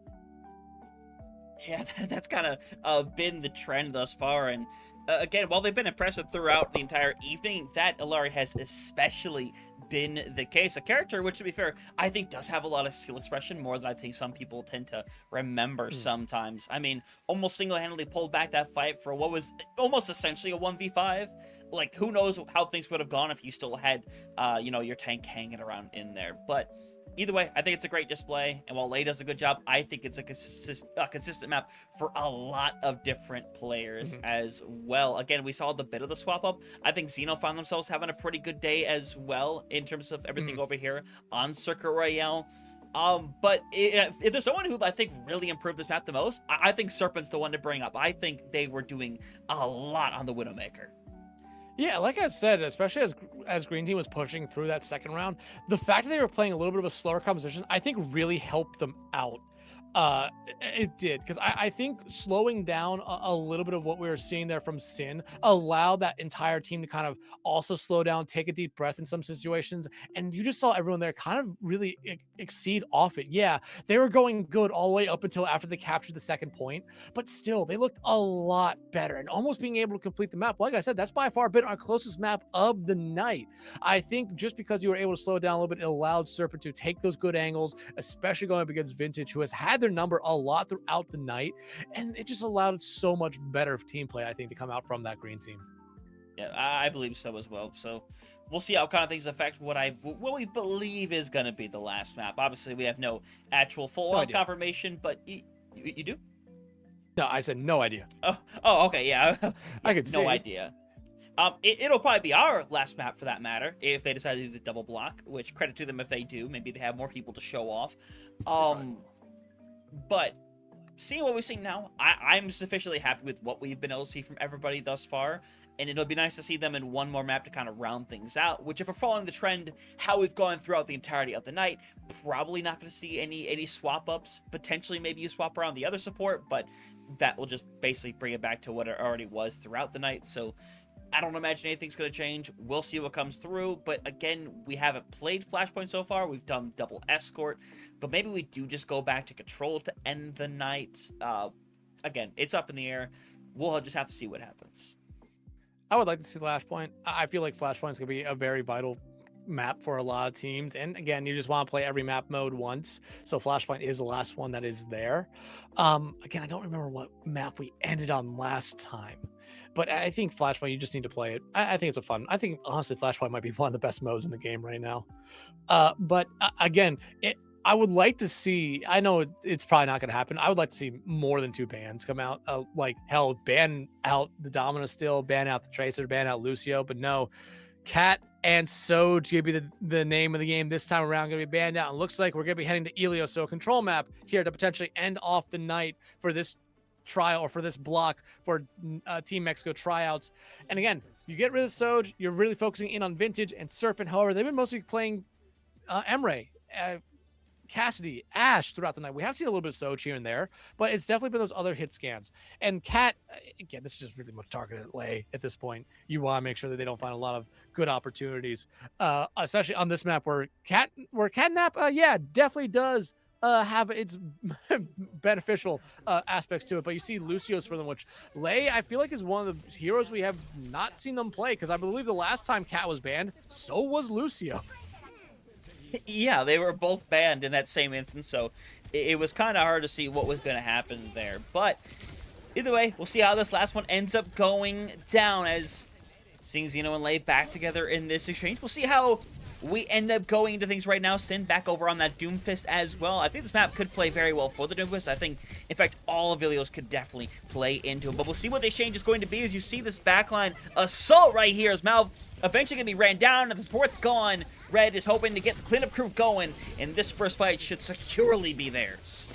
Yeah, that's kind of been the trend thus far. And again, while they've been impressive throughout the entire evening, that Illari has especially been the case. A character which, to be fair, I think does have a lot of skill expression, more than I think some people tend to remember sometimes. I mean, almost single-handedly pulled back that fight for what was almost essentially a 1v5. Like, who knows how things would have gone if you still had, you know, your tank hanging around in there. But either way, I think it's a great display, and while Lei does a good job, I think it's a consistent map for a lot of different players as well. Again, we saw the bit of the swap up. I think Xeno found themselves having a pretty good day as well in terms of everything over here on Circuit Royale. But if there's someone who I think really improved this map the most, I think Serpent's the one to bring up. I think they were doing a lot on the Widowmaker. Yeah, like I said, especially as Green Team was pushing through that second round, the fact that they were playing a little bit of a slower composition, I think really helped them out. It did, because I think slowing down a little bit of what we were seeing there from Sin allowed that entire team to kind of also slow down, take a deep breath in some situations, and you just saw everyone there kind of really exceed off it. Yeah, they were going good all the way up until after they captured the second point, but still, they looked a lot better and almost being able to complete the map. Like I said, that's by far been our closest map of the night. I think just because you were able to slow down a little bit, it allowed Serpent to take those good angles, especially going up against Vintage, who has had their number a lot throughout the night, and it just allowed so much better team play, I think, to come out from that Green Team. Yeah, I believe so as well. So we'll see how kind of things affect what we believe is going to be the last map. Obviously, we have no actual full-on confirmation, but you do? No, I said no idea. Oh, okay, yeah. I could no idea. It'll probably be our last map for that matter, if they decide to do the double block, which credit to them if they do. Maybe they have more people to show off. But seeing what we've seen now, I'm sufficiently happy with what we've been able to see from everybody thus far, and it'll be nice to see them in one more map to kind of round things out, which if we're following the trend, how we've gone throughout the entirety of the night, probably not going to see any swap-ups. Potentially maybe you swap around the other support, but that will just basically bring it back to what it already was throughout the night, so I don't imagine anything's going to change. We'll see what comes through. But again, we haven't played Flashpoint so far. We've done double escort. But maybe we do just go back to control to end the night. Again, it's up in the air. We'll just have to see what happens. I would like to see Flashpoint. I feel like Flashpoint's going to be a very vital map for a lot of teams, and again, you just want to play every map mode once, so Flashpoint is the last one that is there. Again, I don't remember what map we ended on last time, but I think Flashpoint, you just need to play it. I think it's a fun, I think honestly Flashpoint might be one of the best modes in the game right now. But again, I would like to see, I know it's probably not going to happen, I would like to see more than 2 bans come out. Like hell, ban out the Domino still, ban out the Tracer, ban out Lucio, but no, Cat and Soj gonna be the name of the game this time around, gonna be banned out. And looks like we're gonna be heading to Elio, so a control map here to potentially end off the night for this trial, or for this block for Team Mexico tryouts. And again, you get rid of Soj, you're really focusing in on Vintage and Serpent. However, they've been mostly playing Emre, Cassidy, Ash throughout the night. We have seen a little bit of Soj here and there, but it's definitely been those other hit scans. And Cat, again, this is just really much targeted Lei at this point. You want to make sure that they don't find a lot of good opportunities, especially on this map where Catnap, yeah, definitely does have its beneficial aspects to it. But you see Lucio's for them, which Lei, I feel like, is one of the heroes we have not seen them play, because I believe the last time Cat was banned, so was Lucio. Yeah, they were both banned in that same instance, so it was kind of hard to see what was going to happen there. But either way, we'll see how this last one ends up going down, as seeing Xeno and Lei back together in this exchange. We'll see how we end up going into things right now. Sin back over on that Doomfist as well. I think this map could play very well for the Doomfist. I think, in fact, all of Ilios could definitely play into him. But we'll see what the exchange is going to be, as you see this backline assault right here, as Malv eventually going to be ran down, and the support's gone. Red is hoping to get the cleanup crew going, and this first fight should securely be theirs.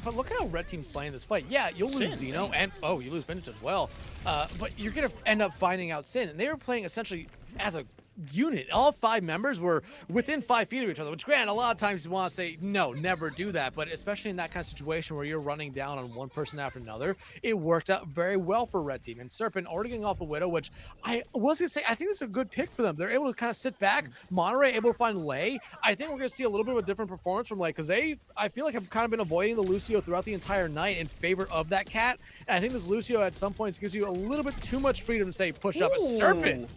But look at how Red Team's playing this fight. Yeah, you'll lose Sin, Xeno, and you lose Vintage as well. But you're going to end up finding out Sin, and they were playing essentially as a unit. All 5 members were within 5 feet of each other, which, granted, a lot of times you want to say no, never do that, but especially in that kind of situation where you're running down on one person after another, it worked out very well for Red Team. And Serpent already getting off the Widow, which I was gonna say, I think it's a good pick for them. They're able to kind of sit back. Monterey able to find Lei. I think we're gonna see a little bit of a different performance from Lei, because I feel like have kind of been avoiding the Lucio throughout the entire night in favor of that Cat, and I think this Lucio at some points gives you a little bit too much freedom to say push up a Serpent.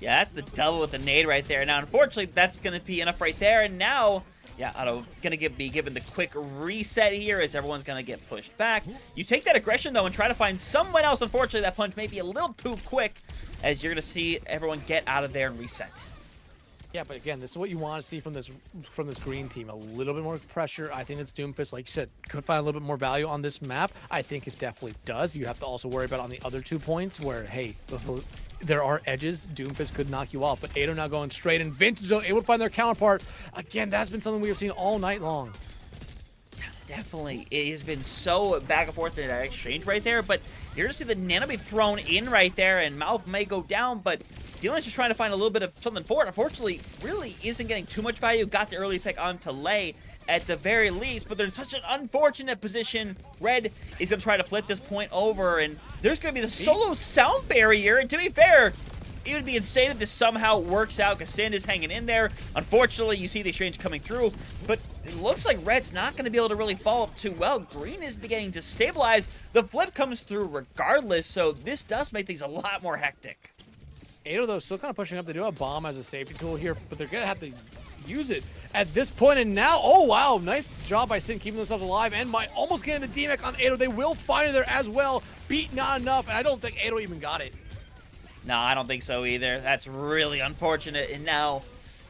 Yeah, that's the double with the nade right there. Now, unfortunately, that's going to be enough right there. And now, yeah, going to be given the quick reset here, as everyone's going to get pushed back. You take that aggression, though, and try to find someone else. Unfortunately, that punch may be a little too quick, as you're going to see everyone get out of there and reset. Yeah, but again, this is what you want to see from this green team. A little bit more pressure. I think it's Doomfist, like you said, could find a little bit more value on this map. I think it definitely does. You have to also worry about on the other 2 points where, hey, there are edges. Doomfist could knock you off, but Ado now going straight, and Vintage though able to find their counterpart. Again, that's been something we have seen all night long. Definitely. It has been so back and forth in that exchange right there, but you're going to see the Nano be thrown in right there, and Mouth may go down, but Dylan's just trying to find a little bit of something for it. Unfortunately, really isn't getting too much value. Got the early pick onto Lei at the very least, but they're in such an unfortunate position. Red is going to try to flip this point over, and there's going to be the solo sound barrier, and to be fair, it would be insane if this somehow works out because Sin is hanging in there. Unfortunately, you see the exchange coming through, but it looks like Red's not going to be able to really follow up too well. Green is beginning to stabilize. The flip comes through regardless, so this does make things a lot more hectic. Ado, though, still kind of pushing up. They do have Bomb as a safety tool here, but they're going to have to use it at this point. And now, oh, wow, nice job by Sin keeping themselves alive and might almost getting the DMAC on Ado. They will find it there as well. Beat not enough, and I don't think Ado even got it. No, I don't think so either. That's really unfortunate. And now,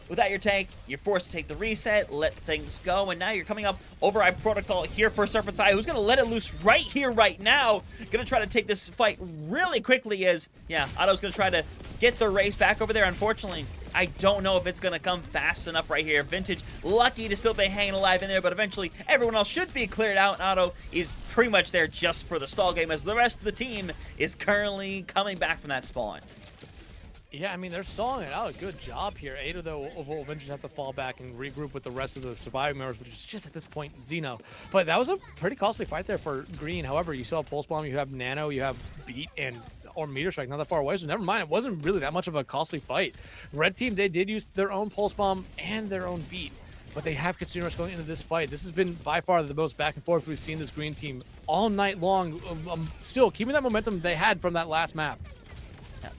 without your tank, you're forced to take the reset, let things go, and now you're coming up Override Protocol here for Serpent's Eye, who's going to let it loose right here, right now. Going to try to take this fight really quickly as, yeah, Otto's going to try to get the race back over there. Unfortunately, I don't know if it's going to come fast enough right here. Vintage, lucky to still be hanging alive in there, but eventually everyone else should be cleared out, and Otto is pretty much there just for the stall game as the rest of the team is currently coming back from that spawn. Yeah, I mean, they're stalling it out. A good job here. Ado, though, will eventually have to fall back and regroup with the rest of the surviving members, which is just at this point Xeno. But that was a pretty costly fight there for Green. However, you saw Pulse Bomb, you have Nano, you have Beat, or Meteor Strike not that far away, so never mind. It wasn't really that much of a costly fight. Red Team, they did use their own Pulse Bomb and their own Beat, but they have Casino Rush going into this fight. This has been by far the most back and forth we've seen this Green Team all night long. Still keeping that momentum they had from that last map.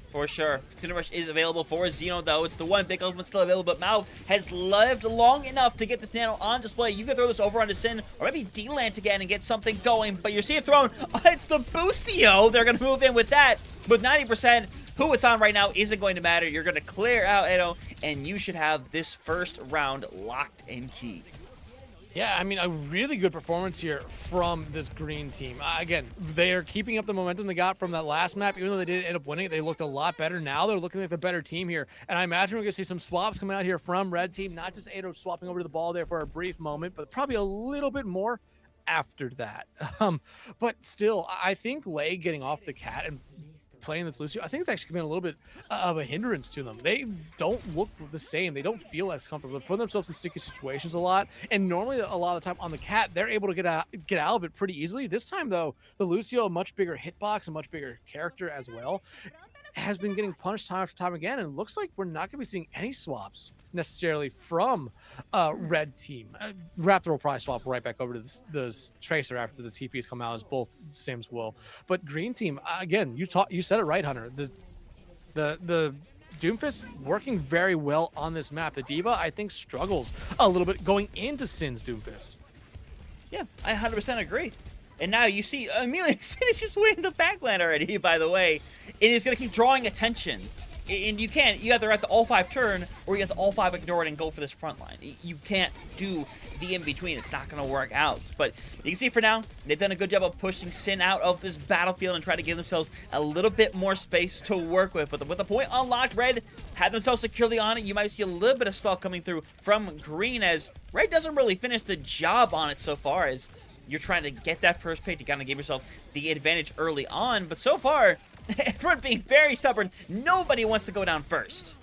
For sure. Casino Rush is available for Xeno, though. It's the one big ultimate still available, but Mao has lived long enough to get this Nano on display. You can throw this over onto Sin, or maybe D-Lant again and get something going, but you see it thrown. Oh, it's the Boostio. They're going to move in with that. But 90%, who it's on right now isn't going to matter. You're going to clear out Edo, and you should have this first round locked and key. Yeah, I mean, a really good performance here from this Green team. Again, they are keeping up the momentum they got from that last map. Even though they didn't end up winning, they looked a lot better. Now they're looking like the better team here. And I imagine we're going to see some swaps coming out here from Red Team. Not just Ado swapping over to the ball there for a brief moment, but probably a little bit more after that. But still, I think Lei getting off the cat and playing this Lucio, I think it's actually been a little bit of a hindrance to them. They don't look the same. They don't feel as comfortable. They put themselves in sticky situations a lot, and normally a lot of the time on the cat, they're able to get out of it pretty easily. This time, though, the Lucio, a much bigger hitbox, a much bigger character as well, has been getting punished time after time again, and it looks like we're not going to be seeing any swaps necessarily from Red Team. Raptor will probably swap right back over to this Tracer after the TPs come out, as both Sims will. But Green Team, again, you said it right, Hunter. The Doomfist working very well on this map. The D.Va, I think, struggles a little bit going into Sin's Doomfist. Yeah, I 100% agree. And now you see Amelia Sin is just winning the backline already, by the way. It is going to keep drawing attention. And you either at the all-5 turn, or you have to all-5 ignore it and go for this front line. You can't do the in-between. It's not going to work out. But you can see for now, they've done a good job of pushing Sin out of this battlefield and trying to give themselves a little bit more space to work with. But with the point unlocked, Red had themselves securely on it. You might see a little bit of stall coming through from Green, as Red doesn't really finish the job on it so far, as you're trying to get that first pick to kind of give yourself the advantage early on. But so far, everyone being very stubborn, nobody wants to go down first.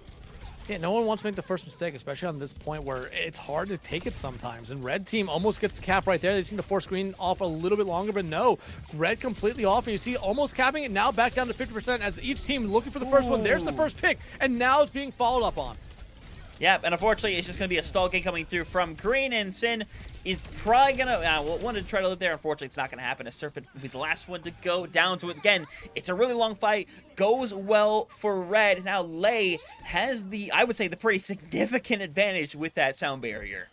Yeah, no one wants to make the first mistake, especially on this point where it's hard to take it sometimes. And Red Team almost gets the cap right there. They seem to force Green off a little bit longer, but no. Red completely off, and you see almost capping it now back down to 50% as each team looking for the first one. There's the first pick, and now it's being followed up on. Yeah, and unfortunately, it's just going to be a stall game coming through from Green, and Sin is probably going to want to try to live there. Unfortunately, it's not going to happen. A Serpent will be the last one to go down to it. Again, it's a really long fight. Goes well for Red. Now, Lei has I would say, the pretty significant advantage with that sound barrier.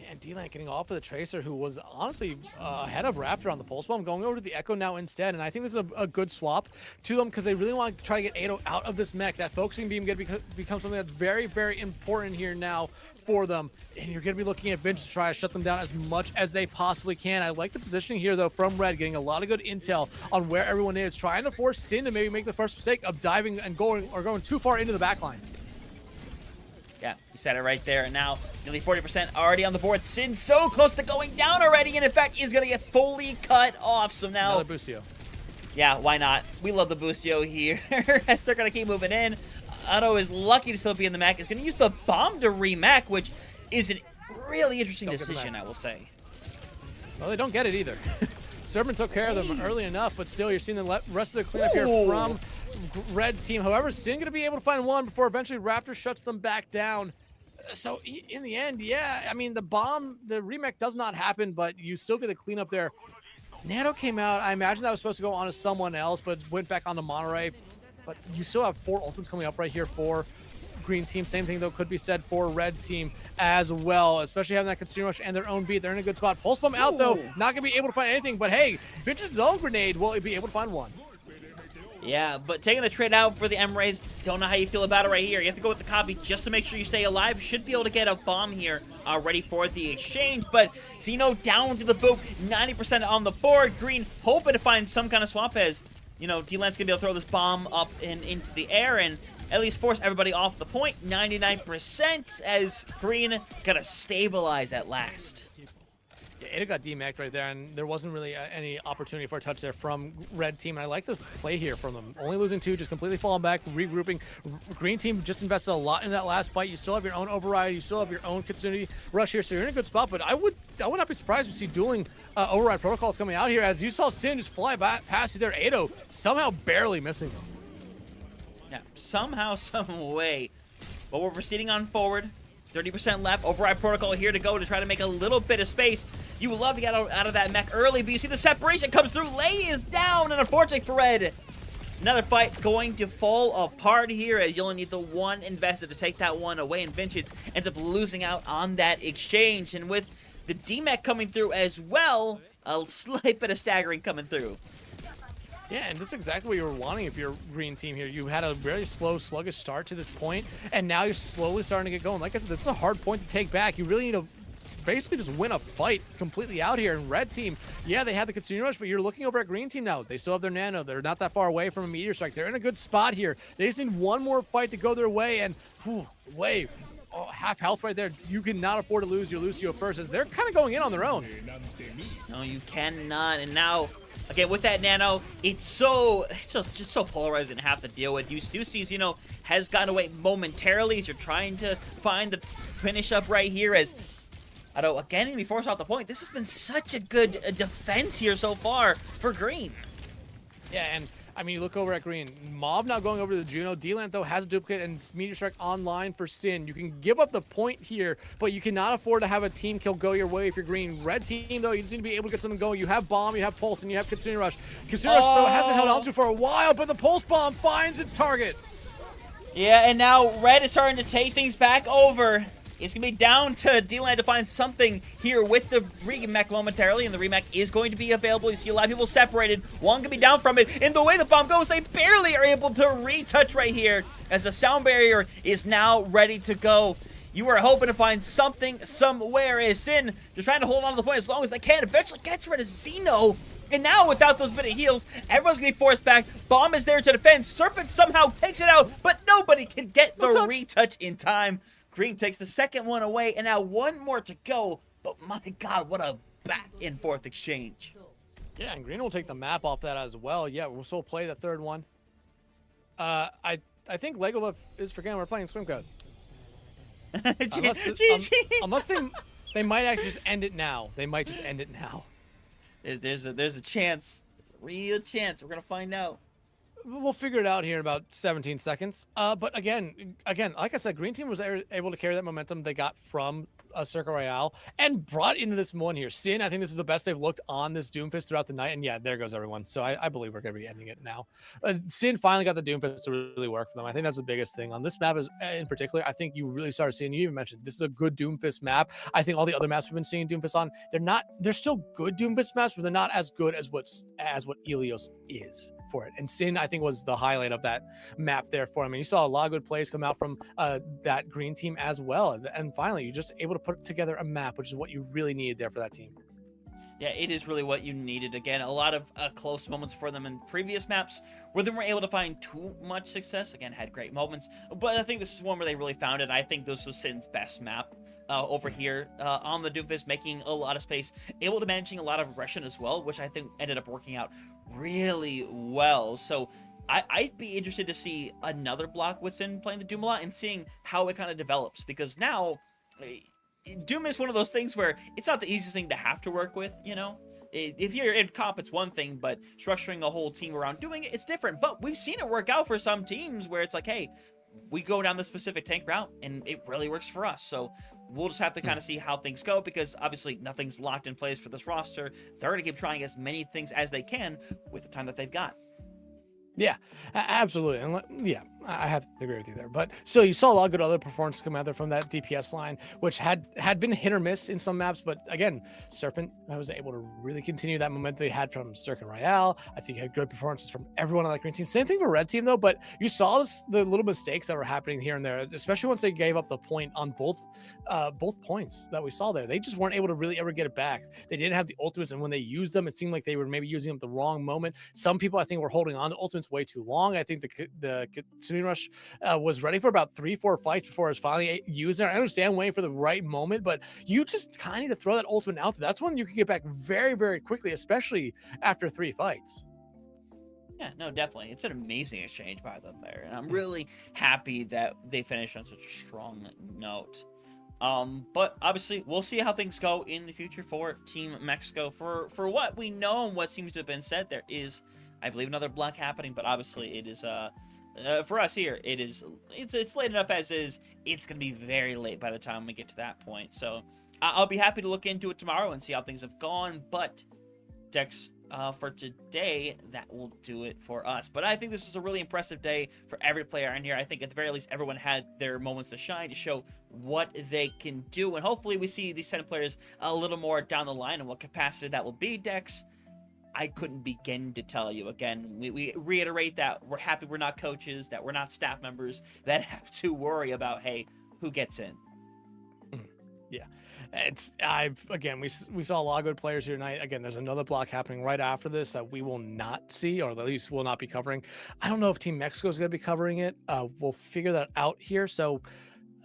And D-Land getting off of the Tracer, who was honestly ahead of Raptor on the Pulse Bomb, going over to the Echo now instead. And I think this is a good swap to them because they really want to try to get Ado out of this mech. That focusing beam going to become something that's very, very important here now for them. And you're going to be looking at Vince to try to shut them down as much as they possibly can. I like the positioning here, though, from Red, getting a lot of good intel on where everyone is, trying to force Sin to maybe make the first mistake of diving and going too far into the backline. Yeah, you said it right there. And now, nearly 40% already on the board. Sin so close to going down already, and in fact, is going to get fully cut off. So now... Another Boostio. Yeah, why not? We love the Boostio here, as they're going to keep moving in. Otto is lucky to still be in the mech. Is going to use the bomb to remech, which is a really interesting decision, I will say. Well, they don't get it either. Serpent took care of them early enough, but still, you're seeing the rest of the cleanup here from Red team. However, Sin going to be able to find one before eventually Raptor shuts them back down. So in the end, yeah, I mean, the remech does not happen, but you still get the cleanup there. Nano came out. I imagine that was supposed to go on to someone else, but went back on to Monterey. But you still have 4 ultimates coming up right here for Green team. Same thing, though, could be said for Red team as well, especially having that Consumer Rush and their own beat. They're in a good spot. Pulse Bomb out, though. Not going to be able to find anything, but hey, Vince's own grenade will be able to find one. Yeah, but taking the trade out for the M-Rays, don't know how you feel about it right here. You have to go with the copy just to make sure you stay alive. Should be able to get a bomb here ready for the exchange, but Zeno down to the boot, 90% on the board. Green hoping to find some kind of swap as, you know, D-Land's going to be able to throw this bomb up and into the air and at least force everybody off the point. 99% as Green got to stabilize at last. Yeah, it got demac'd right there, and there wasn't really any opportunity for a touch there from Red team. And I like the play here from them. Only losing 2, just completely falling back, regrouping. Green team just invested a lot in that last fight. You still have your own override. You still have your own Kitsune Rush here, so you're in a good spot. But I would not be surprised to see dueling override protocols coming out here, as you saw Sin just fly past you there. Ado somehow barely missing them. Yeah, somehow, some way. But we're proceeding on forward. 30% left. Override protocol here to go to try to make a little bit of space. You would love to get out of that mech early, but you see the separation comes through. Lei is down, and unfortunately for Red, another fight's going to fall apart here as you only need the one invested to take that one away, and Vintage ends up losing out on that exchange. And with the D-mech coming through as well, a slight bit of staggering coming through. Yeah, and this is exactly what you were wanting if you're a Green team here. You had a very slow, sluggish start to this point, and now you're slowly starting to get going. Like I said, this is a hard point to take back. You really need to basically just win a fight completely out here. And Red team, yeah, they have the Kitsune Rush, but you're looking over at Green team now. They still have their Nano. They're not that far away from a Meteor Strike. They're in a good spot here. They just need one more fight to go their way, and half health right there. You cannot afford to lose your Lucio first, as they're kind of going in on their own. No, you cannot. And now, again, with that Nano, it's just so polarizing to have to deal with. You do see, you know, has gotten away momentarily as you're trying to find the finish up right here as Otto again going to be forced off the point. This has been such a good defense here so far for Green. Yeah, and I mean, you look over at Green. Mob now going over to the Juno. D-Land, though, has a duplicate and Meteor Strike online for Sin. You can give up the point here, but you cannot afford to have a team kill go your way if you're Green. Red team, though, you just need to be able to get something going. You have Bomb, you have Pulse, and you have Kitsune Rush. Kitsune Rush, though, has been held onto for a while, but the Pulse Bomb finds its target. Yeah, and now Red is starting to take things back over. It's going to be down to D-Land to find something here with the remech momentarily, and the remech is going to be available. You see a lot of people separated. One can be down from it. In the way the bomb goes, they barely are able to retouch right here as the sound barrier is now ready to go. You were hoping to find something somewhere as Sin just trying to hold on to the point as long as they can. Eventually gets rid of Zeno. And now, without those bit of heals, everyone's going to be forced back. Bomb is there to defend. Serpent somehow takes it out, but nobody can get the retouch in time. Green takes the second one away, and now one more to go. But my God, what a back and forth exchange. Yeah, and Green will take the map off that as well. Yeah, we'll still play the third one. I think Legolas is forgetting we're playing Swim Code. Unless they might actually just end it now. They might just end it now. There's a chance. There's a real chance. We're gonna find out. we'll figure it out here in about 17 seconds. But again, like I said, Green Team was able to carry that momentum they got from Circle Royale and brought into this one here. Sin, I think this is the best they've looked on this Doomfist throughout the night. And yeah, there goes everyone. So I believe we're going to be ending it now. Sin finally got the Doomfist to really work for them. I think that's the biggest thing on this map is in particular. I think you really started seeing, you even mentioned this is a good Doomfist map. I think all the other maps we've been seeing Doomfist on, they're still good Doomfist maps, but they're not as good as what Ilios is for it. And Sin, I think, was the highlight of that map there for him. And you saw a lot of good plays come out from that Green Team as well. And finally, you're just able to put together a map, which is what you really needed there for that team. Yeah, it is really what you needed. Again, a lot of close moments for them in previous maps where they weren't able to find too much success. Again, had great moments, but I think this is one where they really found it. I think this was Sin's best map over here on the Doomfist, making a lot of space, able to managing a lot of aggression as well, which I think ended up working out really well. So I'd be interested to see another block with Sin playing the Doom a lot and seeing how it kind of develops, because now Doom is one of those things where it's not the easiest thing to have to work with, you know? If you're in comp, it's one thing, but structuring a whole team around doing it, it's different. But we've seen it work out for some teams where it's like, hey, we go down the specific tank route, and it really works for us. So we'll just have to kind of see how things go, because obviously nothing's locked in place for this roster. They're going to keep trying as many things as they can with the time that they've got. Yeah, absolutely. And yeah, I have to agree with you there. But so you saw a lot of good other performances come out there from that DPS line, which had been hit or miss in some maps. But again, Serpent was able to really continue that momentum they had from Circuit Royale. I think he had good performances from everyone on that Green Team. Same thing for Red Team though. But you saw the little mistakes that were happening here and there, especially once they gave up the point on both points that we saw there. They just weren't able to really ever get it back. They didn't have the ultimates, and when they used them, it seemed like they were maybe using them at the wrong moment. Some people I think were holding on to ultimates way too long. I think the Kitsune Rush was ready for about 3-4 fights before it was finally used there. I understand waiting for the right moment, but you just kind of need to throw that ultimate out there. That's when you can get back very, very quickly, especially after 3 fights. Yeah, no, definitely. It's an amazing exchange by them there, and I'm really happy that they finished on such a strong note. But obviously, we'll see how things go in the future for Team Mexico. For what we know and what seems to have been said, there is, I believe, another block happening, but obviously it is for us here, it's late enough as is. It's gonna be very late by the time we get to that point. So I'll be happy to look into it tomorrow and see how things have gone. But Dex, for today, that will do it for us. But I think this is a really impressive day for every player in here. I think at the very least, everyone had their moments to shine, to show what they can do. And hopefully we see these 10 players a little more down the line and what capacity that will be, Dex. I couldn't begin to tell you. Again, we reiterate that we're happy we're not coaches, that we're not staff members that have to worry about, hey, who gets in. Yeah, we saw a lot of good players here tonight. Again, there's another block happening right after this that we will not see, or at least will not be covering. I don't know if Team Mexico is going to be covering it. We'll figure that out here. So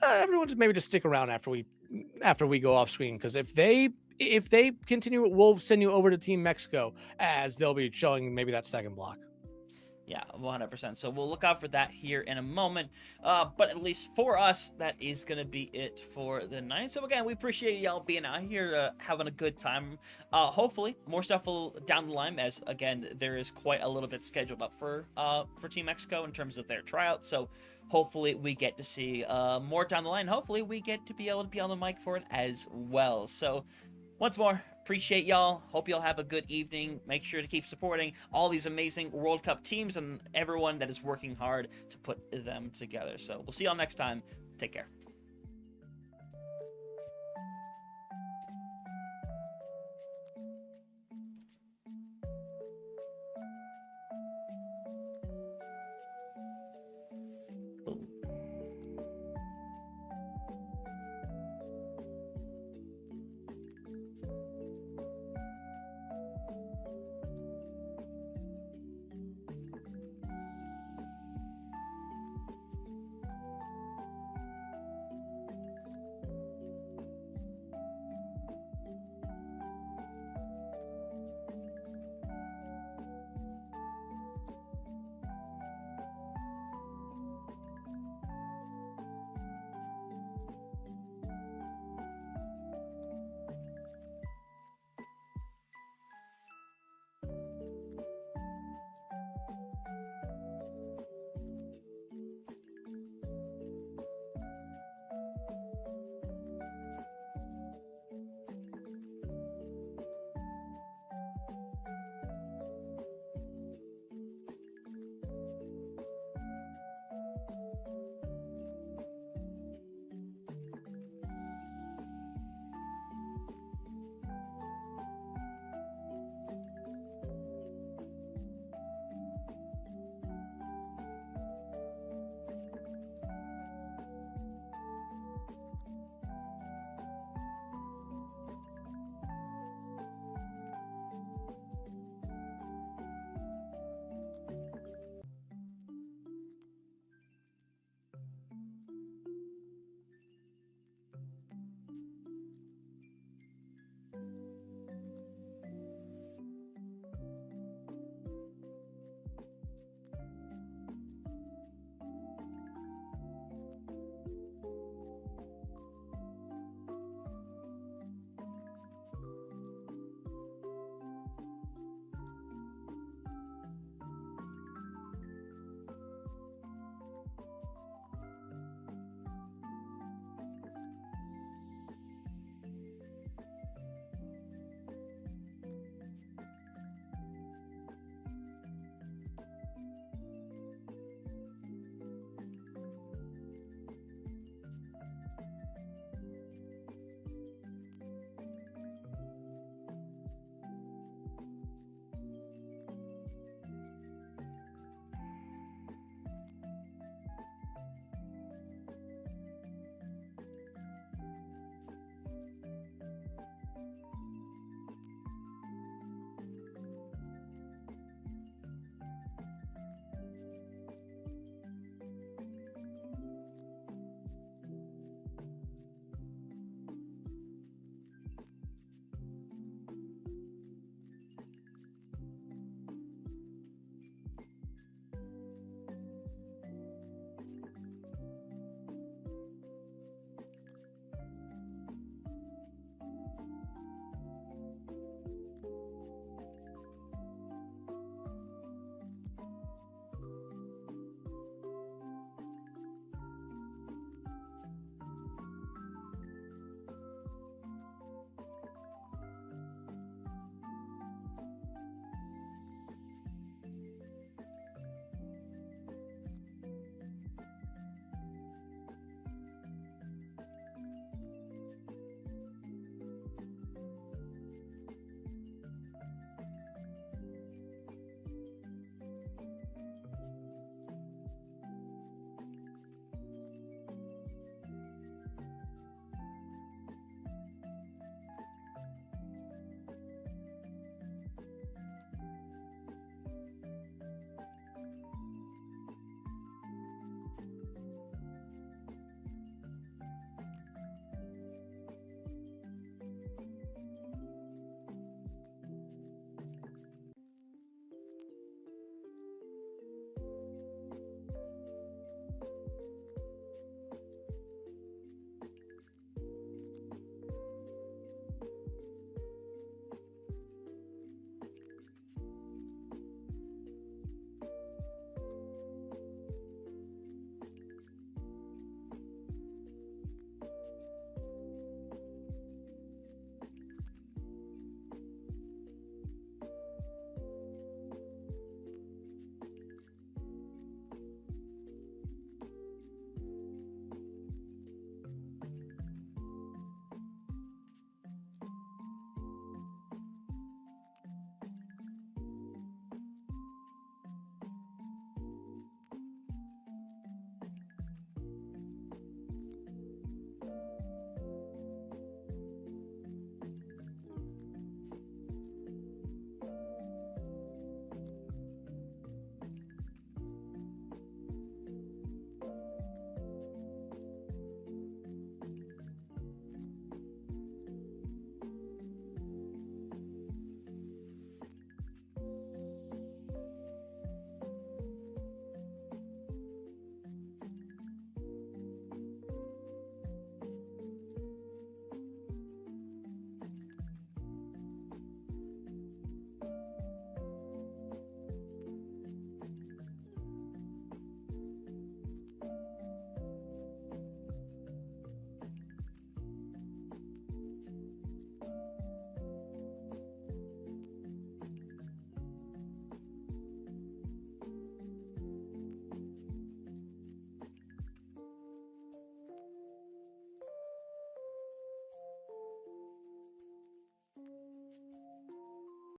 everyone just stick around after we go off screen, because if they continue, we'll send you over to Team Mexico, as they'll be showing maybe that second block. Yeah, 100%. So we'll look out for that here in a moment. But at least for us, that is going to be it for the night. So again, we appreciate y'all being out here, having a good time. Hopefully, more stuff will down the line, as again, there is quite a little bit scheduled up for Team Mexico in terms of their tryouts. So hopefully we get to see more down the line. Hopefully we get to be able to be on the mic for it as well. So once more, appreciate y'all. Hope y'all have a good evening. Make sure to keep supporting all these amazing World Cup teams and everyone that is working hard to put them together. So we'll see y'all next time. Take care.